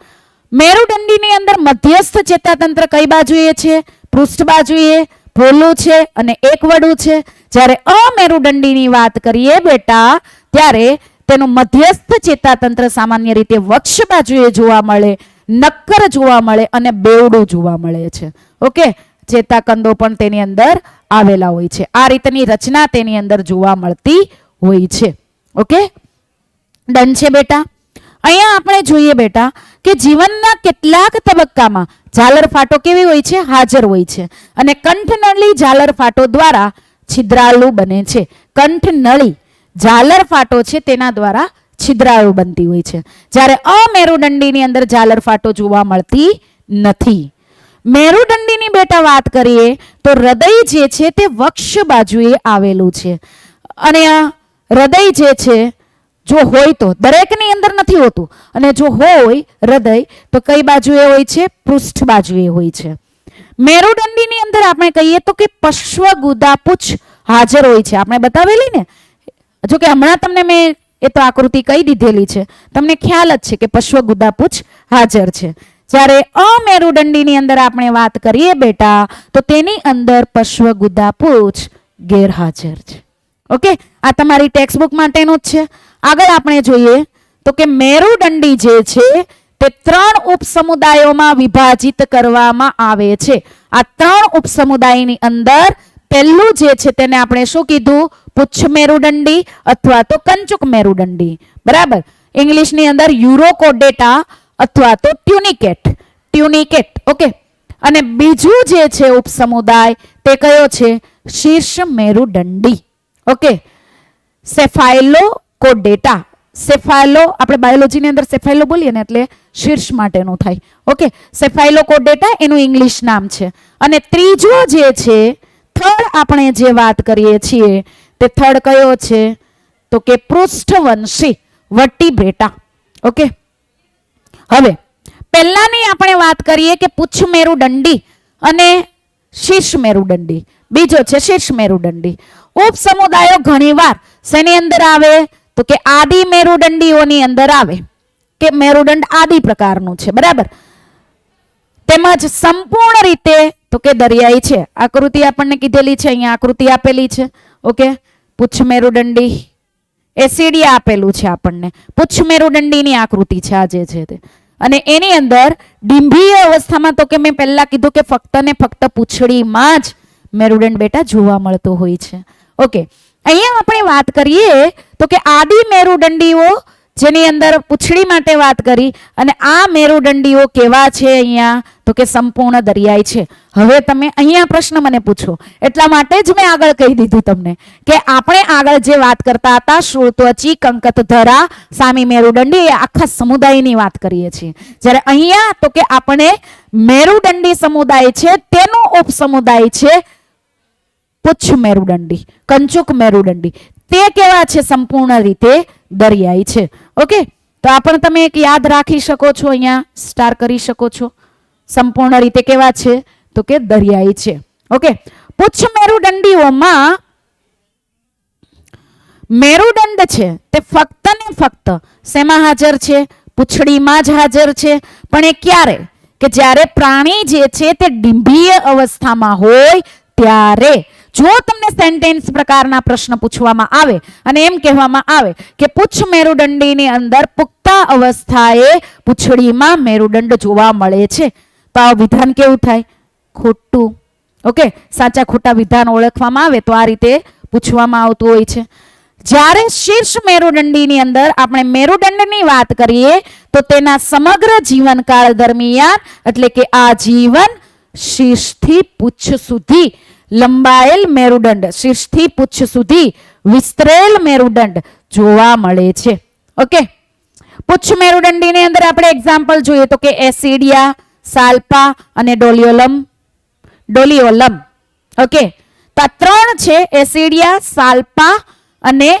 મેરુદંડીની અંદર મધ્યસ્થ ચેતાતંત્ર કઈ બાજુએ છે? પૃષ્ઠ બાજુએ પોલું છે અને એક વડું છે. જ્યારે અમેરુદંડીની વાત કરીએ બેટા ત્યારે તેનું મધ્યસ્થ ચેતાતંત્ર સામાન્ય રીતે વક્ષ બાજુએ જોવા મળે, નક્કર જોવા મળે અને બેવડું જોવા મળે છે. ઓકે, ચેતાકંદો પણ તેની અંદર આવેલા હોય છે. આ રીતની રચના તેની અંદર જોવા મળતી હોય છે. ઓકે, ડન છે બેટા. અહીંયા આપણે જોઈએ બેટા કે જીવનના કેટલાક તબક્કામાં ઝાલર ફાટો કેવી હોય છે? હાજર હોય છે અને કંઠનળી ઝાલર ફાટો દ્વારા છિદ્રાળુ બને છે. કંઠનળી ઝાલર ફાટો છે તેના દ્વારા છિદ્રાળુ બનતી હોય છે. જ્યારે અમેરુદંડીની અંદર ઝાલર ફાટો જોવા મળતી નથી. મેરુદંડીની બેટા વાત કરીએ તો હૃદય જે છે તે વક્ષ બાજુએ આવેલું છે અને આ હૃદય જે છે જો હોય તો દરેકની અંદર નથી હોતું અને જો હોય હૃદય તો કઈ બાજુએ હોય છે? પૃષ્ઠ બાજુએ હોય છે. મેરુદંડીની અંદર આપણે કહીએ તો કે પશ્વગુદાપુચ્છ હાજર હોય છે. આપણે બતાવેલી ને, જો કે હમણાં તમને મેં એ તો આકૃતિ કહી દીધેલી છે, તમને ખ્યાલ જ છે કે પશ્વગુદાપુચ્છ હાજર છે. જ્યારે અમેરુદંડીની અંદર આપણે વાત કરીએ બેટા તો તેની અંદર પશ્વગુદાપુચ્છ ગેરહાજર છે. ઓકે, આ તમારી ટેક્સ્ટ બુક માટેનું જ છે. આગળ આપણે જોઈએ તો કે મેરુદંડી જે છે તે 3 ઉપસમુદાયોમાં વિભાજિત કરવામાં આવે છે. આ 3 ઉપસમુદાયની અંદર પહેલું જે છે તેને આપણે શું કીધું? પુચ્છ મેરુદંડી અથવા તો કંચુક મેરુદંડી. બરાબર, ઇંગ્લિશની અંદર યુરોકોડેટા અથવા તો ટ્યુનિકેટ. ઓકે, અને બીજું જે છે ઉપસમુદાય તે કયો છે? શીર્ષ મેરુદંડી. ઓકે, સેફાઇલોકોડેટા. સેફાઇલો આપણે બાયોલોજીની અંદર સેફાઇલો બોલીએ ને એટલે શીર્ષ માટેનું થાય. ઓકે, સેફાઇલોકોડેટા એનું ઇંગ્લિશ નામ છે. અને ત્રીજો જે છે થર્ડ આપણે જે વાત કરીએ છીએ તે થર્ડ કયો છે? તો કે પૃષ્ઠવંશી વર્ટિબ્રેટા. ઓકે, હવે પહેલાની આપણે વાત કરીએ કે પુચ્છ મેરુદંડી અને શીર્ષ મેરુદંડી. બીજો છે શીર્ષ મેરુદંડી. ઉપસમુદાયો ઘણીવાર શેની અંદર આવે? તો કે આદિ મેરુદંડીઓની અંદર આવે કે મેરુદંડ આદિ પ્રકારનું છે. બરાબર, તેમજ સંપૂર્ણ રીતે તો કે દરિયાઈ છે. આકૃતિ આપણને કીધેલી છે, અહીંયા આકૃતિ આપેલી છે. ઓકે, પુચ્છ મેરુદંડી એસિડિયા આપેલું છે આપણને. પુચ્છ મેરુદંડીની આકૃતિ છે આ જે છે તે. અને એની અંદર ડિંભીય અવસ્થામાં તો કે મેં પહેલા કીધું કે ફક્ત ને ફક્ત પૂંછડીમાં જ મેરુદંડ બેટા જોવા મળતો હોય છે. ઓકે, અહીંયા આપણે વાત કરીએ તો કે આદિ મેરુદંડીઓ જેની અંદર પૂંછડી માટે વાત કરી અને આ મેરુદંડીઓ કેવા છે? અહીંયા તો કે સંપૂર્ણ દરિયાઈ છે. હવે તમે અહીંયા પ્રશ્ન મને પૂછો એટલા માટે જ મેં આગળ કહી દીધું તમને કે આપણે આગળ જે વાત કરતા હતા શૂળત્વચી, કંકતધરા, સામી મેરુદંડી એ આખા સમુદાયની વાત કરીએ છીએ. જ્યારે અહીંયા તો કે આપણે મેરુદંડી સમુદાય છે તેનો ઉપસમુદાય છે પુચ્છ મેરુદંડી, કંચુક મેરુદંડી. તે કેવા છે? સંપૂર્ણ રીતે દરિયાઈ છે. ઓકે, તો આ પણ તમે એક યાદ રાખી શકો છો, અહીંયા સ્ટાર કરી શકો છો. સંપૂર્ણ રીતે કેવા છે? તો કે દરિયાઈ છે. ઓકે, પુચ્છ મેરુદંડીઓમાં મેરુદંડ છે તે ફક્ત ને ફક્ત શેમાં હાજર છે? પૂંછડીમાં જ હાજર છે, પણ એ ક્યારે? કે જ્યારે પ્રાણી જે છે તે ડિંભીય અવસ્થામાં હોય ત્યારે. જો તમને સેન્ટેન્સ પ્રકારના પ્રશ્ન પૂછવામાં આવે અને એમ કહેવામાં આવે કે પુચ્છ મેરુદંડીની અંદર પુખ્ત અવસ્થાએ પૂંછડીમાં મેરુદંડ જોવા મળે છે, તો આ વિધાન કેવું થાય? ખોટું. ઓકે, સાચા ખોટા વિધાન ઓળખવામાં આવે તો આ રીતે પૂછવામાં આવતું હોય છે. જ્યારે શીર્ષ મેરુદંડીની અંદર આપણે મેરુદંડની વાત કરીએ તો તેના સમગ્ર જીવનકાળ દરમિયાન એટલે કે આજીવન શીર્ષથી પૂંછ સુધી લંબાયેલ મેરુદંડ, શીર્ષથી પૂંછ સુધી વિસ્તરેલ મેરુદંડ જોવા મળે છે. ઓકે, પુચ્છ મેરુદંડીની અંદર આપણે એક્ઝામ્પલ જોઈએ તો કે એસિડિયા, સાલ્પા અને ડોલિયોલમ. ઓકે, તો આ ત્રણ છે, એસિડિયા, સાલ્પા અને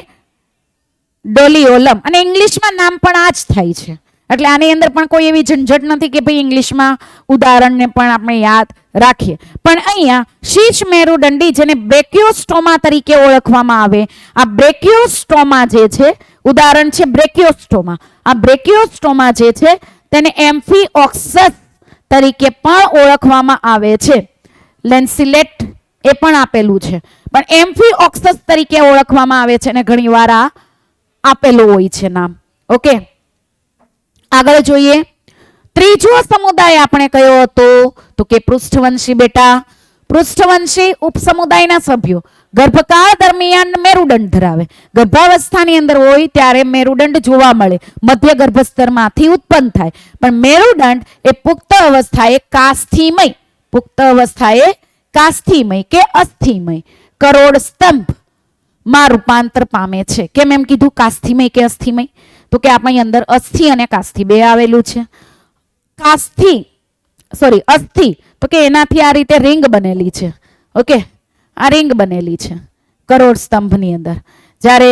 ડોલિયોલમ. અને ઇંગ્લિશમાં નામ પણ આ જ થાય છે, એટલે આની અંદર પણ કોઈ એવી ઝંઝટ નથી કે ભાઈ ઇંગ્લિશમાં ઉદાહરણને પણ આપણે યાદ રાખીએ. પણ અહીંયા શીર્ષ મેરુદંડી જેને બ્રેકિયોસ્ટોમા તરીકે ઓળખવામાં આવે, આ બ્રેકિયોસ્ટોમા જે છે, ઉદાહરણ છે બ્રેકિયોસ્ટોમા. આ બ્રેકિયોસ્ટોમા જે છે તેને એમ્ફિઓક્સસ તરીકે પણ ઓળખવામાં આવે છે. લેન્સિલેટ એ પણ આપેલું છે, પણ એમ્ફિઓક્સસ તરીકે ઓળખવામાં આવે છે અને ઘણીવાર આ આપેલું હોય છે નામ. ઓકે, આગળ જોઈએ. ત્રીજો સમુદાય આપણે કયો હતો તો કે પૃષ્ઠવંશી. બેટા, પૃષ્ઠવંશી ઉપસમુદાયના સભ્યો ગર્ભકાળ દરમિયાન મેરુદંડ ધરાવે. ગર્ભાવસ્થાની અંદર હોય ત્યારે મેરુદંડ જોવા મળે, મધ્ય ગર્ભસ્તરમાંથી ઉત્પન્ન થાય, પણ મેરુદંડ એ પુખ્ત અવસ્થાએ કાસ્થિમય, પુખ્ત અવસ્થાએ કાસ્થિમય કે અસ્થિમય કરોડ સ્તંભ માં રૂપાંતર પામે છે. કેમ એમ કીધું કાસ્થિમય કે અસ્થિમય? તો કે આપણી અંદર અસ્થિ અને કાસ્થિ બે આવેલું છે. અસ્થિ તો કે એનાથી આ રીતે રિંગ બનેલી છે. ઓકે, આ રિંગ બનેલી છે કરોડ સ્તંભની અંદર. જ્યારે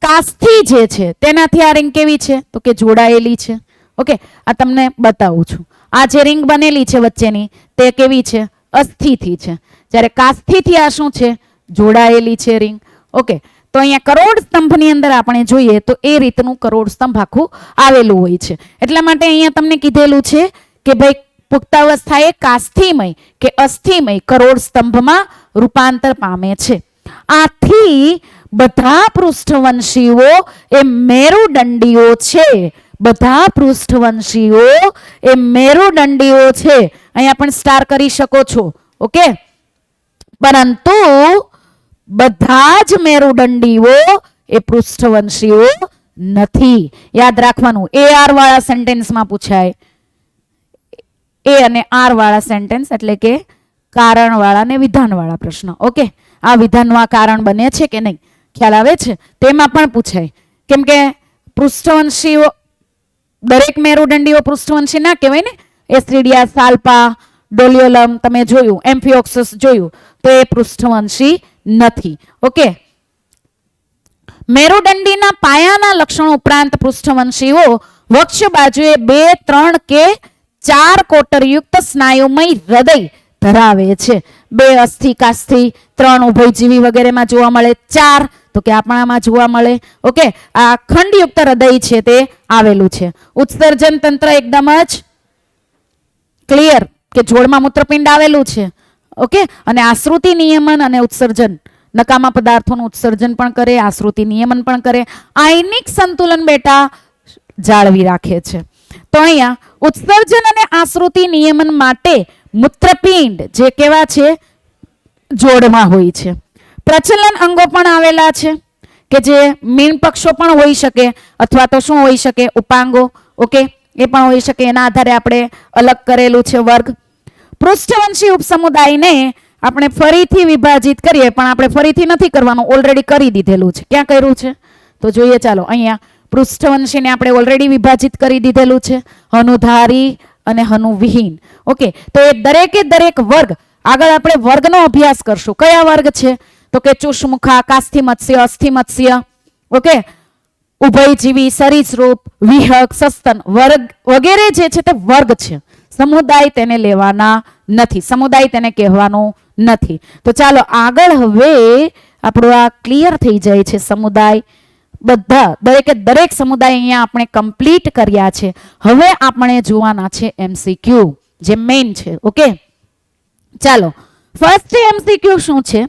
કાસ્થિ જે છે તેનાથી આ રિંગ કેવી છે તો કે જોડાયેલી છે. ઓકે, આ તમને બતાવું છું. આ જે રિંગ બનેલી છે વચ્ચેની તે કેવી છે? અસ્થિથી છે. જ્યારે કાસ્થિથી આ શું છે? જોડાયેલી છે રિંગ. ઓકે, તો અહીંયા કરોડ સ્તંભની અંદર આપણે જોઈએ તો એ રીતનું કરોડ સ્તંભ આખું આવેલું હોય છે. એટલા માટે અહીંયા તમને કીધેલું છે કે ભાઈ પુખ્તાવસ્થાએ કાસ્થિમય કે અસ્થિમય કરોડ સ્તંભમાં રૂપાંતર પામે છે. આથી બધા પૃષ્ઠવંશીઓ એ મેરુદંડીઓ છે. બધા પૃષ્ઠવંશીઓ એ મેરુદંડીઓ છે. અહીંયા પણ સ્ટાર કરી શકો છો. ઓકે, પરંતુ બધા જ મેરુદંડીઓ એ પૃષ્ઠવંશીઓ નથી. યાદ રાખવાનું, AR વાળા સેન્ટેન્સમાં પૂછાય. એ અને આર વાળા સેન્ટેન્સ એટલે કે કારણ વાળા ને વિધાન વાળા પ્રશ્ન. ઓકે, આ વિધાનમાં કારણ બને છે કે નહીં, ખ્યાલ આવે છે? તેમાં પણ પૂછાય. કેમ કે પૃષ્ઠવંશીઓ, દરેક મેરુદંડીઓ પૃષ્ઠવંશી ના કહેવાય ને. એસિડિયા, સાલ્પા, ડોલિયોલમ તમે જોયું, એમ્ફિઓક્સસ જોયું, તો એ પૃષ્ઠવંશી નથી. ઓકે, મેરુદંડીના પાયાના લક્ષણો ઉપરાંત પૃષ્ઠવંશીઓ વક્ષ બાજુએ 2, 3 કે 4 કોટરયુક્ત સ્નાયુમય હૃદય ધરાવે છે. 2 અસ્થિ, કાસ્થિ, 3 ઉભયજીવી વગેરેમાં જોવા મળે, 4 તો કે આપણામાં જોવા મળે. ઓકે, આ ખંડયુક્ત હૃદય છે તે આવેલું છે. ઉત્સર્જન તંત્ર એકદમ જ ક્લિયર કે જોડમાં મૂત્રપિંડ આવેલું છે. ઓકે, અને આશ્રુતિ નિયમન અને ઉત્સર્જન, નકામા પદાર્થોનું ઉત્સર્જન પણ કરે, આશ્રુતિ નિયમન પણ કરે, આયનિક સંતુલન બેટા જાળવી રાખે છે. તો અહીંયા ઉત્સર્જન અને આશ્રુતિ નિયમન માટે મૂત્રપિંડ જે કેવા છે? જોડમાં હોય છે. પ્રચલન અંગો પણ આવેલા છે કે જે મીનપક્ષો પણ હોઈ શકે અથવા તો શું હોઈ શકે? ઉપાંગો. ઓકે, એ પણ હોઈ શકે. એના આધારે આપણે અલગ કરેલું છે વર્ગ. પૃષ્ઠવંશી ઉપસમુદાયને આપણે ફરીથી વિભાજિત કરીએ, પણ આપણે ફરીથી નથી કરવાનું, ઓલરેડી કરી દીધેલું છે. ક્યાં કર્યું છે તો જોઈએ. ચાલો, અહીંયા પૃષ્ઠવંશીને આપણે ઓલરેડી વિભાજિત કરી દીધેલું છે, હનુધારી અને હનુવિહીન. ઓકે, તો એ દરેકે દરેક વર્ગ, આગળ આપણે વર્ગનો અભ્યાસ કરશું. કયા વર્ગ છે તો કે ચુષ્મુખા, કાસ્થિમત્સ્ય, અસ્થિમત્સ્ય. ઓકે, ઉભયજીવી, સરીસૃપ, વિહક, સસ્તન વર્ગ વગેરે જે છે તે વર્ગ છે. સમુદાય તેને લેવાના નથી, સમુદાય તેને કહેવાનું નથી. તો ચાલો આગળ હવે આપણું આ ક્લિયર થઈ જાય છે સમુદાય, બધા દરેકે દરેક સમુદાય અહીંયા આપણે કમ્પ્લીટ કર્યા છે. હવે આપણે જોવાના છે MCQ જે મેઇન છે. ઓકે, ચાલો ફર્સ્ટ MCQ શું છે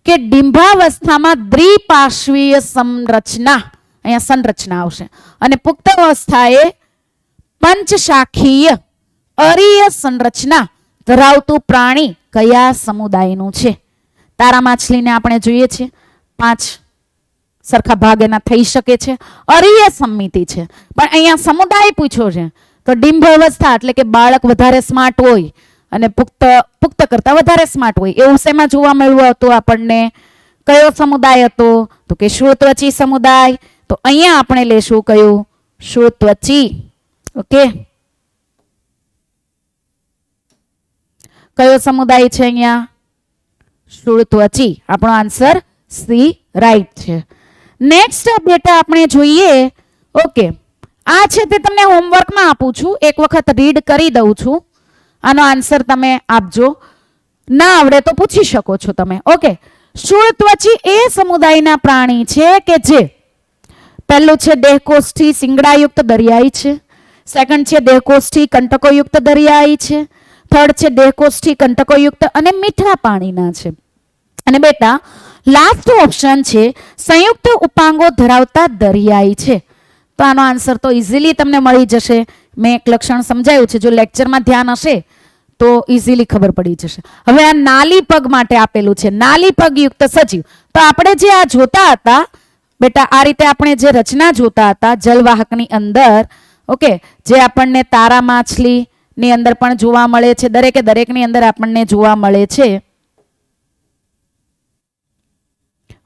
કે ડિંભાવસ્થામાં દ્વિપાર્શ્વીય સંરચના, અહીંયા સંરચના આવશે, અને પુખ્ત અવસ્થાએ પંચશાખીય અરીય સંરચના ધરાવતું પ્રાણી કયા સમુદાયનું છે? તારા માછલીને આપણે જોઈએ છીએ 5 સરખા ભાગ એના થઈ શકે છે. અરીય સમિતિ છે, પણ અહીંયા સમુદાય પૂછ્યો છે તો ડિંભ અવસ્થા એટલે કે બાળક વધારે સ્માર્ટ હોય અને પુખ્ત કરતા વધારે સ્માર્ટ હોય એવું શેમાં જોવા મળ્યું હતું આપણને? કયો સમુદાય હતો? તો કે શ્રુત્વચી સમુદાય. તો અહીંયા આપણે લેશું કયું? શ્રુત્વચી. ઓકે, કયો સમુદાય છે અહીંયા? શ્રુત્વચી. આપણો આન્સર સી રાઈટ છે. નેક્સ્ટ બેટા આપણે જોઈએ. ઓકે, આ છે તે તમને હોમવર્કમાં આપું છું, એક વખત રીડ કરી દઉં છું. આનો આન્સર તમે આપજો, ના આવડે તો પૂછી શકો છો તમે. ઓકે, શ્રુત્વચી એ સમુદાયના પ્રાણી છે કે જે પહેલું છે દેહકોષ્ઠી શિંગડાયુક્ત દરિયાઈ છે, સેકન્ડ છે દેહકોષ્ઠી કંટકોયુક્ત દરિયાઈ છે, થર્ડ છે દેહકોષ્ઠી કંટકોયુક્ત અને મીઠા પાણીના છે, અને બેટા લાસ્ટ ઓપ્શન છે સંયુક્ત ઉપાંગો ધરાવતા દરિયાઈ છે. તો આનો આન્સર તો ઇઝીલી તમને મળી જશે. મેં એક લક્ષણ સમજાયું છે, જો લેક્ચરમાં ધ્યાન હશે તો ઇઝીલી ખબર પડી જશે. હવે આ નાલી પગ માટે આપેલું છે, નાલી પગ યુક્ત સજીવ. તો આપણે જે આ જોતા હતા બેટા, આ રીતે આપણે જે રચના જોતા હતા જલવાહકની અંદર, ઓકે, જે આપણને તારા માછલી ની અંદર પણ જોવા મળે છે, દરેકે દરેકની અંદર આપણને જોવા મળે છે.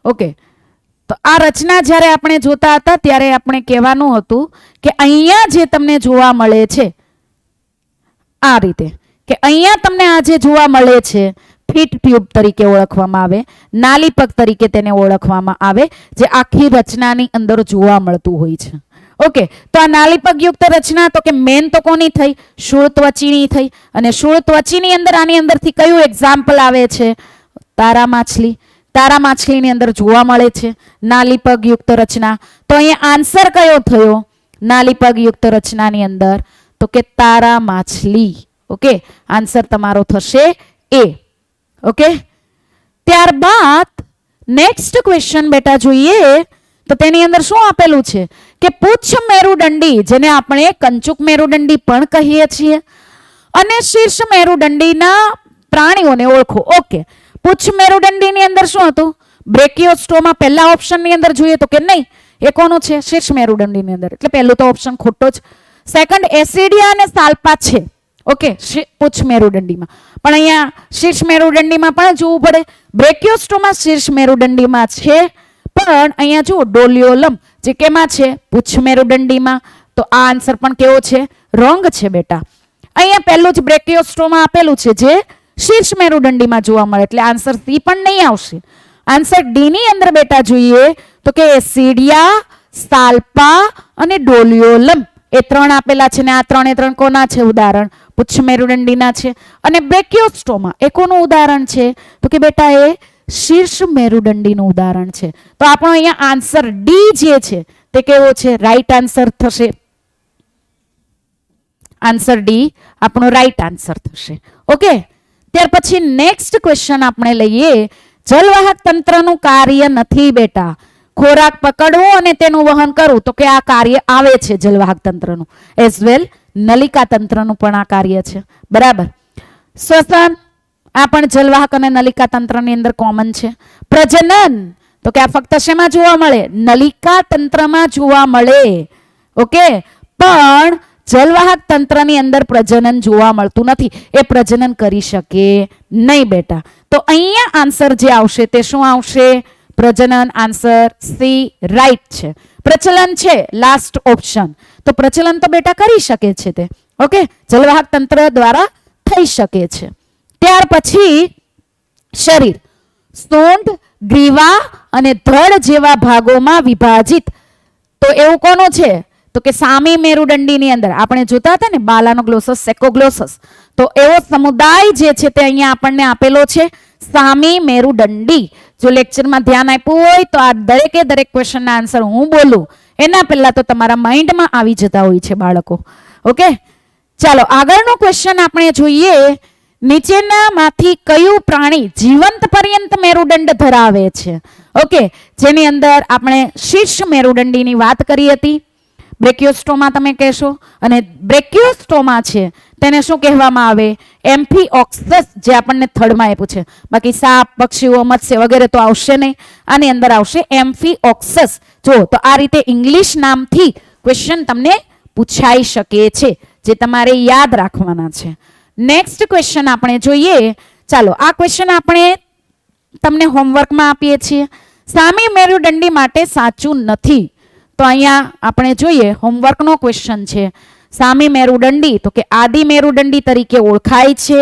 ઓકે, તો આ રચના જ્યારે આપણે જોતા હતા ત્યારે આપણે કહેવાનું હતું કે અહીંયા જે તમને જોવા મળે છે આ રીતે, કે અહીંયા તમને આ જે જોવા મળે છે ફીટ ટ્યુબ તરીકે ઓળખવામાં આવે, નાલી પગ તરીકે તેને ઓળખવામાં આવે, જે આખી રચનાની અંદર જોવા મળતું હોય છે. ઓકે, તો આ નાલી પગયુક્ત રચના તો કે મેન તો કોની થઈ? શૂળત્વચીની થઈ. અને શૂળત્વચીની અંદર આની અંદરથી કયું એક્ઝામ્પલ આવે છે? તારા માછલી. તારા માછલીની અંદર જોવા મળે છે નાલી પગયુક્ત રચના. તો અહીંયા આન્સર કયો થયો નાલી પગયુક્ત રચનાની અંદર? તો કે તારા માછલી. ઓકે, આન્સર તમારો થશે એ. ઓકે, ત્યારબાદ નેક્સ્ટ ક્વેશ્ચન બેટા જોઈએ તો તેની અંદર શું આપેલું છે કે પુચ્છ મેરુદંડી, જેને આપણે કંચુક મેરુદંડી પણ કહીએ છીએ, અને શીર્ષ મેરુદંડીના પ્રાણીઓને ઓળખો. ઓકે, પુચ્છ મેરુદંડીની અંદર શું હતું? બ્રેકિયોસ્ટોમા પહેલા ઓપ્શનની અંદર જોઈએ તો કે નહીં, એ કોનું છે? શીર્ષ મેરુદંડીની અંદર, એટલે પહેલું તો ઓપ્શન ખોટો જ. સેકન્ડ એસિડિયા અને સાલ્પા છે. ઓકે, પુચ્છ મેરુદંડીમાં, પણ અહીંયા શીર્ષ મેરુદંડીમાં પણ જોવું પડે. બ્રેકિયોસ્ટોમા શીર્ષ મેરુદંડીમાં છે, પણ અહીંયા જુઓ ડોલિયોલમ જે કેમાં છે? પુચ્છ મેરુદંડીમાં. તો આ આન્સર પણ કેવો છે? રોંગ છે બેટા. અહીંયા પહેલું જ બ્રેકિયોસ્ટોમા આપેલું છે જે શીર્ષ મેરુદંડીમાં જોવા મળે, એટલે આન્સર સી પણ નહીં આવશે. આન્સર ડી ની અંદર બેટા જોઈએ તો કે એસિડિયા, સાલ્પા અને ડોલિયોલમ એ 3 આપેલા છે, ને આ 3 કોના છે ઉદાહરણ? પુચ્છ મેરુદંડીના છે. અને બ્રેકિયોસ્ટોમા એ કોનું ઉદાહરણ છે? તો કે બેટા એ શીર્ષ મેરુદંડીનું ઉદાહરણ છે. તો આપણો અહીંયા આન્સર ડી જે છે તે કેવો છે? રાઈટ આન્સર થશે. આન્સર ડી આપણો રાઈટ આન્સર થશે. ઓકે, ત્યાર પછી નેક્સ્ટ ક્વેશ્ચન આપણે લઈએ. જલવાહક તંત્રનું કાર્ય નથી બેટા ખોરાક પકડવું અને તેનું વહન કરવું, તો કે આ કાર્ય આવે છે જલવાહક તંત્રનું. એઝ વેલ નલિકા તંત્રનું પણ આ કાર્ય છે. બરાબર. શ્વસન આ પણ જલવાહક અને નલિકા તંત્રની અંદર કોમન છે. પ્રજનન તો કે આ ફક્ત શેમાં જોવા મળે? નલિકા તંત્રમાં જોવા મળે. ઓકે, પણ જલવાહક તંત્રની અંદર પ્રજનન જોવા મળતું નથી, એ પ્રજનન કરી શકે નહીં બેટા. તો અહીંયા આન્સર જે આવશે તે શું આવશે? પ્રજનન. આન્સર સી રાઈટ છે. પ્રચલન છે લાસ્ટ ઓપ્શન, તો પ્રચલન તો બેટા કરી શકે છે તે. ઓકે, જલવાહક તંત્ર દ્વારા થઈ શકે છે. ત્યાર પછી શરીર સૂંઢ, ગ્રીવા અને ધડ જેવા ભાગોમાં વિભાજિત. તો એવું કોનું છે? તો કે સામી મેરુદંડીની અંદર આપણે જોતા હતા ને બાલાનો ગ્લોસસ, સેકોગ્લોસસ. તો એવો સમુદાય જે છે તે અહીંયા આપણને આપેલો છે સામી મેરુદંડી. જો લેક્ચરમાં ધ્યાન આપ્યું હોય તો આ દરેકે દરેક ક્વેશ્ચનના આન્સર હું બોલું એના પહેલા તો તમારા માઇન્ડમાં આવી જતા હોય છે બાળકો. ઓકે, ચાલો આગળનો ક્વેશ્ચન આપણે જોઈએ. નીચેનામાંથી કયું પ્રાણી જીવંત પર્યંત મેરુદંડ ધરાવે છે? ઓકે, જેની અંદર આપણે શીર્ષ મેરુદંડીની વાત કરી હતી. બ્રેકિયોસ્ટોમા તમે કહેશો, અને બ્રેકિયોસ્ટોમા છે તેને શું કહેવામાં આવે? એમ્ફિઓક્સસ, જે આપણને થર્ડમાં આપ્યું છે. બાકી સાપ, પક્ષીઓ, મત્સ્ય વગેરે તો આવશે નહીં, આની અંદર આવશે એમ્ફિઓક્સસ. જો તો આ રીતે ઇંગ્લિશ નામથી ક્વેશ્ચન તમને પૂછાઈ શકે છે, જે તમારે યાદ રાખવાના છે. નેક્સ્ટ ક્વેશ્ચન આપણે જોઈએ. ચાલો આ ક્વેશ્ચન આપણે તમને હોમવર્કમાં આપીએ છીએ. સામી મેરુદંડી માટે સાચું નથી. તો અહીંયા આપણે જોઈએ હોમવર્કનો ક્વેશ્ચન છે. સામી મેરુદંડી તો કે આદિ મેરુદંડી તરીકે ઓળખાય છે.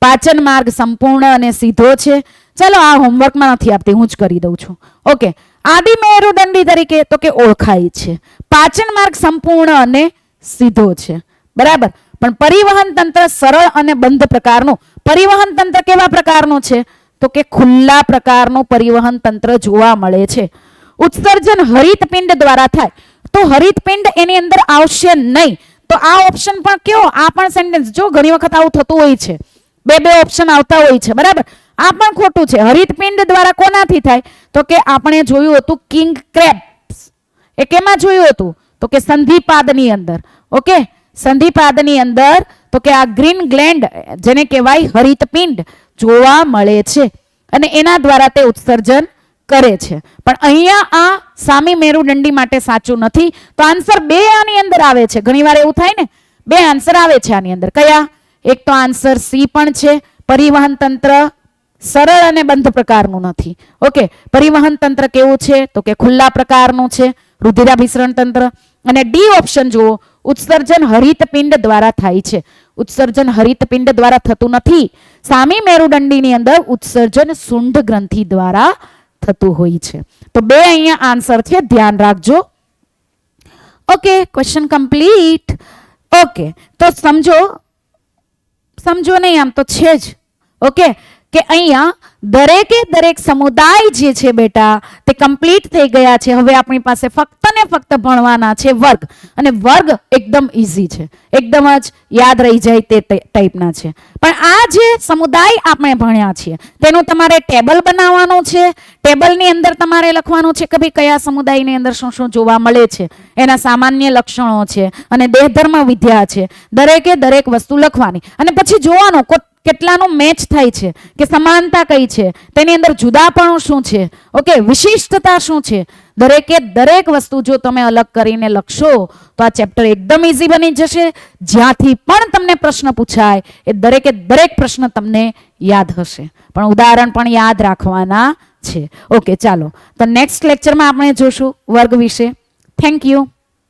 પાચન માર્ગ સંપૂર્ણ અને સીધો છે. ચાલો આ હોમવર્કમાં નથી આપતી, હું જ કરી દઉં છું. ઓકે, આદિ મેરુદંડી તરીકે તો કે ઓળખાય છે. પાચન માર્ગ સંપૂર્ણ અને સીધો છે. બરાબર, પણ પરિવહન તંત્ર સરળ અને બંધ પ્રકારનું. પરિવહન તંત્ર કેવા પ્રકારનું છે? તો કે ખુલ્લા પ્રકારનું પરિવહન તંત્ર જોવા મળે છે. ઉત્સર્જન હરિતપિંડ દ્વારા થાય. તો હરિતપિંડ એની અંદર આવશે નહીં. તો આ ઓપ્શન પણ કયો? આ પણ સેન્ટેન્સ જો ઘણી વખત આવું થતું હોય છે, બે ઓપ્શન આવતા હોય છે. બરાબર, આ પણ ખોટું છે. હરિતપિંડ દ્વારા કોનાથી થાય? તો કે આપણે જોયું હતું કિંગ ક્રેબ્સ. એ કેમાં જોયું હતું? તો કે સંધિપાદની અંદર. ઓકે, સંધિપાદની અંદર તો કે આ ગ્રીન ગ્લેન્ડ જેને કહેવાય હરિતપિંડ જોવા મળે છે, અને એના દ્વારા તે ઉત્સર્જન કરે છે. પણ અહીંયા આ સામી મેરુદંડી માટે સાચું નથી. તો આન્સર 2 આની અંદર આવે છે. ઘણીવાર એવું થાય ને, 2 આન્સર આવે છે આની અંદર. કયા? એક તો આન્સર સી પણ છે, પરિવહન તંત્ર સરળ અને બંધ પ્રકારનું નથી. ઓકે, પરિવહન તંત્ર કેવું છે? તો કે ખુલ્લા પ્રકારનું છે, રુધિરાભિસરણ તંત્ર. અને ડી ઓપ્શન જુઓ, ઉત્સર્જન હરિતપિંડ દ્વારા થાય છે. ઉત્સર્જન હરિતપિંડ દ્વારા થતું નથી. સામી મેરુદંડીની અંદર ઉત્સર્જન શુંઠ ગ્રંથિ દ્વારા થતું હોય છે. તો 2 અહીંયા આન્સર છે, ધ્યાન રાખજો. Okay, question complete. ઓકે, તો સમજો નહીં, આમ તો છે જ. ઓકે, કે અહીંયા દરેકે દરેક સમુદાય જે છે બેટા તે કમ્પ્લીટ થઈ ગયા છે. હવે આપણી પાસે ફક્ત ને ફક્ત ભણવાના છે વર્ગ, અને વર્ગ એકદમ ઈઝી છે, એકદમ જ યાદ રહી જાય તે ટાઈપના છે. પણ આ જે સમુદાય આપણે ભણ્યા છીએ તેનું તમારે ટેબલ બનાવવાનું છે. ટેબલની અંદર તમારે લખવાનું છે કે ભાઈ કયા સમુદાયની અંદર શું શું જોવા મળે છે, એના સામાન્ય લક્ષણો છે, અને દેહધર્મ વિદ્યા છે. દરેકે દરેક વસ્તુ લખવાની, અને પછી જોવાનું કેટલાનું મેચ થાય છે, કે સમાનતા કઈ છે, તેની અંદર જુદાપણું શું છે, ઓકે, વિશિષ્ટતા શું છે. દરેકે દરેક વસ્તુ જો તમે અલગ કરીને લખશો તો આ ચેપ્ટર એકદમ ઈઝી બની જશે. જ્યાંથી પણ તમને પ્રશ્ન પૂછાય એ દરેકે દરેક પ્રશ્ન તમને યાદ હશે, પણ ઉદાહરણ પણ યાદ રાખવાના છે. ઓકે, ચાલો તો નેક્સ્ટ લેક્ચરમાં આપણે જોશું વર્ગ વિશે. Thank you.